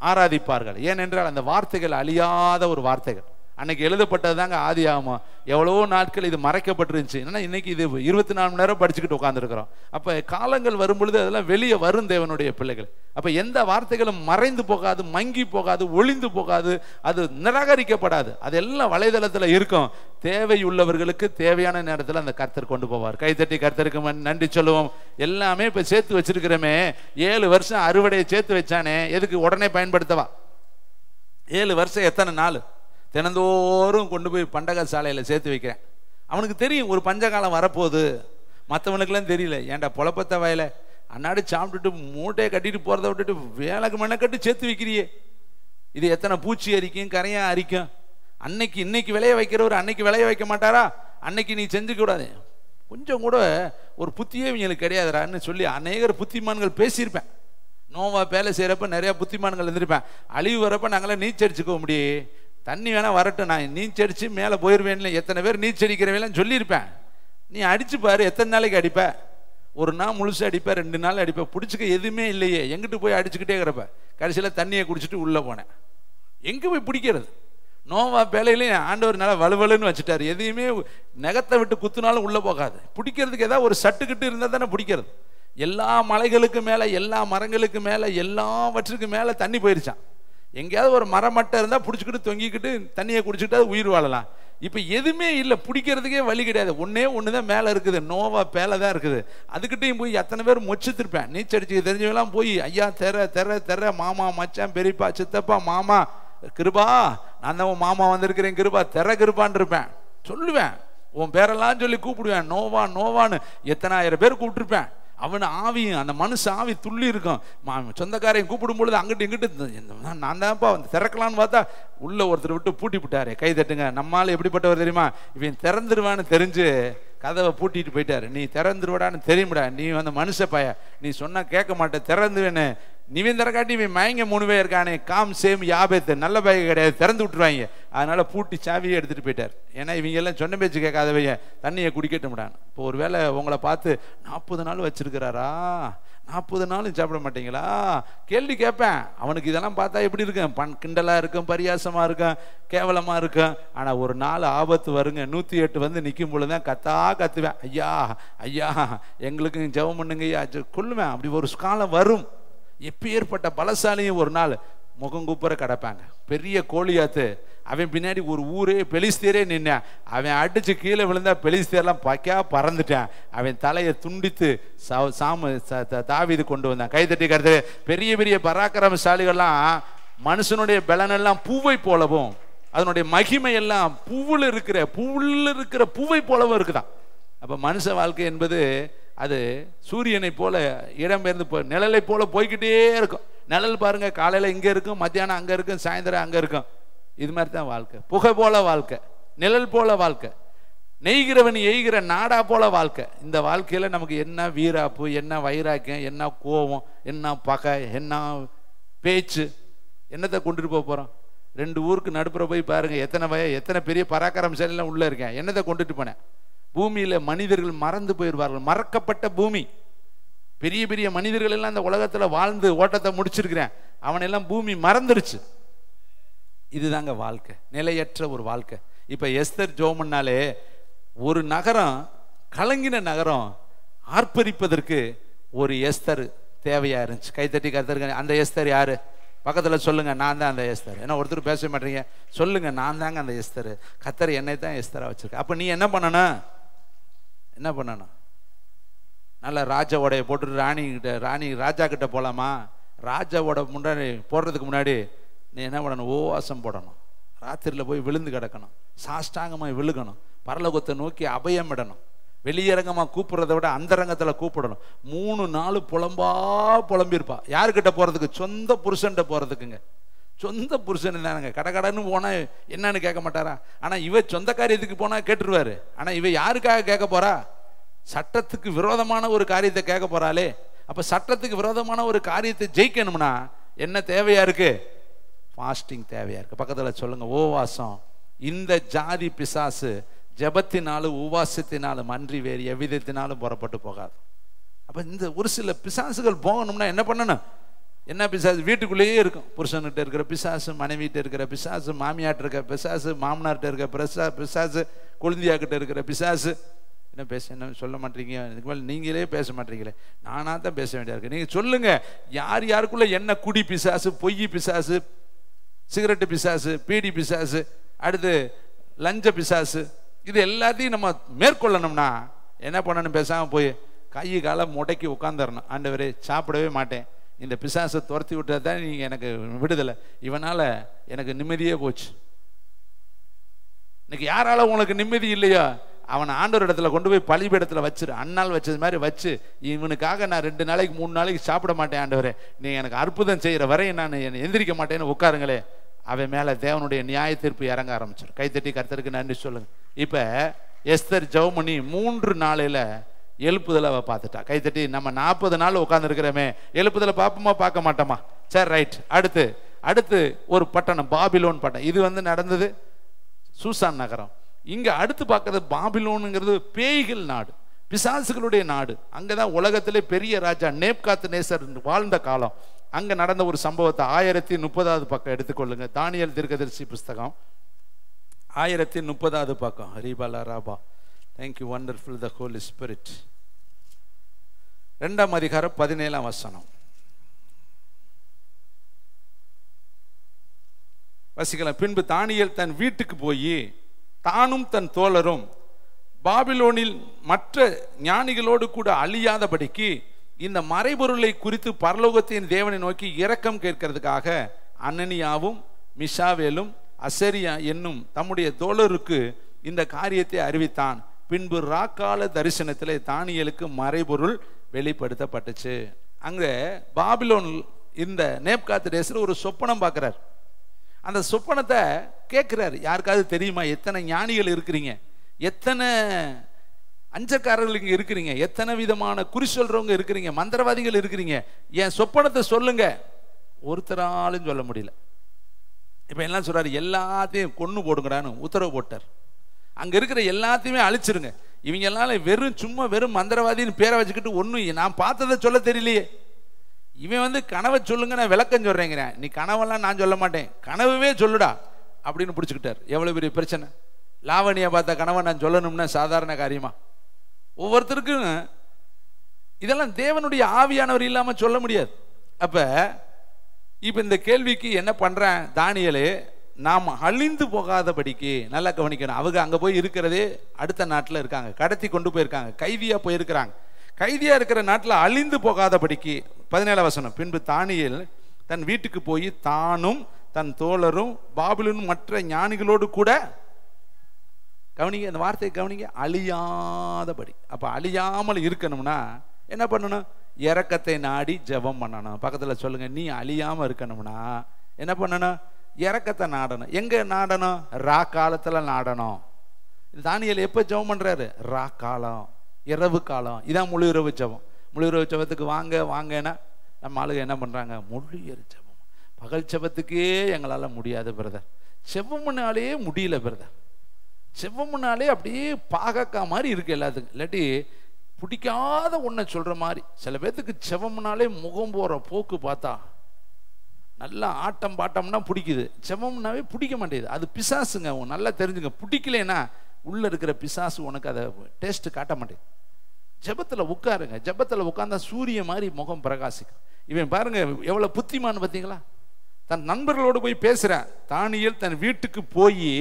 ஆராதிப்பார்கள். ஏனென்றால் அந்த வார்த்தைகள் அழியாத ஒரு வார்த்தைகள். அன்னைக்கு எழுதப்பட்டது தாங்க ஆதியாகமம். எவ்வளவோ நாட்கள் இது மறைக்கப்பட்டிருந்துச்சு. ஏன்னா இன்னைக்கு இது 24 மணி நேரம் படிச்சுக்கிட்டு உட்காந்துருக்கிறோம். அப்ப காலங்கள் வரும் பொழுது அதெல்லாம் வெளியே வரும் தேவனுடைய பிள்ளைகள். அப்ப எந்த வார்த்தைகளும் மறைந்து போகாது, மங்கி போகாது, ஒளிந்து போகாது, அது நிராகரிக்கப்படாது. அதெல்லாம் வலைதளத்துல இருக்கும். தேவையுள்ளவர்களுக்கு தேவையான நேரத்தில் அந்த கர்த்தர் கொண்டு போவார். கைத்தட்டி கர்த்தருக்கு நன்றி சொல்லுவோம். எல்லாமே இப்ப சேர்த்து வச்சிருக்கிறோமே. 7 வருஷம் அறுவடையை சேர்த்து வச்சானே, எதுக்கு உடனே பயன்படுத்தவா? 7 வருஷம் எத்தனை நாள்? தினந்தோறும் கொண்டு போய் பண்டக சாலையில் சேர்த்து வைக்கிறேன். அவனுக்கு தெரியும் ஒரு பஞ்சகாலம் வரப்போகுது. மற்றவனுக்கெல்லாம் தெரியல. ஏன்டா பொழப்பத்த வயல அன்னாடி சாப்பிட்டுட்டு மூட்டையை கட்டிட்டு போகிறத விட்டுட்டு வேலைக்கு மெனக்கட்டு சேர்த்து வைக்கிறியே. இது எத்தனை பூச்சி அரிக்கும், கரையா அரிக்கும். இன்னைக்கு விளைய வைக்கிறவர் அன்னைக்கு விளைய வைக்க மாட்டாரா? அன்னைக்கு நீ செஞ்சுக்க கூடாது. கொஞ்சம் கூட ஒரு புத்தியே இவங்களுக்கு கிடையாதுறான்னு சொல்லி அநேகர் புத்திமான்கள் பேசியிருப்பேன். நோவா வேலை செய்கிறப்ப நிறையா புத்திமான்கள் இருந்திருப்பேன். அழிவு வரப்போ நாங்களாம் நீச்சடிச்சுக்க முடியும், தண்ணி வேணால் வரட்டும், நான் நீச்சடிச்சு மேலே போயிடுவேன்ல எத்தனை பேர் நீச்சடிக்கிறவெல்லாம் சொல்லியிருப்பேன். நீ அடிச்சு பாரு, எத்தனை நாளைக்கு அடிப்ப? ஒரு நாள் முழுசு அடிப்பேன், 2 நாள் அடிப்பேன், பிடிச்சிக்க எதுவுமே இல்லையே, எங்கிட்டு போய் அடிச்சுக்கிட்டே இருக்கிறப்ப கடைசியில் தண்ணியை குடிச்சிட்டு உள்ளே போனேன். எங்கே போய் பிடிக்கிறது? நோவா வேலையிலையும் ஆண்டவர் நல்லா வலுவலுன்னு வச்சுட்டாரு. எதையுமே நகத்தை விட்டு குத்துனாலும் உள்ளே போகாது. பிடிக்கிறதுக்கு ஏதாவது ஒரு சட்டுக்கிட்டு இருந்தால் தானே பிடிக்கிறது. எல்லா மலைகளுக்கு மேலே, எல்லா மரங்களுக்கு மேலே, எல்லாவற்றுக்கு மேலே தண்ணி போயிருச்சான். எங்கேயாவது ஒரு மரம் மட்டும் இருந்தால் பிடிச்சிக்கிட்டு தொங்கிக்கிட்டு தண்ணியை குடிச்சிக்கிட்டு அது உயிர் வாழலாம். இப்போ எதுவுமே இல்லை, பிடிக்கிறதுக்கே வழி கிடையாது. ஒன்று தான் மேலே இருக்குது, நோவா பேலை தான் இருக்குது. அதுக்கிட்டையும் போய் எத்தனை பேர் மொச்சித்திருப்பேன். நீச்சடிச்சு தெரிஞ்சவெல்லாம் போய் ஐயா தெர மாமா மச்சான் பெரியப்பா சித்தப்பா மாமா கிருபா, நான் தான் உன் மாமா வந்திருக்கிறேன் கிருபா கிருபான்னு இருப்பேன், சொல்லுவேன். உன் பேரெல்லாம் சொல்லி கூப்பிடுவேன், நோவான்னு எத்தனாயிரம் பேர் கூப்பிட்டுருப்பேன். அவனை ஆவியும் அந்த மனுஷ ஆவி துள்ளி இருக்கும். சொந்தக்காரையும் கூப்பிடும் பொழுது அங்கிட்டு இங்கிட்டு நான் தான்ப்பா வந்து திறக்கலான்னு பார்த்தா உள்ள ஒருத்தர் விட்டு பூட்டி விட்டாரு. கை தட்டுங்க. நம்மால் எப்படிப்பட்டவர் தெரியுமா? இவன் திறந்துருவான்னு தெரிஞ்சு கதவை பூட்டிட்டு போயிட்டாரு. நீ திறந்துருவாடான்னு தெரியும்டா, நீ வந்து மனுஷ பைய, நீ சொன்னா கேட்க மாட்டேன், திறந்துவேன்னு நீவன் திறக்காட்டி இவன் மயங்க 3 பேர் இருக்கானே, காம் சேம் யாபேத்து, நல்ல பைய கிடையாது, திறந்து விட்டுருவாங்க. அதனால பூட்டி சாவியை எடுத்துட்டு போயிட்டார். ஏன்னா இவங்க எல்லாம் சொன்ன பேச்சு கேட்காதவைய தண்ணியை குடிக்கட்டும்டான்னு. இப்போ ஒரு வேளை உங்களை பார்த்து 40 நாள் வச்சிருக்கிறாரா, 40 நாளும் சாப்பிட மாட்டீங்களா கேள்வி கேட்பேன். அவனுக்கு இதெல்லாம் பார்த்தா எப்படி இருக்கும்? கிண்டலா இருக்கும், பரியாசமா இருக்கும், கேவலமா இருக்கும். ஆனா ஒரு நாள் ஆபத்து வருங்க, 108 வந்து நிற்கும் பொழுதுதான் கத்துவேன், ஐயா ஐயா எங்களுக்கு ஜெபம் பண்ணுங்க ஐயா கொள்ளுவேன். அப்படி ஒரு காலம் வரும். எப்ப ஏற்பட்ட பலசாலியும் ஒரு நாள் முகங்கூப்புற கிடப்பாங்க. பெரிய கோழியாத்து, அவன் பின்னாடி ஒரு ஊரே பெலிஸ்தீரே நின்ன, அவன் அடிச்சு கீழே விழுந்தா பெலிஸ்தீரெல்லாம் பக்கா பறந்துட்டான். அவன் தலையை துண்டித்து தாவீது கொண்டு வந்தான். கைதட்டி கருத்து. பெரிய பெரிய பராக்கிரமசாலிகள்லாம் மனுஷனுடைய பலனெல்லாம் பூவை போலவும், அதனுடைய மகிமை எல்லாம் பூவில் இருக்கிற பூவை போலவும் இருக்குதான். அப்ப மனுஷ வாழ்க்கை என்பது அது சூரியனை போல இடம்பெயர்ந்து நிழலை போல போய்கிட்டே இருக்கும். நிழல் பாருங்க, காலையில இங்க இருக்கும், மத்தியானம் அங்க இருக்கும், சாயந்தரம் அங்க இருக்கும். இது மாதிரி தான் வாழ்க்கை. புகை போல வாழ்க்கை, நிழல் போல வாழ்க்கை, நெய்கிறவன் எய்கிற நாடா போல வாழ்க்கை. இந்த வாழ்க்கையில நமக்கு என்ன வீராப்பு, என்ன வைராக்கியம், என்ன கோபம், என்ன பகை, என்ன பேச்சு, என்னத்தை கொண்டுட்டு போறோம்? 2 ஊருக்கு நடுப்புற போய் பாருங்க, எத்தனை பெரிய பராக்கிரமசாலிலாம் உள்ள இருக்கேன், என்னத்தை கொண்டுட்டு போனேன்? பூமியில மனிதர்கள் மறந்து போயிடுவார்கள், மறக்கப்பட்ட பூமி. பெரிய பெரிய மனிதர்கள் எல்லாம் இந்த உலகத்துல வாழ்ந்து ஓட்டத்தை முடிச்சிருக்கிறேன், அவனெல்லாம் பூமி மறந்துருச்சு. இதுதாங்க வாழ்க்கை, நிலையற்ற ஒரு வாழ்க்கை. இப்ப எஸ்தர் ஜோமன்னாலே ஒரு நகரம், கலங்கின நகரம் ஆர்ப்பரிப்பதற்கு ஒரு எஸ்தர் தேவையா இருந்துச்சு. கைத்தட்டி கருத்தருக்கு. அந்த எஸ்தர் யாரு? பக்கத்துல சொல்லுங்க, நான் தான் அந்த எஸ்தர். ஏன்னா ஒருத்தர் பேச மாட்டீங்க, சொல்லுங்க, நான் தாங்க அந்த எஸ்தர். கர்த்தர் என்னை தான் எஸ்தரா வச்சிருக்க. அப்ப நீ என்ன பண்ணணும்? நல்ல ராஜா உடைய போட்டு ராணி ராஜா கிட்ட போலாமா? ராஜாவோட முன்னாடி போடுறதுக்கு முன்னாடி நீ என்ன பண்ணணும்? உபவாசம் போடணும். ராத்திரியில் போய் விழுந்து கிடக்கணும், சாஷ்டாங்கமாக விழுகணும், பரலோகத்தை நோக்கி அபயம் விடணும். வெளியரங்கமாக கூப்பிடுறத விட அந்தரங்கத்தில் கூப்பிடணும். 3 நாள் புலம்பியிருப்பா. யாருக்கிட்ட போகிறதுக்கு? சொந்த புருஷன்கிட்ட போகிறதுக்குங்க. சொந்த புருஷன் தானுங்க. கடன்னு போனால் என்னன்னு கேட்க மாட்டாரா? ஆனால் இவ சொந்த காரியத்துக்கு போனால் கேட்டுருவாரு. ஆனால் இவ யாருக்காக கேட்க போறா? சட்டத்துக்கு விரோதமான ஒரு காரியத்தை கேட்க போறாளே. அப்ப சட்டத்துக்கு விரோதமான ஒரு காரியத்தை ஜெயிக்கணும்னா என்ன தேவையா இருக்கு? ஃபாஸ்டிங் தேவையா இருக்கு. பக்கத்துல சொல்லுங்க, உபவாசம். இந்த ஜாதி பிசாசு ஜபத்தினாலும் உபவாசத்தினாலும் அன்றி வேறு எவ்விதத்தினாலும் புறப்பட்டு போகாது. அப்ப இந்த ஒரு சில பிசாசுகள் போகணும்னா என்ன பண்ணணும்? என்ன பிசாசு? வீட்டுக்குள்ளேயே இருக்கும். புருஷன்கிட்ட இருக்கிற பிசாசு, மனைவிட்ட இருக்கிற பிசாசு, மாமியார்ட்ட இருக்கிற பிசாசு, மாமனார்ட்ட இருக்கிற பிசாசு, கொழுந்தியாக்கிட்ட இருக்கிற பிசாசு. என்ன சொல்ல மாட்டீங்க? இதுக்கு மேலே நீங்களே பேச மாட்டீங்களே, நானா தான் பேச வேண்டியா இருக்கு. நீங்க சொல்லுங்க, யாருக்குள்ள என்ன குடி பிசாசு, பொய் பிசாசு, சிகரெட்டு பிசாசு, பீடி பிசாசு, அடுத்து லஞ்ச பிசாசு, இது எல்லாத்தையும் நம்ம மேற்கொள்ளணும்னா என்ன பண்ணணும்? பேசாம போய் கை காலை முடக்கி உட்காந்துடணும். ஆண்டவரே, சாப்பிடவே மாட்டேன், இந்த பிசாசை துரத்தி விட்டா தான் நீங்க எனக்கு விடுதலை, இவனால எனக்கு நிம்மதியே போச்சு. இன்னைக்கு யாரால உங்களுக்கு நிம்மதி இல்லையா? அவனை ஆண்டவர் இடத்துல கொண்டு போய் பலிபீடத்துல வச்சிரு. அண்ணால் வச்சது மாதிரி வச்சு, இவனுக்காக நான் 2 நாளைக்கு 3 நாளைக்கு சாப்பிட மாட்டேன் ஆண்டவரே, நீ எனக்கு அற்புதம் செய்யற வரை நான் எந்திரிக்க மாட்டேன்னு உட்காருங்களே. அவன் மேலே தேவனுடைய நியாய தீர்ப்பு இறங்க ஆரம்பிச்சிடும். கைத்தட்டி கர்த்தருக்கு நன்றி சொல்லுங்க. இப்போ எஸ்தர் ஜெபமணி 3 நாளையில் எழுப்புதலை அவள் பார்த்துட்டா. கைத்தட்டி நம்ம 40 நாள் உட்காந்துருக்கிறோமே, எழுப்புதலை பார்ப்போமா பார்க்க மாட்டோமா? சரி, ரைட். அடுத்து ஒரு பட்டணம், பாபிலோன் பட்டணம். இது நடந்தது சூசான் நகரம். இங்கே அடுத்து பார்க்கறது பாபிலோனுங்கிறது பேய்கள் நாடு, பிசாசுகளுடைய நாடு. அங்கதான் உலகத்திலே பெரிய ராஜா நேப்காத்நேசர் வாழ்ந்த காலம். அங்க நடந்த ஒரு சம்பவத்தை 1030வது பக்கம் எடுத்துக்கொள்ளுங்க. தானியேல் தீர்க்கதரிசி புஸ்தகம் 1030வது பக்கம். ஹரிபாலா ராபா, தேங்க்யூ வண்டர்ஃபுல் த ஹோலி ஸ்பிரிட். 2ஆம் அதிகாரம் 17ஆம் வசனம் வசிக்கலாம். பின்பு தானியேல் தன் வீட்டுக்கு போய் தானும் தன் தோழரும் பாபிலோனில் மற்ற ஞானிகளோடு கூட அழியாதபடிக்கு இந்த மறைபொருளை குறித்து பரலோகத்தின் தேவனை நோக்கி இரக்கம் கேட்கிறதுக்காக அனனியாவும் மிஷாவேலும் அசரியா என்னும் தம்முடைய தோழருக்கு இந்த காரியத்தை அறிவித்தான். பின்பு ராக்கால தரிசனத்திலே தானியேலுக்கு மறைபொருள் வெளிப்படுத்தப்பட்டுச்சு. அங்க பாபிலோன் இந்த நேப்காத்நேசர் ஒரு சொப்பனம் பார்க்கிறார். அந்த சொப்பனத்தை கேட்கிறார். யாருக்காவது தெரியுமா எத்தனை ஞானிகள் இருக்கிறீங்க, எத்தனை அஞ்சக்காரர்கள் இங்கே இருக்கிறீங்க, எத்தனை விதமான குறி சொல்றவங்க இருக்கிறீங்க, மந்திரவாதிகள் இருக்கிறீங்க, என் சொப்பனத்தை சொல்லுங்க. ஒருத்தராலும் சொல்ல முடியல. இப்ப என்ன சொல்றாரு, எல்லாத்தையும் கொன்னு போடுங்கடான்னு உத்தரவு போட்டார். அங்க இருக்கிற எல்லாத்தையுமே அழிச்சிருங்க. இவங்க எல்லாம் சும்மா வெறும் மந்திரவாதின்னு பேரை வச்சுக்கிட்டு ஒன்னும் நான் பார்த்ததை சொல்ல தெரியலையே. இவன் கனவை சொல்லுங்க, நான் விளக்கம் சொல்றேங்கிறேன், நீ கனவெல்லாம் நான் சொல்ல மாட்டேன், கனவுவே சொல்லுடா அப்படின்னு பிடிச்சுக்கிட்டார். எவ்வளவு பெரிய பிரச்சனை. லாவணியை பார்த்த கனவை நான் சொல்லணும்னா சாதாரண காரியமா? ஒவ்வொருத்தருக்கும் இதெல்லாம் தேவனுடைய ஆவியானவர் இல்லாம சொல்ல முடியாது. அப்ப இப்ப இந்த கேள்விக்கு என்ன பண்றேன் தானியேலே, நாம் அழிந்து போகாதபடிக்கு நல்லா கவனிக்கணும். அவங்க அங்க போய் இருக்கிறதே அடுத்த நாட்டில் இருக்காங்க, கடத்தி கொண்டு போயிருக்காங்க, கைதியா போயிருக்கிறாங்க. கைதியா இருக்கிற நாட்டில் அழிந்து போகாதபடிக்கு 17ஆம் வசனம். பின்பு தானியேல் தன் வீட்டுக்கு போய் தானும் தன் தோழரும் பாபிலோனும் மற்ற ஞானிகளோடு கூட, கவனிங்க இந்த வார்த்தையை கவனிங்க, அழியாதபடி. அப்ப அழியாமல் இருக்கணும்னா என்ன பண்ணணும்? இரக்கத்தை நாடி ஜெபம் பண்ணணும். பக்கத்துல சொல்லுங்க, நீ அழியாம இருக்கணும்னா என்ன பண்ணணும்? இரக்கத்தை நாடணும். எங்க நாடணும்? ரா காலத்துல நாடணும். தானியேல் எப்ப ஜெபம் பண்றாரு? ரா காலம், இரவு காலம். இதான் முழு இரவு ஜெபம். முழு இரவு ஜெபத்துக்கு வாங்கன்னா நம்ம ஆளுங்க என்ன பண்றாங்க? முழு இரவு ஜெபம். பகல் ஜெபத்துக்கே எங்களால முடியாது பிரதர், செவ்வமுன்னாலே முடியல பிரதர், செவ்வமுன்னாலே அப்படியே பாகக்கா மாதிரி இருக்கு எல்லாத்துக்கும். இல்லாட்டி பிடிக்காத ஒன்றை சொல்ற மாதிரி. சில பேர்த்துக்கு செவம்னாலே முகம் போற போக்கு பார்த்தா நல்லா ஆட்டம் பாட்டம்னா பிடிக்குது, செவம்னாவே பிடிக்க மாட்டேங்குது. அது பிசாசுங்க. நல்லா தெரிஞ்சுங்க. பிடிக்கலன்னா உள்ள இருக்கிற பிசாசு உனக்கு அதை டேஸ்ட் காட்ட மாட்டேங்குது. ஜெபத்துல உட்காருங்க. ஜெபத்துல உட்கார்ந்தா சூரிய மாதிரி முகம் பிரகாசிக்கும். இவன் பாருங்க எவ்வளவு புத்திமான் பார்த்தீங்களா? தன் நண்பர்களோடு போய் பேசுறான். தானியேல் தன் வீட்டுக்கு போய்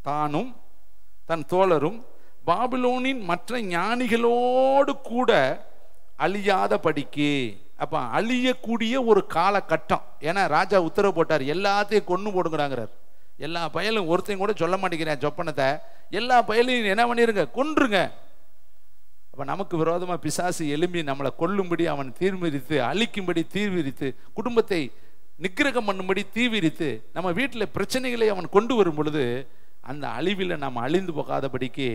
தானும் தன் தோழரும் பாபிலோனின் மற்ற ஞானிகளோடு கூட அழியாதபடிக்கு. அப்ப அழியக்கூடிய ஒரு காலகட்டம். ஏன்னா ராஜா உத்தரவு போட்டார், எல்லாத்தையும் கொன்னு போடுங்கிறாங்கிறார். எல்லா பயலும் ஒருத்தையும் கூட சொல்ல மாட்டேங்கிறேன் சொப்பனத்தை, எல்லா பயலையும் என்ன பண்ணிருங்க? கொன்றுங்க. அப்ப நமக்கு விரோதமா பிசாசு எழும்பி நம்மளை கொல்லும்படி அவன் தீர்விரித்து, அழிக்கும்படி தீர்விரித்து, குடும்பத்தை நிக்கிரகம் பண்ணும்படி தீவிரித்து, நம்ம வீட்டில் பிரச்சனைகளை அவன் கொண்டு வரும் பொழுது அந்த அழிவில் நம்ம அழிந்து போகாதபடிக்கு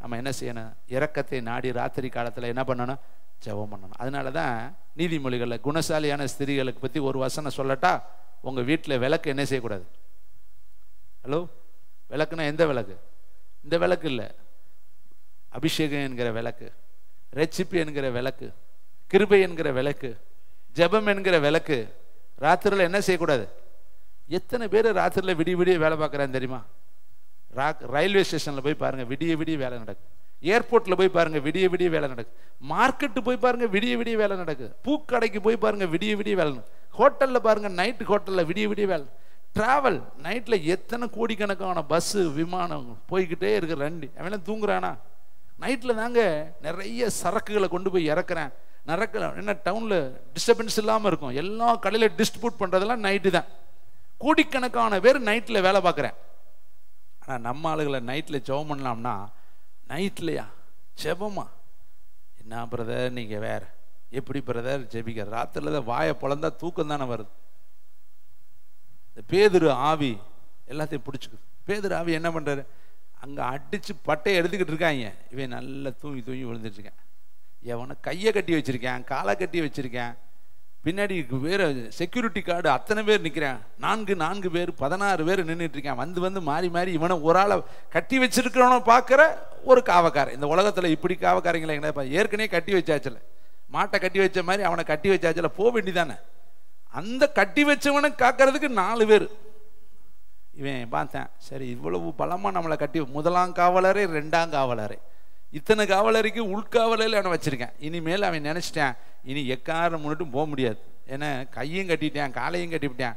நம்ம என்ன செய்யணும்? இரக்கத்தை நாடி ராத்திரி காலத்தில் என்ன பண்ணணும்? ஜெபம் பண்ணணும். அதனால தான் நீதிமொழிகளில் குணசாலியான ஸ்திரீகளுக்கு பற்றி ஒரு வசனம் சொல்லட்டா, உங்கள் வீட்டில் விளக்கு என்ன செய்யக்கூடாது? ஹலோ, விளக்குன்னா எந்த விளக்கு? இந்த விளக்கு இல்லை, அபிஷேகம் என்கிற விளக்கு, ரெச்சிப்பு என்கிற விளக்கு, கிருபை என்கிற விளக்கு, ஜெபம் என்கிற விளக்கு. ராத்திரியில் என்ன செய்யக்கூடாது? எத்தனை பேர் ராத்திரியில் விடிய விடிய வேலை பார்க்குறான்னு தெரியுமா? ரயில்வே ஸ்டேஷனில் போய் பாருங்க, விடிய விடிய வேலை நடக்குது. ஏர்போர்ட்டில் போய் பாருங்க, விடிய விடிய வேலை நடக்குது. மார்க்கெட்டு போய் பாருங்க, விடிய விடிய வேலை நடக்குது. பூக்கடைக்கு போய் பாருங்க, விடிய விடிய வேலை நடக்குது. ஹோட்டலில் பாருங்க, நைட்டு ஹோட்டலில் விடிய விடிய வேலை. டிராவல் நைட்டில் எத்தனை கோடிக்கணக்கான பஸ்ஸு விமானம் போய்கிட்டே இருக்கிற ரெண்டு அவன் தூங்குறானா? நைட்டில் தாங்க நிறைய சரக்குகளை கொண்டு போய் இறக்குறேன். என்ன டவுனில் டிஸ்டர்பன்ஸ் இல்லாமல் இருக்கும். எல்லா கடையில் டிஸ்ட்ரிபியூட் பண்ணுறதெல்லாம் நைட்டு தான். கோடிக்கணக்கான பேர் நைட்டில் வேலை பார்க்குறேன். ஆனால் நம்ம ஆளுகளை நைட்டில் ஜெபம் பண்ணலாம்னா, நைட்லையா ஜெபமா? என்ன பிரதர் நீங்கள் வேற எப்படி பிரதர் ஜெபிக்க? ராத்திரில தான் வாயை பொழந்தா தூக்கம் தானே வருது. பேதுரு ஆவி எல்லாத்தையும் பிடிச்சிக்குது. பேதுரு ஆவி என்ன பண்றாரு, அங்க அடிச்சு பட்டையை எடுத்துக்கிட்டு இருக்காங்க. இவன் நல்லா தூங்கி தூங்கி விழுந்துட்டு இருக்கான். எவனை கையை கட்டி வச்சிருக்கேன், காலை கட்டி வச்சிருக்கேன், பின்னாடி வேற செக்யூரிட்டி கார்டு அத்தனை பேர் நிற்கிறேன், 4 பேர் 16 பேர் நின்றுட்டு இருக்கேன். வந்து மாறி மாறி இவனை ஒரு ஆளை கட்டி வச்சிருக்கிறவனை பார்க்குற ஒரு காவக்காரன். இந்த உலகத்தில் இப்படி காவக்காரங்களே எங்கன்னா ஏற்கனவே கட்டி வச்சாச்சுல, மாட்டை கட்டி வச்ச மாதிரி அவனை கட்டி வச்சாச்சுல, போக வேண்டிதானே. அந்த கட்டி வச்சவனை காக்கிறதுக்கு 4 பேர். இவன் பார்த்தேன், சரி இவ்வளவு பலமாக நம்மளை கட்டி, 1ஆம் காவலரே 2ஆம் காவலரே, இத்தனை காவலருக்கு உள்காவலையில் அவனை வச்சிருக்கேன். இனிமேல் அவன் நினச்சிட்டேன், இனி எக்காரம் முன்னிட்டும் போக முடியாது. ஏன்னா கையும் கட்டிட்டேன், காலையும் கட்டிவிட்டேன்,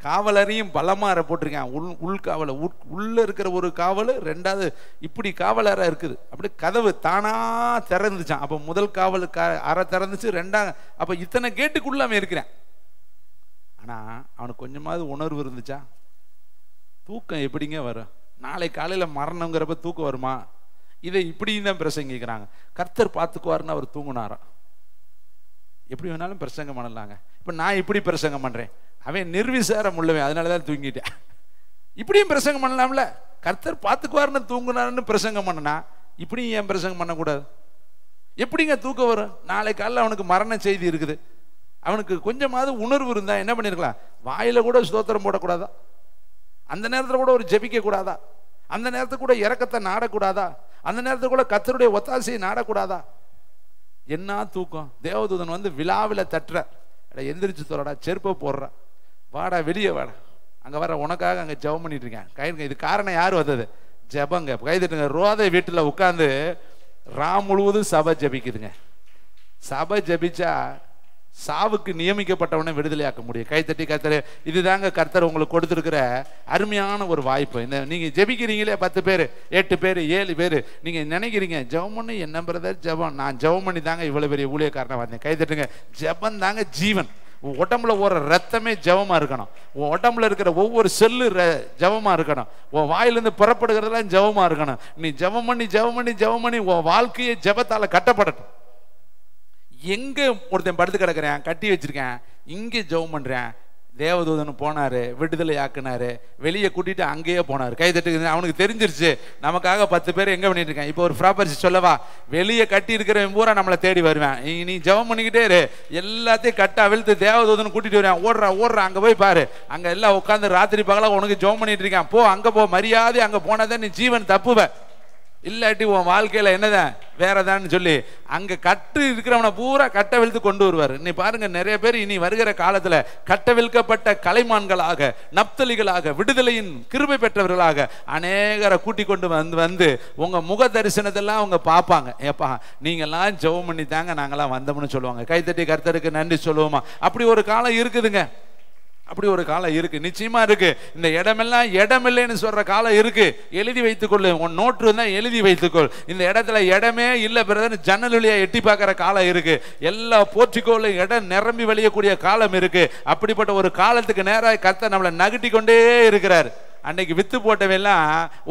காவலரையும் பலமாக போட்டிருக்கேன். உள்காவலை உள்ளே இருக்கிற ஒரு காவல், 2வது இப்படி காவலராக இருக்குது. அப்படி கதவு தானாக திறந்துச்சான். அப்போ முதல் காவல் அறை திறந்துச்சு, 2ஆம், அப்போ இத்தனை கேட்டுக்குள்ளே அவன் இருக்கிறான். ஆனால் அவனுக்கு கொஞ்சமாவது உணர்வு இருந்துச்சா? தூக்கம் எப்படிங்க வரும்? நாளை காலையில் மரணங்கிறப்ப தூக்கம் வருமா? இதை இப்படின்னு தான் பிரசங்கிக்கிறாங்க. கர்த்தர் பார்த்துக்குவாருன்னு அவர் தூங்குனாராம். எப்படி வேணாலும் பிரசங்கம் பண்ணலாங்க. இப்போ நான் இப்படி பிரசங்கம் பண்ணுறேன், அவன் நிர்விசாரம் உள்ளவன், அதனால தான் தூங்கிட்டேன். இப்படியும் பிரசங்கம் பண்ணலாம்ல. கர்த்தர் பார்த்துக்குவாருன்னு தூங்குனாருன்னு பிரசங்கம் பண்ணனா இப்படியும் ஏன் பிரசங்கம் பண்ணக்கூடாது? எப்படிங்க தூக்கம் வரும்? நாளை காலையில் அவனுக்கு மரண செய்தி இருக்குது. அவனுக்கு கொஞ்சமாவது உணர்வு இருந்தால் என்ன பண்ணியிருக்கலாம்? வாயில கூட ஸ்தோத்திரம் போடக்கூடாதா? அந்த நேரத்தில் கூட ஒரு ஜெபிக்க கூடாதா? அந்த நேரத்துக்கு கூட இரக்கத்தை நாடக்கூடாதா? அந்த நேரத்துக்கு கூட கர்த்தருடைய ஒத்தாசையை நாடக்கூடாதா? என்ன தூக்கம்! தேவதூதன் வந்து விழாவில் தட்டுற, எந்திரிச்சு தோறடா, செருப்பை போடுறா, வாடா வெளியே வாடா, அங்கே வர உனக்காக அங்கே ஜெபம் பண்ணிட்டு இருக்கேன். கைதுங்க. இது காரணம் யார் வந்தது? ஜெபங்க. கைதுட்டுங்க. ரோதை வீட்டில் உட்காந்து முழுவதும் சபை ஜபிக்குதுங்க. சபை ஜபிச்சா சாவுக்கு நியமிக்கப்பட்டவனை விடுதலையாக்க முடியும். கைத்தட்டி கர்த்தர், இதுதாங்க கர்த்தர் உங்களுக்கு கொடுத்துருக்கிற அருமையான ஒரு வாய்ப்பு. இந்த நீங்கள் ஜெபிக்கிறீங்களே 10 பேர் 8 பேர் 7 பேர், நீங்கள் நினைக்கிறீங்க ஜெபம் பண்ணி என்ன பிரதர் ஜெபம், நான் ஜெபம் பண்ணி தாங்க இவ்வளோ பெரிய ஊழியக்காரனை வந்தேன். கைத்தட்டுங்க. ஜெபம் தாங்க ஜீவன். உடம்புல ஓர ரத்தமே ஜெபமா இருக்கணும். உன் உடம்புல இருக்கிற ஒவ்வொரு செல்லு ஜெபமா இருக்கணும். உன் வாயிலிருந்து புறப்படுகிறதெல்லாம் ஜெபமா இருக்கணும். நீ ஜெபம் பண்ணி ஜெபம் பண்ணி ஜெபம் பண்ணி உன் வாழ்க்கையை ஜெபத்தால் கட்டப்படட்டும். எங்க ஒருத்தன் படுத்து கிடக்கிறேன், கட்டி வச்சிருக்கேன், இங்கே ஜெபம் பண்றேன். தேவதூதன் போனாரு, விடுதலை ஆக்குனாரு, வெளியே கூட்டிட்டு அங்கேயே போனாரு. கை தட்டுக்கு. அவனுக்கு தெரிஞ்சிருச்சு நமக்காக 10 பேர் எங்க பண்ணிட்டு இருக்கேன். இப்போ ஒரு ப்ராப்பர்ட்டி சொல்லவா, வெளியே கட்டி இருக்கிறவன் பூரா நம்மளை தேடி வருவேன். நீ ஜெபம் பண்ணிக்கிட்டே இரு, எல்லாத்தையும் கட்ட அவிழ்த்து தேவதூதன் கூட்டிட்டு வருவேன். ஓடுற அங்க போய் பாரு, அங்க எல்லாம் உட்காந்து ராத்திரி பகலா உனக்கு ஜெபம் பண்ணிட்டு இருக்கேன். போ அங்க போ, மரியாதை அங்க போனதான் நீ ஜீவன் தப்புவ, இல்லாட்டி உன் வாழ்க்கையில என்னதான் வேறதான்னு சொல்லி அங்க கட்டு இருக்கிறவனை பூரா கட்டவிழ்த்து கொண்டு வருவார். நீ பாருங்க, நிறைய பேர் இனி வருகிற காலத்துல கட்டவிழ்க்கப்பட்ட கலைமான்களாக, நப்தலிகளாக, விடுதலையின் கிருபை பெற்றவர்களாக அநேகரை கூட்டி கொண்டு வந்து உங்க முக தரிசனத்தெல்லாம் அவங்க பார்ப்பாங்க. ஏப்பா நீங்கெல்லாம் ஜெபம் பண்ணி தாங்க நாங்கெல்லாம் வந்தோம்னு சொல்லுவாங்க. கைத்தட்டி கர்த்தருக்கு நன்றி சொல்லுவோமா? அப்படி ஒரு காலம் இருக்குதுங்க. அப்படி ஒரு காலம் இருக்கு, நிச்சயமா இருக்கு. இந்த இடமெல்லாம் இடமில்லைன்னு சொல்ற காலம் இருக்கு. எழுதி வைத்துக்கொள்ளு, உன் நோட்டு இருந்தா எழுதி வைத்துக்கொள். இந்த இடத்துல இடமே இல்லை பிரதர், ஜன்னல் வழியா எட்டி பார்க்கிற காலம் இருக்கு. எல்லா போர்ட்டிகோல இடம் நிரம்பி வழியக்கூடிய காலம் இருக்கு. அப்படிப்பட்ட ஒரு காலத்துக்கு நேராக கர்த்தர் நம்மளை நகட்டி கொண்டே இருக்கிறார். அன்னைக்கு வித்து போட்டவெல்லாம்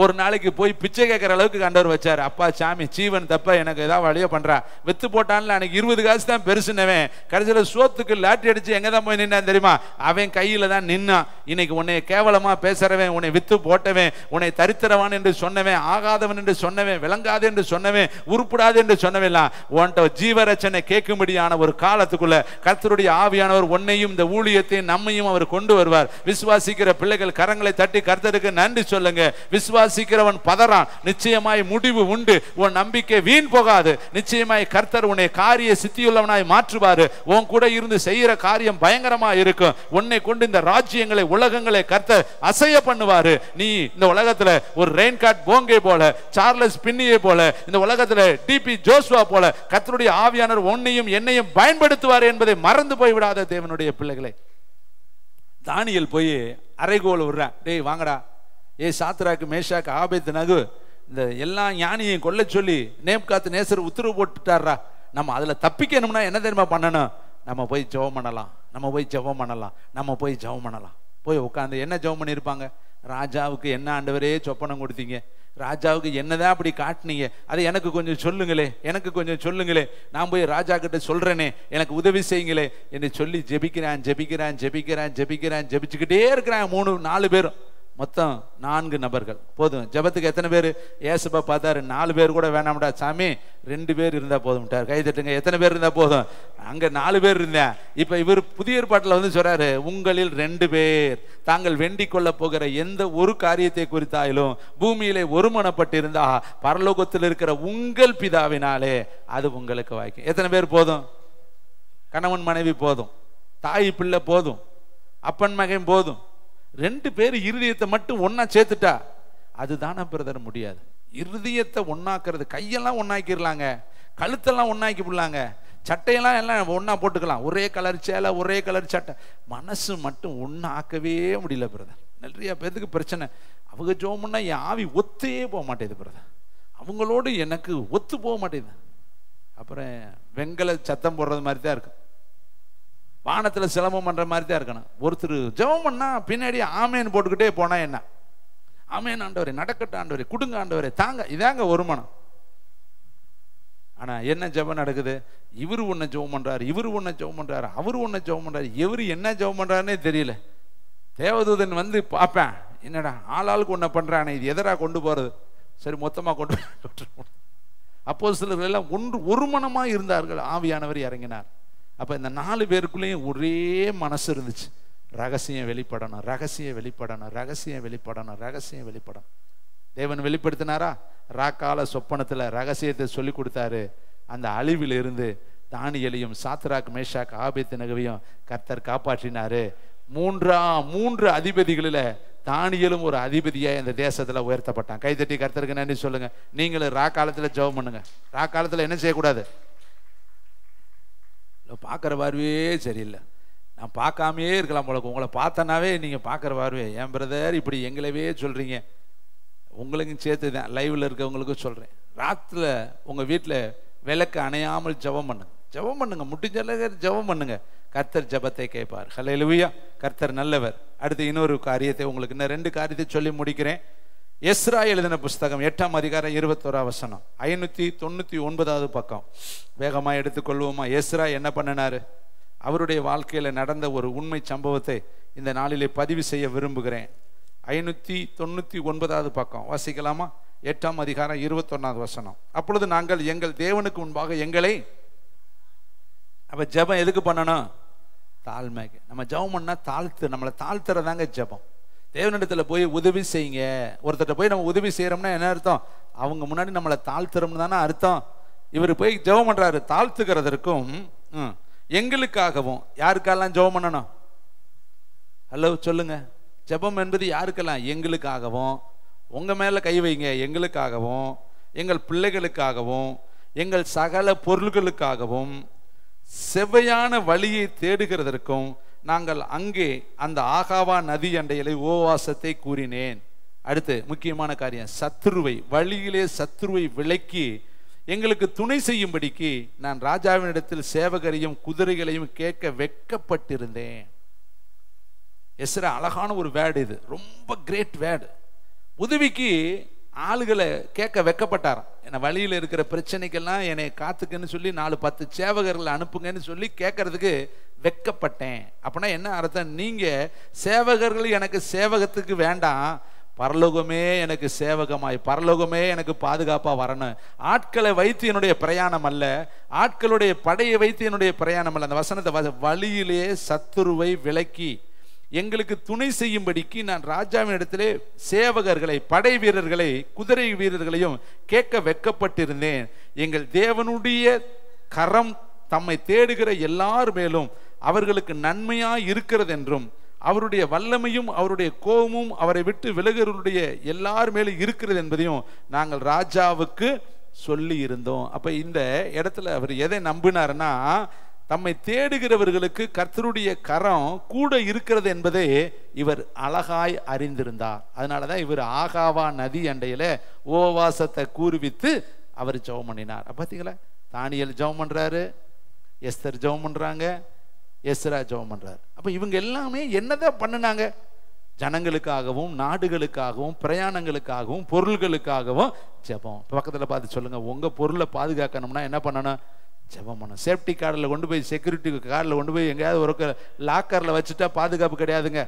ஒரு நாளைக்கு போய் பிச்சை கேட்கற அளவுக்கு கண்டவர் வச்சாரு. அப்பா சாமி ஜீவன் தப்ப எனக்கு ஏதாவது வழியை பண்றா. வித்து போட்டான்ல, அன்னைக்கு 20 காசு தான் பெருசுனவன் கடைசியில் சோத்துக்கு லாட்டி அடிச்சு எங்க தான் போய் நின்னான் தெரியுமா? அவன் கையில தான் நின்னான். இன்னைக்கு உன்னை கேவலமா பேசுறவன், உன்னை வித்து போட்டவன், உன்னை தரித்திரவான் என்று சொன்னவன், ஆகாதவன் என்று சொன்னவன், விளங்காது என்று சொன்னவன், உருப்படாது என்று சொன்னவெல்லாம் உன்ட்ட ஜீவரட்சனை கேட்கும்படியான ஒரு காலத்துக்குள்ள கர்த்தருடைய ஆவியானவர் உன்னையும் இந்த ஊழியத்தையும் நம்மையும் அவர் கொண்டு வருவார். விசுவாசிக்கிற பிள்ளைகள் கரங்களை தட்டி கர்த்தருக்கு நன்றி சொல்லுங்க. விசுவாசிக்கிறவன் பதறான், நிச்சயமாய் முடிவு உண்டு. உன் நம்பிக்கை வீண் போகாது. நிச்சயமாய் கர்த்தர் உன்னை காரிய சித்தியுள்ளவனாய் மாற்றுவாரு. உன் கூட இருந்து செய்யற காரியம் பயங்கரமா இருக்கும். உன்னை கொண்டு இந்த ராஜ்யங்களை, உலகங்களை கர்த்தர் அசைய பண்ணுவாரு. நீ இந்த உலகத்துல ஒரு ரெயின்காட் போங்கே போல, சார்லஸ் பின்னியை போல, இந்த உலகத்துல டிபி ஜோஸ்வா போல கர்த்தருடைய ஆவியானவர் உன்னையும் என்னையும் பயன்படுத்துவார் என்பதை மறந்து போய் விடாத தேவனுடைய பிள்ளைகளை. தானியேல் போய் அறைகோல் விடுறான். டேய் வாங்கடா, சாத்ராக்கு மேஷாக்கு ஆபேத் நகு, இந்த எல்லா ஞானியையும் கொல்ல சொல்லி நேப்காத் நேசர் உத்தரவு போட்டுட்டாரா. நம்ம அதில் தப்பிக்கணும்னா என்ன தெரியுமா பண்ணணும்? நம்ம போய் ஜெபம் பண்ணலாம், நம்ம போய் ஜெபம் பண்ணலாம், நம்ம போய் ஜெபம் பண்ணலாம். போய் உட்காந்து என்ன ஜெபம் பண்ணியிருப்பாங்க? ராஜாவுக்கு என்ன ஆண்டவரே சொப்பனம் கொடுத்தீங்க, ராஜாவுக்கு என்னதான் அப்படி காட்டினீங்க, அதை எனக்கு கொஞ்சம் சொல்லுங்களே, எனக்கு கொஞ்சம் சொல்லுங்களே, நான் போய் ராஜா கிட்ட சொல்றேனே, எனக்கு உதவி செய்யுங்களே என்று சொல்லி ஜெபிக்கிறான் ஜெபிக்கிறான் ஜெபிக்கிறான் ஜெபிக்கிறான் ஜெபிச்சுக்கிட்டே இருக்கிறான். 3-4 பேரும், மொத்தம் 4 நபர்கள் போதும். ஜெபத்துக்கு எத்தனை பேர்? ஏசப்பா பார்த்தாரு, 4 பேர் கூட வேணாம்டா சாமி, 2 பேர் இருந்தா போதும்ட்டார். கை தட்டுங்க, எத்தனை பேர் இருந்தா போதும்? அங்க 4 பேர் இருந்தேன். இப்ப இவர் புதிய ஏற்பாட்டில் வந்து சொல்றாரு, உங்களில் 2 பேர் தாங்கள் வேண்டிக் கொள்ள போகிற எந்த ஒரு காரியத்தை குறித்தாயிலும் பூமியிலே ஒருமனப்பட்டிருந்தா பரலோகத்தில் இருக்கிற உங்கள் பிதாவினாலே அது உங்களுக்கு வாய்க்கும். எத்தனை பேர் போதும்? கணவன் மனைவி போதும், தாய் பிள்ளை போதும், அப்பன் மகன் போதும். 2 பேர் இருதயத்தை மட்டும் ஒன்னா சேர்த்துட்டா அதுதானே பிரதர் முடியாது. இருதயத்தை ஒன்னாக்குறது, கையெல்லாம் ஒன்னாக்கிடலாங்க, கழுத்தெல்லாம் ஒன்னாக்கி விடலாங்க, சட்டையெல்லாம் எல்லாம் ஒன்னா போட்டுக்கலாம், ஒரே கலர் சேலை ஒரே கலர் சட்டை. மனசு மட்டும் ஒன்னாக்கவே முடியல பிரதர். நிறைய பேருக்கு பிரச்சனை. அவங்க ஜோமுன்னா என் ஆவி ஒத்தே போக மாட்டேது பிரதர், அவங்களோடு எனக்கு ஒத்து போக மாட்டேது. அப்புறம் வெங்கல சத்தம் போடுறது மாதிரி தான் இருக்கு, வானத்தில் சிலம்பம் பண்ற மாதிரி தான் இருக்கணும். ஒருத்தர் ஜெபம் பண்ணா பின்னாடி ஆமேன்னு போட்டுக்கிட்டே போனா என்ன? ஆமேன் ஆண்டவரே, நடக்கட்டும் ஆண்டவரே, குடுங்க ஆண்டவரே, தாங்க, இதாங்க ஒரு மனம். ஆனா என்ன ஜெபம் நடக்குது? இவரு ஒன்ன ஜெபம் பண்றாரு, இவரு ஒன்ன ஜெபம் பண்றாரு, அவரு ஒன்ன ஜெபம் பண்றாரு, இவரு என்ன ஜெபம் பண்றாருன்னே தெரியல. தேவதூதன் வந்து பார்ப்பேன், என்னடா ஆளாளுக்கு ஒன்ன பண்றானே, இது எதரா கொண்டு போறது? சரி மொத்தமா கொண்டு. அப்போஸ்தலர்கள் எல்லாம் ஒரு மனமா இருந்தார்கள், ஆவியானவர் இறங்கினார். அப்ப இந்த 4 பேருக்குள்ளேயும் ஒரே மனசு இருந்துச்சு, ரகசியம் வெளிப்படணும், ரகசியம் வெளிப்படணும், ரகசியம் வெளிப்படணும், ரகசியம் வெளிப்படணும். தேவன் வெளிப்படுத்தினாரா? ராக்கால சொப்பனத்துல ரகசியத்தை சொல்லி கொடுத்தாரு. அந்த அழிவில் இருந்து தானியேலையும் சாத்ராக் மேஷாக் ஆபேத்நேகோவையும் கர்த்தர் காப்பாற்றினாரு. 3 அதிபதிகளில தானியேலும் ஒரு அதிபதியா இந்த தேசத்துல உயர்த்தப்பட்டான். கைதட்டி கர்த்தருக்கு நன்றி சொல்லுங்க. நீங்களும் ராக்காலத்துல ஜெபம் பண்ணுங்க. ராக்காலத்துல என்ன செய்யக்கூடாது? பார்க்குற பார்வையே சரியில்லை, நான் பார்க்காமையே இருக்கலாம் போல, உங்களை பார்த்தனாவே நீங்கள் பார்க்குற பார்வையே, என் பிரதர் இப்படி எங்களவே சொல்கிறீங்க, உங்களுக்கும் சேர்த்து தான் லைவில் இருக்கவங்களுக்கும் சொல்கிறேன். ராத்தில் உங்கள் வீட்டில் விளக்கு அணையாமல் ஜெபம் பண்ணுங்க, ஜெபம் பண்ணுங்க, முடிஞ்ச ஜெபம் பண்ணுங்க, கர்த்தர் ஜெபத்தை கேட்பார். ஹல்லேலூயா, கர்த்தர் நல்லவர். அடுத்து இன்னொரு காரியத்தை உங்களுக்கு, இன்னும் 2 காரியத்தை சொல்லி முடிக்கிறேன். எஸ்ரா எழுதின புஸ்தகம் 8ஆம் அதிகாரம் 21ஆம் வசனம், 599வது பக்கம். வேகமாக எடுத்துக்கொள்வோமா? எஸ்ரா என்ன பண்ணினாரு? அவருடைய வாழ்க்கையில நடந்த ஒரு உண்மை சம்பவத்தை இந்த நாளிலே பதிவு செய்ய விரும்புகிறேன். 599வது பக்கம் வாசிக்கலாமா? 8ஆம் அதிகாரம் 21வது வசனம். அப்பொழுது நாங்கள் எங்கள் தேவனுக்கு முன்பாக எங்களை, அப்ப ஜெபம் எதுக்கு பண்ணணும்? தாழ்மைக்கு. நம்ம ஜெபம் பண்ணா நம்மளை தாழ்த்துறதாங்க ஜெபம். தேவனிடத்துல போய் உதவி செய்யுங்க. ஒருத்தட்ட போய் நம்ம உதவி செய்யறோம்னா என்ன அர்த்தம்? அவங்க முன்னாடி நம்மளை தாழ்த்துறோம்னு தானே அர்த்தம். இவர் போய் ஜெபம் பண்றாரு. தாழ்த்துக்கிறதற்கும் எங்களுக்காகவும். யாருக்கெல்லாம் ஜெபம் பண்ணணும்? ஹலோ சொல்லுங்க. ஜெபம் என்பது யாருக்கெல்லாம்? எங்களுக்காகவும். உங்க மேல கை வைங்க. எங்களுக்காகவும், எங்கள் பிள்ளைகளுக்காகவும், எங்கள் சகல பொருள்களுக்காகவும், செவ்வையான வழியை தேடுகிறதற்கும் நாங்கள் அங்கே அந்த ஆகாவா நதி அண்டையிலே உபவாசத்தை கூறினேன். அடுத்து முக்கியமான காரியம், சத்துருவை, வழியிலே சத்துருவை விலக்கி எங்களுக்கு துணை செய்யும்படிக்கு நான் ராஜாவினிடத்தில் சேவகரையும் குதிரைகளையும் கேட்க வெட்கப்பட்டிருந்தேன். எஸ்ரா அழகான ஒரு வேர்டு, இது ரொம்ப கிரேட் வேர்டு. உதவிக்கு ஆளுகளை கேட்க வெட்கப்பட்டாராம். என்ன வழியில் இருக்கிற பிரச்சனைக்கெல்லாம் என்னை காத்துக்குன்னு சொல்லி 4-10 சேவகர்களை அனுப்புங்கன்னு சொல்லி கேட்கறதுக்கு வெட்கப்பட்டேன். அப்படின்னா என்ன அர்த்தம்? நீங்க சேவகர்கள் எனக்கு சேவகத்துக்கு வேண்டாம், பரலோகமே எனக்கு சேவகமாய், பரலோகமே எனக்கு பாதுகாப்பா வரணும். ஆட்களை வைத்து என்னுடைய பிரயாணம் அல்ல, ஆட்களுடைய படையை வைத்து என்னுடைய பிரயாணம் அல்ல. அந்த வசனத்தை, வழியிலே சத்துருவை விலக்கி எங்களுக்கு துணை செய்யும்படிக்கு நான் ராஜாவின் இடத்திலே சேவகர்களை, படை வீரர்களை, குதிரை வீரர்களையும் கேட்க வெட்கப்பட்டிருந்தேன். எங்கள் தேவனுடைய கரம் தம்மை தேடுகிற எல்லார் மேலும் அவர்களுக்கு நன்மையா இருக்கிறது என்றும், அவருடைய வல்லமையும் அவருடைய கோபமும் அவரை விட்டு விலகுவருடைய எல்லார் மேலும் இருக்கிறது என்பதையும் நாங்கள் ராஜாவுக்கு சொல்லி இருந்தோம். அப்ப இந்த இடத்துல அவர் எதை நம்பினார்னா, தம்மை தேடுகிறவர்களுக்கு கர்த்தருடைய கரம் கூட இருக்கிறது என்பதை இவர் அழகாய் அறிந்திருந்தார். அதனாலதான் இவர் ஆகாவா நதி அண்டையில உபவாசத்தை கூறுவித்து அவர் ஜெபம் பண்ணினார். பார்த்தீங்களா? தானியேல் ஜெபம் பண்றாரு, எஸ்தர் ஜெபம் பண்றாங்க, எஸ்ரா ஜெபம் பண்றாரு. அப்ப இவங்க எல்லாமே என்னதான் பண்ணினாங்க? ஜனங்களுக்காகவும் நாடுகளுக்காகவும் பிரயாணங்களுக்காகவும் பொருள்களுக்காகவும் ஜெபம். பக்கத்தில் பார்த்து சொல்லுங்க, உங்க பொருளை பாதுகாக்கணும்னா என்ன பண்ணணும்? ஜெபம் பண்ணணும். சேஃப்டி கார்டில் கொண்டு போய், செக்யூரிட்டி கார்டில் கொண்டு போய் எங்கேயாவது ஒரு லாக்கரில் வச்சுட்டா பாதுகாப்பு கிடையாதுங்க.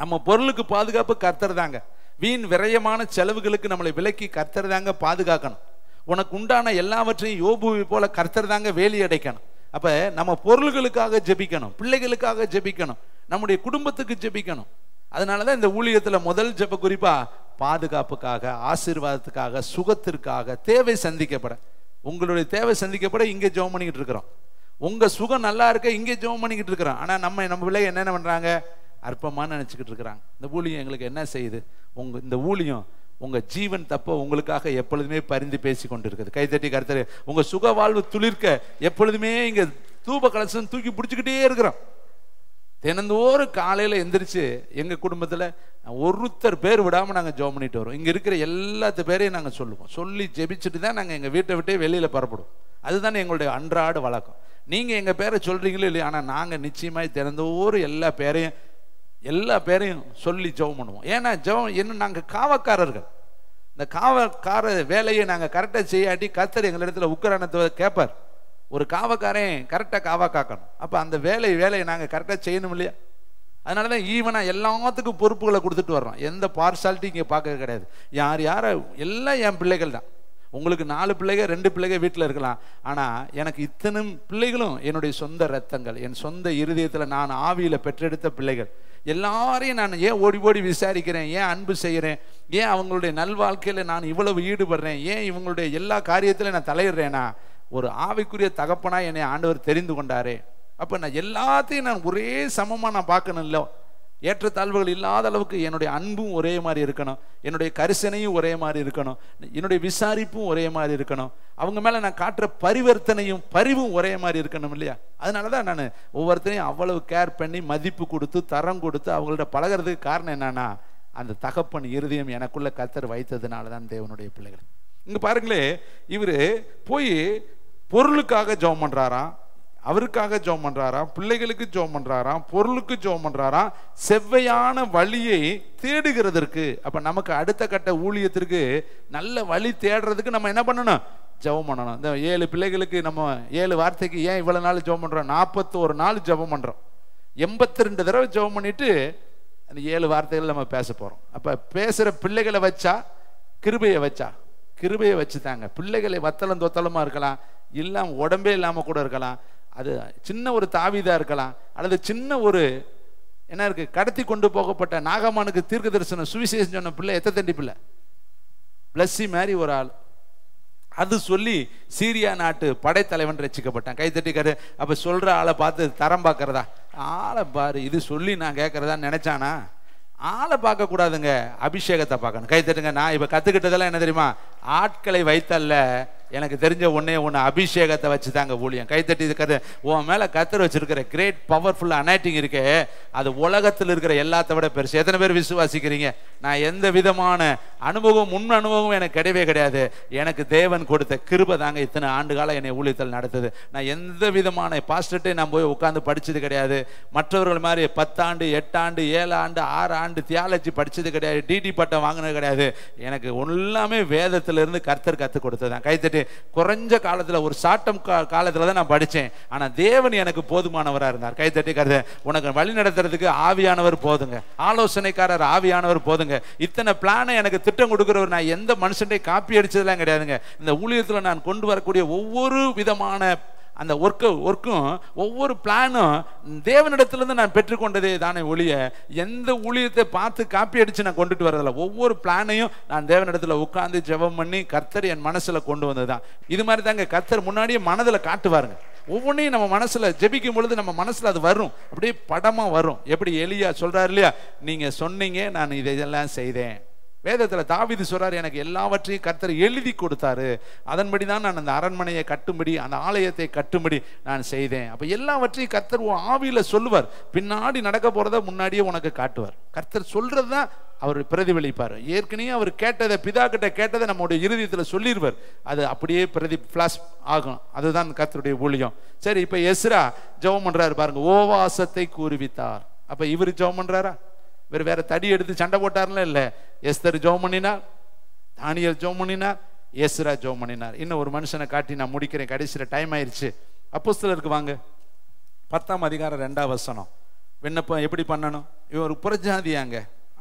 நம்ம பொருளுக்கு பாதுகாப்பு கர்த்தர் தாங்க. வீண் விரயமான செலவுகளுக்கு நம்மளை விலக்கி கர்த்தர் தாங்க பாதுகாக்கணும். உனக்கு உண்டான எல்லாவற்றையும் யோபுவை போல கர்த்தர் தாங்க வேலி அடைக்கணும். அப்ப நம்ம பொருள்களுக்காக ஜெபிக்கணும், பிள்ளைகளுக்காக ஜெபிக்கணும், நம்முடைய குடும்பத்துக்கு ஜெபிக்கணும். அதனாலதான் இந்த ஊழியத்துல முதல் ஜெப குறிப்பா பாதுகாப்புக்காக, ஆசீர்வாதத்துக்காக, சுகத்திற்காக, தேவை சந்திக்கப்பட, உங்களுடைய தேவை சந்திக்கப்பட இங்கே ஜெபம் பண்ணிக்கிட்டு இருக்கிறோம். உங்க சுகம் நல்லா இருக்க இங்கே ஜெபம் பண்ணிக்கிட்டு இருக்கிறோம். ஆனா நம்ம பிள்ளை என்னென்ன பண்றாங்க? அற்பமானு நினைச்சுக்கிட்டு இருக்கிறாங்க. இந்த ஊழியம் எங்களுக்கு என்ன செய்யுது? இந்த ஊழியம் உங்க ஜீவன் தப்ப உங்களுக்காக எப்பொழுதுமே பரிந்து பேசி கொண்டு இருக்குது. கைதட்டி கர்த்தரே, உங்க சுக வாழ்வு துளிர்க்க எப்பொழுதுமே இங்க தூப கலசம் தூக்கி பிடிச்சுக்கிட்டே இருக்கிறோம். தினந்தோறும் காலையில எந்திரிச்சு எங்க குடும்பத்துல ஒருத்தர் பேர் விடாம நாங்க ஜெபம் பண்ணிட்டு வரோம். இங்க இருக்கிற எல்லாத்து பேரையும் நாங்க சொல்லுவோம். சொல்லி ஜெபிச்சுட்டு தான் நாங்க எங்க வீட்டை விட்டே வெளியில பரப்படுவோம். அதுதானே எங்களுடைய அன்றாட வழக்கம். நீங்க எங்க பேரை சொல்றீங்களோ இல்லையா, ஆனா நாங்க நிச்சயமாய் தினந்தோறும் எல்லா பேரையும் சொல்லி ஜெபம் பண்ணுவோம். ஏன்னா ஜெபம் என்ன, நாங்க காவக்காரர்கள். இந்த காவக்கார வேலையை நாங்க கரெக்டா செய்யாட்டி கர்த்தர் எங்களிடத்துல உக்கரானத்தை கேட்பார். ஒரு காவக்காரன் கரெக்டா காவா காக்கணும். அப்ப அந்த வேலையை நாங்க கரெக்டா செய்யணும் இல்லையா? அதனாலதான் ஈவனா எல்லாத்துக்கும் பொறுப்புகளை கொடுத்துட்டு வர்றோம். எந்த பார்சாலிட்டி இங்க பார்க்க கிடையாது. யார எல்லாம் என் பிள்ளைகள் தான். உங்களுக்கு 4 பிள்ளைகள் 2 பிள்ளைகள் வீட்டில் இருக்கலாம். ஆனா எனக்கு இத்தனை பிள்ளைகளும் என்னுடைய சொந்த ரத்தங்கள், என் சொந்த இருதயத்துல நான் ஆவியில பெற்றெடுத்த பிள்ளைகள். எல்லாரையும் நான் ஏன் ஓடி விசாரிக்கிறேன், ஏன் அன்பு செய்கிறேன், ஏன் அவங்களுடைய நல்வாழ்க்கையில நான் இவ்வளவு ஈடுபடுறேன், ஏன் இவங்களுடைய எல்லா காரியத்திலும் நான் தலையிடுறேன்னா, ஒரு ஆவிக்குரிய தகப்பனா என்னை ஆண்டவர் தெரிந்து கொண்டாரே. அப்ப நான் எல்லாத்தையும் நான் ஒரே சமமா நான் பார்க்கணும். இல்லை, ஏற்றத்தாழ்வுகள் இல்லாத அளவுக்கு என்னுடைய அன்பும் ஒரே மாதிரி இருக்கணும், என்னுடைய கரிசனையும் ஒரே மாதிரி இருக்கணும், என்னுடைய விசாரிப்பும் ஒரே மாதிரி இருக்கணும், அவங்க மேல நான் காட்டுற பரிவர்த்தனையும் பரிவும் ஒரே மாதிரி இருக்கணும் இல்லையா? அதனாலதான் நான் ஒவ்வொருத்தரையும் அவ்வளவு கேர் பண்ணி மதிப்பு கொடுத்து தரம் கொடுத்து அவங்கள்ட்ட பழகிறதுக்கு காரணம் என்னன்னா, அந்த தகப்பன் இருதயம் எனக்குள்ள கர்த்தர் வைத்ததுனாலதான் தேவனுடைய பிள்ளைகள். இங்க பாருங்களே, இவரு போய் பொருளுக்காக ஜெபம் பண்றாராம், அவருக்காக ஜெபம் பண்றாராம், பிள்ளைகளுக்கு ஜெபம் பண்றாராம், பொருளுக்கு ஜெபம் பண்றாராம், செவ்வையான வழியை தேடுகிறதற்கு. அப்ப நமக்கு அடுத்த கட்ட ஊழியத்திற்கு நல்ல வழி தேடுறதுக்கு நம்ம என்ன பண்ணணும்? ஜெபம் பண்ணணும். இந்த 7 பிள்ளைகளுக்கு நம்ம 7 வார்த்தைக்கு ஏன் இவ்வளவு நாள் ஜெபம் பண்றோம்? 41 நாள் ஜெபம் பண்றோம். 82 தடவை ஜெபம் பண்ணிட்டு அந்த 7 வார்த்தைகள் நம்ம பேச போறோம். அப்ப பேசுற பிள்ளைகளை வச்சா, கிருபையை வச்சுதாங்க. பிள்ளைகளை வத்தலம் தொத்தலமா இருக்கலாம், இல்லாம உடம்பே இல்லாம கூட இருக்கலாம், அது சின்ன ஒரு தாவீதா இருக்கலாம், அல்லது சின்ன ஒரு என்ன இருக்கு, கடத்தி கொண்டு போகப்பட்ட நாகமானுக்கு தீர்க்க தரிசனம் சுவிசேஷம் சொன்ன பிள்ளை, எத்தனை பிள்ளை, பிளஸ்ஸி மாதிரி ஒரு ஆள். அது சொல்லி சீரியா நாட்டு படைத்தலைவன் ரசிக்கப்பட்டான். கைத்தட்டிக்காரு. அப்ப சொல்ற ஆளை பார்த்து தரம் பார்க்கறதா? ஆளை பாரு, இது சொல்லி நான் கேட்கறதா நினைச்சானா? ஆளை பார்க்க கூடாதுங்க, அபிஷேகத்தை பார்க்கணும். கைத்தட்டுங்க. நான் இப்ப கத்துக்கிட்டதெல்லாம் என்ன தெரியுமா? ஆட்களை வைத்தல்ல, எனக்கு தெரிஞ்ச ஒன்னே ஒன்று, அபிஷேகத்தை வச்சு தாங்க ஊழியம். கைத்தட்டி இருக்கிறது உன் மேல கர்த்தர் வச்சிருக்கிற கிரேட் பவர்ஃபுல் அனாயிட்டிங் இருக்கே, அது உலகத்தில் இருக்கிற எல்லாத்த விட பெருசு. எத்தனை பேர் விசுவாசிக்கிறீங்க? நான் எந்த விதமான முன் அனுபவம் எனக்கு கிடையவே கிடையாது. எனக்கு தேவன் கொடுத்த கிருபை தாங்க இத்தனை ஆண்டு காலம் என்னை ஊழியத்தில் நடத்துது. நான் எந்த விதமான பாஸ்டர்ட்டே நான் போய் உட்காந்து படிச்சது கிடையாது. மற்றவர்கள் மாதிரி 10 ஆண்டு 8 ஆண்டு 7 ஆண்டு 6 ஆண்டு தியாலஜி படிச்சது கிடையாது, டிடி பட்டம் வாங்கினது கிடையாது. எனக்கு எல்லாமே வேதத்திலிருந்து கர்த்தர் கற்றுக் கொடுத்ததான். கைத்தட்டி குறைஞ்ச காலத்துல, ஒரு சாட்டம் காலத்துல தான் நான் படிச்சேன். ஆனா தேவன் எனக்கு போதுமானவரா இருந்தார். கைத்தட்டி கருது. உனக்கு வழி நடத்துறதுக்கு ஆவியானவர் போதுங்க, ஆலோசனைக்காரர் ஆவியானவர் போதுங்க. இத்தனை பிளானை எனக்கு திட்டம் கொடுக்கிறவர் நான் எந்த மனுஷன்டே காப்பி அடிச்சதெல்லாம் கிடையாதுங்க. இந்த ஊழியத்துல நான் கொண்டு வரக்கூடிய ஒவ்வொரு விதமான அந்த ஒர்க்கும் ஒவ்வொரு பிளானும் தேவனிடத்திலிருந்து நான் பெற்றுக்கொண்டதே தானே ஒழிய எந்த ஊழியத்தை பார்த்து காப்பி அடிச்சு நான் கொண்டுட்டு வரதில்லை. ஒவ்வொரு பிளானையும் நான் தேவனிடத்துல உட்கார்ந்து ஜெபம் பண்ணி கர்த்தர் என் மனசுல கொண்டு வந்ததுதான். இது மாதிரி தாங்க கர்த்தர் முன்னாடியே மனதில் காட்டுவாருங்க. ஒவ்வொன்றையும் நம்ம மனசுல ஜெபிக்கும் பொழுது நம்ம மனசுல அது வரும், அப்படியே படமா வரும். எப்படி எலியா சொல்றாரு இல்லையா, நீங்க சொன்னீங்க நான் இதெல்லாம் செய்தேன். வேதத்துல தாவீது சொல்றாரு, எனக்கு எல்லாவற்றையும் கர்த்தர் எழுதி கொடுத்தாரு, அதன்படிதான் நான் அந்த அரண்மனையை கட்டும்படி, அந்த ஆலயத்தை கட்டும்படி நான் செய்தேன். அப்ப எல்லாவற்றையும் கர்த்தர் ஆவியில சொல்லுவார். பின்னாடி நடக்க போறத முன்னாடியே உனக்கு காட்டுவார். கர்த்தர் சொல்றதுதான் அவர் பிரதிபலிப்பார். ஏற்கனவே அவர் கேட்டதை, பிதா கிட்ட கேட்டதை நம்முடைய இருதயத்துல சொல்லிடுவார். அது அப்படியே ஃபிளாஷ் ஆகும். அதுதான் கர்த்தருடைய ஊழியம். சரி, இப்ப எஸ்ரா ஜெபம் பண்றாரு பாருங்க, ஓவாசத்தை கூறுவித்தார். அப்ப இவர் ஜெபம் பண்றாரா? வேற தடி எடுத்து சண்டை போட்டார்லாம் இல்லை. எஸ்தர் ஜெபம் பண்ணினார், தானியேல் ஜெபம் பண்ணினார், எஸ்ரா ஜெபம் பண்ணினார். இன்னும் ஒரு மனுஷனை காட்டி நான் முடிக்கிறேன், கடைசியில் டைம் ஆயிடுச்சு. அப்போஸ்தலருக்கு வாங்க, 10ஆம் அதிகாரம் 2ஆம் வசனம். விண்ணப்பம் எப்படி பண்ணணும்? இவன் ஒரு புறஜாதியாங்க,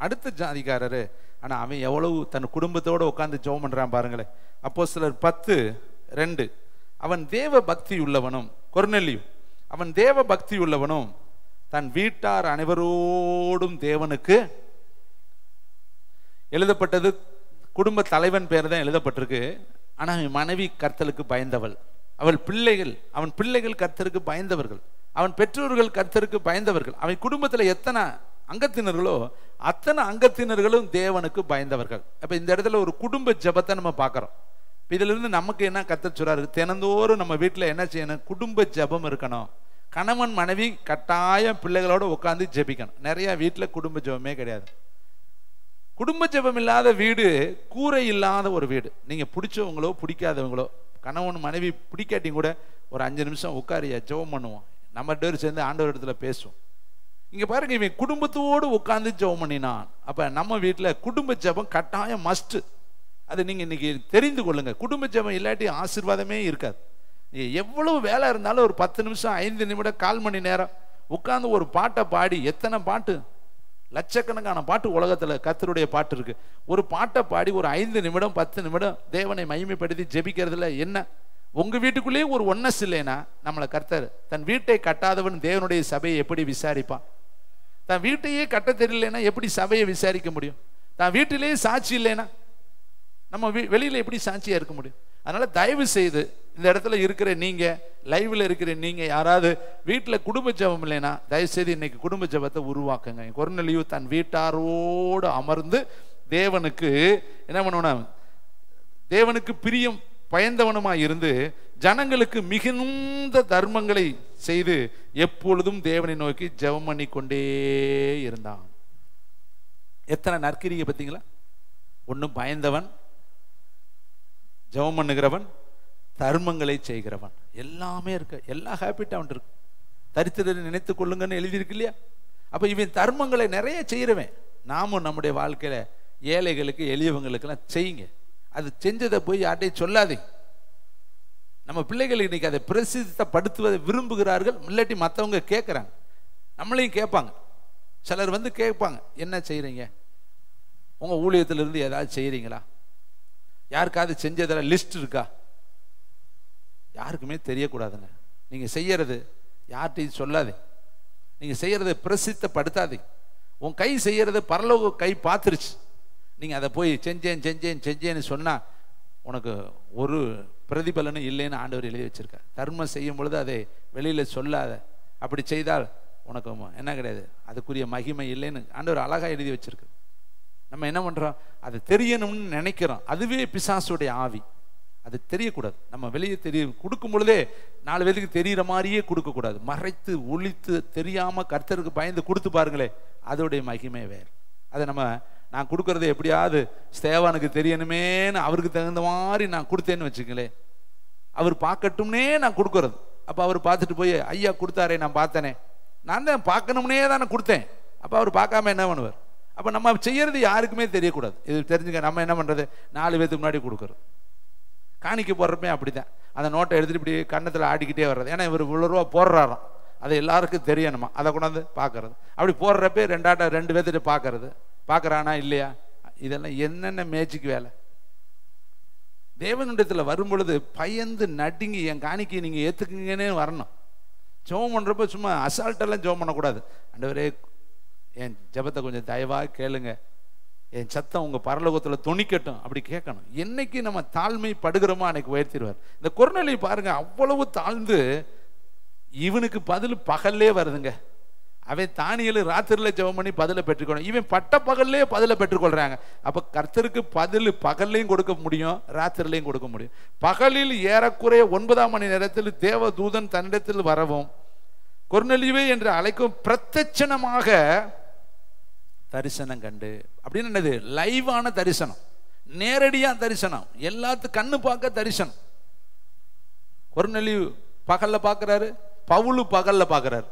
அடுத்த ஜாதிக்காரரு. ஆனால் அவன் எவ்வளவு தன் குடும்பத்தோடு உட்காந்து ஜெபம் பண்ணுறான் பாருங்களேன். அப்போஸ்தலர் 10:2. அவன் தேவ பக்தி உள்ளவனும், கொர்நேலியு அவன் தேவ பக்தி உள்ளவனும் தன் வீட்டார் அனைவரோடும் தேவனுக்கு எழுதப்பட்டது. குடும்ப தலைவன் பேர் தான் எழுதப்பட்டிருக்கு. ஆனால் அவன் மனைவி கர்த்தருக்கு பயந்தவள், அவன் பிள்ளைகள் கர்த்தருக்கு பயந்தவர்கள், அவன் பெற்றோர்கள் கர்த்தருக்கு பயந்தவர்கள். அவன் குடும்பத்தில் எத்தனை அங்கத்தினர்களோ அத்தனை அங்கத்தினர்களும் தேவனுக்கு பயந்தவர்கள். அப்ப இந்த இடத்துல ஒரு குடும்ப ஜெபத்தை நம்ம பார்க்கிறோம். இதுல இருந்து நமக்கு என்ன கர்த்தர் சொல்றாரு? தினந்தோறும் நம்ம வீட்டில் என்ன செய்யணும்? குடும்ப ஜெபம் இருக்கணும். கணவன் மனைவி கட்டாயம் பிள்ளைகளோட உட்காந்து ஜெபிக்கணும். நிறைய வீட்டில் குடும்ப ஜெபமே கிடையாது. குடும்ப ஜெபம் இல்லாத வீடு கூரை இல்லாத ஒரு வீடு. நீங்க பிடிச்சவங்களோ பிடிக்காதவங்களோ, கணவன் மனைவி பிடிக்காட்டியும் கூட ஒரு 5 நிமிஷம் உட்காரியா ஜெபம் பண்ணுவோம், நம்ம பேர் சேர்ந்து ஆண்டவர் இடத்துல பேசுவோம். இங்க பாருங்க, இவன் குடும்பத்தோடு உட்காந்து ஜெபம் பண்ணினான். அப்ப நம்ம வீட்டில் குடும்ப ஜெபம் கட்டாயம் மஸ்ட். அது நீங்க இன்னைக்கு தெரிந்து கொள்ளுங்க. குடும்ப ஜெபம் இல்லாட்டி ஆசீர்வாதமே இருக்காது. எவ்வளவு வேலை இருந்தாலும் ஒரு 10 நிமிஷம் 5 நிமிடம் 1/4 மணி நேரம் உட்கார்ந்து ஒரு பாட்டை பாடி, எத்தனை பாட்டு, லட்சக்கணக்கான பாட்டு உலகத்துல கர்த்தருடைய பாட்டு இருக்கு. ஒரு பாட்டை பாடி ஒரு 5 நிமிடம் 10 நிமிடம் தேவனை மகிமைப்படுத்தி ஜெபிக்கிறதுல என்ன? உங்க வீட்டுக்குள்ளேயே ஒரு ஒன்னஸ் இல்லைன்னா நம்மளை கர்த்தர், தன் வீட்டை கட்டாதவன் தேவனுடைய சபையை எப்படி விசாரிப்பான்? தன் வீட்டையே கட்ட தெரியலன்னா எப்படி சபையை விசாரிக்க முடியும்? தன் வீட்டிலேயே சாட்சி இல்லைன்னா நம்ம வெளியில எப்படி சாட்சியா இருக்க முடியும்? அதனால தயவு செய்து இந்த இடத்துல இருக்கிற நீங்க, லைவ்ல இருக்கிற நீங்க, யாராவது வீட்டில் குடும்ப ஜெபம் இல்லைன்னா தயவு செய்து இன்னைக்கு குடும்ப ஜெபத்தை உருவாக்குங்க. கொர்நேலியு தன் வீட்டாரோடு அமர்ந்து தேவனுக்கு என்ன பண்ணணும்? தேவனுக்கு பிரியம் பயந்தவனுமாய் இருந்து ஜனங்களுக்கு மிகுந்த தர்மங்களை செய்து எப்பொழுதும் தேவனை நோக்கி ஜெபம் பண்ணி கொண்டே இருந்தான். எத்தனை நற்கிரியை பார்த்தீங்களா? ஒன்னும் பயந்தவன், ஜெபம் பண்ணுகிறவன், தர்மங்களை செய்கிறவன், எல்லாமே இருக்கு. எல்லா ஹேபிட் அவன் இருக்கு. தரித்திரரை நினைத்துக் கொள்ளுங்கன்னு எழுதியிருக்கு இல்லையா? அப்ப இவன் தர்மங்களை நிறைய செய்கிறவன். நாமும் நம்முடைய வாழ்க்கையில ஏழைகளுக்கு எளியவங்களுக்கெல்லாம் செய்யுங்க. அது செஞ்சதை போய் யார்ட்டையும் சொல்லாதே. நம்ம பிள்ளைகள் இன்னைக்கு அதை பிரசித்தப்படுத்துவதை விரும்புகிறார்கள். இல்லாட்டி மற்றவங்க கேட்குறாங்க, நம்மளையும் கேட்பாங்க. சிலர் வந்து கேட்பாங்க, என்ன செய்கிறீங்க? உங்கள் ஊழியத்திலிருந்து ஏதாவது செய்கிறீங்களா? யாருக்காவது செஞ்சதில் லிஸ்ட் இருக்கா? யாருக்குமே தெரியக்கூடாதுங்க. நீங்கள் செய்யறது யார்கிட்டையும் சொல்லாதே. நீங்கள் செய்யறதை பிரசித்தப்படுத்தாதே. உன் கை செய்யறதை பரலோக கை பார்த்துருச்சு. நீங்கள் அதை போய் செஞ்சேன்னு சொன்னால் உனக்கு ஒரு பிரதிபலனும் இல்லைன்னு ஆண்டவர் எழுதி வச்சிருக்கார். தர்மம் செய்யும் பொழுது அதை வெளியில் சொல்லாத. அப்படி செய்தால் உனக்கு என்ன கிடையாது, அதுக்குரிய மகிமை இல்லைன்னு ஆண்டவர் அழகாக எழுதி வச்சிருக்கு. நம்ம என்ன பண்ணுறோம்? அது தெரியணும்னு நினைக்கிறோம். அதுவே பிசாசுடைய ஆவி. அது தெரியக்கூடாது. நம்ம வெளியே கொடுக்கும் பொழுதே 4 பேருக்கு தெரிகிற மாதிரியே கொடுக்கக்கூடாது. மறைத்து ஒழித்து தெரியாமல் கர்த்தருக்கு பயந்து கொடுத்து பாருங்களே, அதோடைய மகிமை வேறு. அதை நான் கொடுக்கறது எப்படியாவது ஸ்தேவானுக்கு தெரியணுமேன்னு அவருக்கு தகுந்த மாதிரி நான் கொடுத்தேன்னு வச்சுக்கங்களே, அவர் பார்க்கட்டும்னே நான் கொடுக்கறது. அப்போ அவர் பார்த்துட்டு போய், ஐயா கொடுத்தாரே நான் பார்த்தேனே, நான் தான் பார்க்கணும்னே தானே கொடுத்தேன். அப்போ அவர் பார்க்காம என்ன பண்ணுவார்? அப்போ நம்ம செய்யறது யாருக்குமே தெரியக்கூடாது. இது தெரிஞ்சுக்க நம்ம என்ன பண்ணுறது? 4 பேருக்கு முன்னாடி கொடுக்குறது. காணிக்க போடுறப்பே அப்படிதான். அந்த நோட்டை எடுத்துட்டு இப்படி கன்னத்தில் ஆடிக்கிட்டே வர்றது. ஏன்னா இவர் இவ்வளோ ரூபா போடுறாராம், அது எல்லாருக்கும் தெரியணுமா, அதை கொண்டாந்து பார்க்கறது. அப்படி போடுறப்பே 2 பேர்த்திட்ட பார்க்கறது. பார்க்குறானா இல்லையா? இதெல்லாம் என்னென்ன மேஜிக் வேலை. தேவனுடையத்தில் வரும் பொழுது பயந்து நடுங்கி என் காணிக்கை நீங்கள் ஏற்றுக்குங்கன்னே வரணும். ஜெபம் பண்ணுறப்ப சும்மா அசால்ட்டெல்லாம் ஜெபம் பண்ணக்கூடாது. ஆண்டவரே என் ஜெபத்தை கொஞ்சம் தயவாக கேளுங்க, என் சத்தம் உங்கள் பரலோகத்தில் தொனிக்கட்டும், அப்படி கேட்கணும். என்னைக்கு நம்ம தாழ்மை படுகிறோமோ அன்னைக்கு உயர்த்திடுவார். இந்த கொர்நேலியு பாருங்க, அவ்வளவு தாழ்ந்து இவனுக்கு பதில் பகல்லே வருதுங்க. அவன் தானியேல் ராத்திரில ஜெபம் பண்ணி பதிலை பெற்றுக்கணும். இவன் பட்ட பகல்லே பதிலை பெற்றுக்கொள்றாங்க. அப்ப கர்த்தருக்கு பதில் பகல்லையும் கொடுக்க முடியும், ராத்திரிலையும் கொடுக்க முடியும். பகலில் ஏறக்குறைய 9ஆம் மணி நேரத்தில் தேவ தூதன் தன்னிடத்தில் வரவும் கொர்நேலியுவே என்று அழைக்கும் பிரத்யட்சணமாக தரிசனம் கண்டு. அப்படின்னு என்னது? லைவான தரிசனம், நேரடியா தரிசனம், எல்லாத்துக்கும் கண்ணு பார்க்க தரிசனம். கொர்நேலியு பகல்ல பார்க்கிறாரு, பவுலு பகல்ல பார்க்கிறாரு.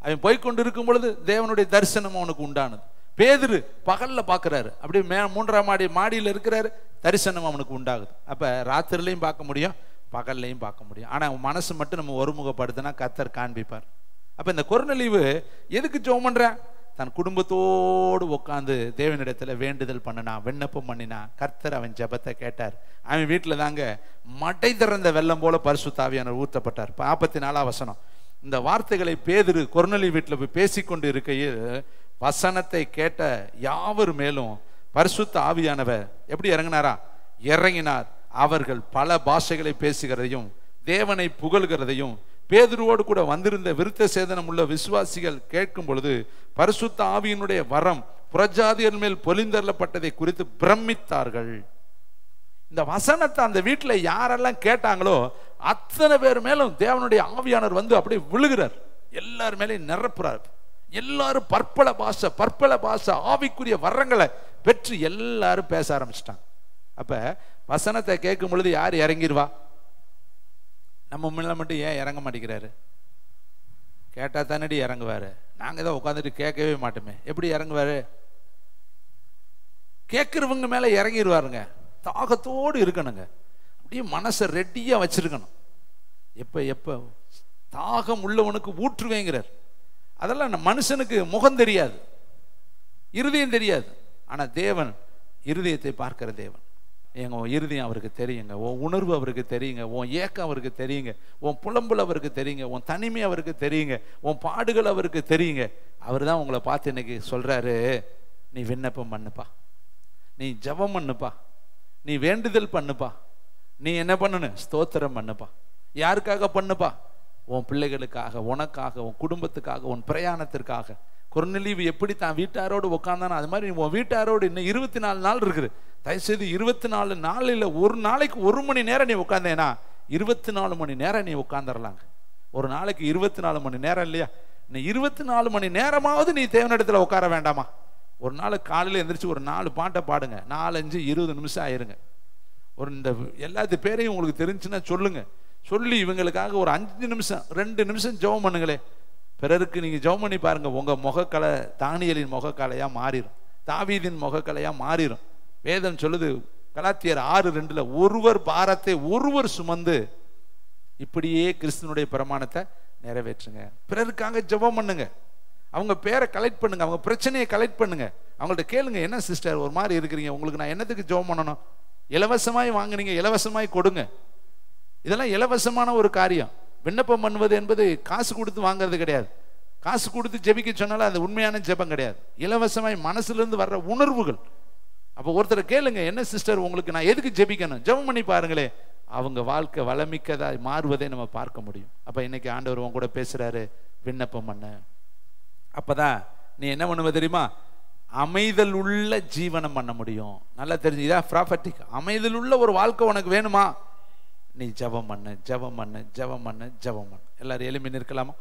அவன் போய்கொண்டு இருக்கும் பொழுது தேவனுடைய தரிசனம் அவனுக்கு உண்டானது. பேதுரு பகல்ல பார்க்குறாரு, அப்படியே மூன்றாம் மாடியில் இருக்கிறாரு, தரிசனம் அவனுக்கு உண்டாகுது. அப்போ ராத்திரிலையும் பார்க்க முடியும், பகல்லையும் பார்க்க முடியும். ஆனால் மனசு மட்டும் நம்ம ஒருமுகப்படுத்தினா கர்த்தர் காண்பிப்பார். அப்போ இந்த கொர்நேலியு எதுக்கு ஜெபம் பண்றேன்? தன் குடும்பத்தோடு உட்காந்து தேவனிடத்துல வேண்டுதல் பண்ணினா, விண்ணப்பம் பண்ணினா. கர்த்தர் அவன் ஜெபத்தை கேட்டார். அவன் வீட்டில் தாங்க மடை திறந்த வெள்ளம் போல பரிசுத்த ஆவியானவர் ஊற்றப்பட்டார். 44ஆம் வசனம். இந்த வார்த்தைகளை பேதுரு கொர்நேலியு வீட்டில் போய் பேசிக்கொண்டு இருக்கையில் வசனத்தை கேட்ட யாவர் மேலும் பரிசுத்த ஆவியானவர் எப்படி இறங்கினாரா? இறங்கினார். அவர்கள் பல பாஷைகளை பேசுகிறதையும் தேவனை புகழ்கிறதையும் பேதுருவோடு கூட வந்திருந்த விருத்த சேதனம் உள்ள விசுவாசிகள் கேட்கும் பொழுது பரிசுத்த ஆவியினுடைய வரம் புறஜாதியர் மேல் பொலிந்தள்ளப்பட்டதை குறித்து பிரமித்தார்கள். இந்த வசனத்தை அந்த வீட்டில் யாரெல்லாம் கேட்டாங்களோ அத்தனை பேர் மேலும் தேவனுடைய ஆவியானவர் வந்து அப்படியே விழுகிறார், எல்லார் மேலேயும் நிரப்புறார். எல்லாரும் பற்பல பாஷை ஆவிக்குரிய வரங்களை பெற்று எல்லாரும் பேச ஆரம்பிச்சிட்டாங்க. அப்ப வசனத்தை கேட்கும் பொழுது யார் இறங்கிடுவா? நம்ம முன்ன மட்டும் ஏன் இறங்க மாட்டேங்கிறாரு? கேட்டா தானடி இறங்குவாரு. நாங்க தான் உட்காந்துட்டு கேட்கவே மாட்டோமே, எப்படி இறங்குவாரு? கேட்கிறவங்க மேல இறங்கிடுவாருங்க. தாகத்தோடு இருக்கணுங்க, அப்படியே மனசை ரெடியா வச்சிருக்கணும். எப்ப தாகம் உள்ளவனுக்கு ஊற்றுவேங்கிறார். அதெல்லாம் மனுஷனுக்கு முகம் தெரியாது, இருதயம் தெரியாது. ஆனா தேவன் இருதயத்தை பார்க்கிற தேவன். உன் இருதயம் அவருக்கு தெரியுங்க, உன் உணர்வு அவருக்கு தெரியுங்க, உன் ஏக்கம் அவருக்கு தெரியுங்க, உன் புலம்புல அவருக்கு தெரியுங்க, உன் தனிமை அவருக்கு தெரியுங்க, உன் பாடுகள் அவருக்கு தெரியுங்க. அவர் தான் உங்களை பார்த்து இன்னைக்கு சொல்றாரு, நீ விண்ணப்பம் பண்ணுப்பா, நீ ஜெபம் பண்ணுப்பா, நீ வேண்டுதல் பண்ணுப்பா, நீ என்ன பண்ணணும்? ஸ்தோத்திரம் பண்ணுப்பா. யாருக்காக பண்ணுப்பா? உன் பிள்ளைகளுக்காக, உனக்காக, உன் குடும்பத்துக்காக, உன் பிரயாணத்திற்காக. கொர்நேலியு எப்படி தான் வீட்டாரோடு உட்கார்ந்தானோ அது மாதிரி உன் வீட்டாரோடு இன்னும் 24 நாள் இருக்குது. தயவுசெய்து 24 நாளில் ஒரு நாளைக்கு 1 மணி நேரம் நீ உட்காந்தேனா 24 மணி நேரம் நீ உட்காந்துடலாங்க. ஒரு நாளைக்கு 24 மணி நேரம் இல்லையா? நீ 24 மணி நேரமாவது நீ தேவனிடத்துல உட்கார வேண்டாமா? ஒரு நாள் காலையில் எந்திரிச்சு ஒரு 4 பாட்டை பாடுங்க. 4, 5, 20 நிமிஷம் ஆயிருங்க. ஒரு இந்த எல்லாத்து பேரையும் உங்களுக்கு தெரிஞ்சுன்னா சொல்லுங்க. சொல்லி இவங்களுக்காக ஒரு 5 நிமிஷம் 2 நிமிஷம் ஜெபம் பண்ணுங்களே. பிறருக்கு நீங்க ஜெபம் பண்ணி பாருங்க, உங்க முகக்கலை தானியேலின் முகக்கலையா மாறிடும், தாவீதின் முகக்கலையா மாறிடும். வேதம் சொல்லுது கலாத்தியர் 6:2 ஒருவர் பாரத்தை ஒருவர் சுமந்து இப்படியே கிறிஸ்துவனுடைய பிரமாணத்தை நிறைவேற்றுங்க. பிறருக்காக ஜெபம் பண்ணுங்க, அவங்க பேரை கலெக்ட் பண்ணுங்க, அவங்க பிரச்சனையை கலெக்ட் பண்ணுங்க. அவங்கள்ட்ட கேளுங்க, என்ன சிஸ்டர் ஒரு மாதிரி இருக்கிறீங்க, உங்களுக்கு நான் என்னத்துக்கு ஜெபம் பண்ணணும்? இலவசமாய் வாங்குனீங்க, இலவசமாய் கொடுங்க. இதெல்லாம் இலவசமான ஒரு காரியம். விண்ணப்பம் பண்ணுவது என்பது காசு கொடுத்து வாங்குறது கிடையாது. காசு கொடுத்து ஜெபிக்க சொன்னாலும் அது உண்மையான ஜெபம் கிடையாது. இலவசமாய் மனசுல இருந்து வர்ற உணர்வுகள். அப்போ ஒருத்தரை கேளுங்க, என்ன சிஸ்டர் உங்களுக்கு நான் எதுக்கு ஜெபிக்கணும்? ஜெபம் பண்ணி பாருங்களே, அவங்க வாழ்க்கை வளமிக்கதா மாறுவதை நம்ம பார்க்க முடியும். அப்ப இன்னைக்கு ஆண்டவர் உன் கூட பேசுறாரு, விண்ணப்பம் பண்ண. அப்பதான் நீ என்ன பண்ணுவ தெரியுமா? அமைதல் உள்ள ஜீவனம் பண்ண முடியும். நல்லா தெரிஞ்சு, இதான் ப்ராஃபட்டிக். அமைதல் உள்ள ஒரு வாழ்க்கை உனக்கு வேணுமா? நீ ஜெபம் பண்ணு, ஜெபம் பண்ணு, ஜெபம் பண்ணு, ஜெபம் பண்ணு. எல்லாரும் எழுப்பி நிற்கலாமா?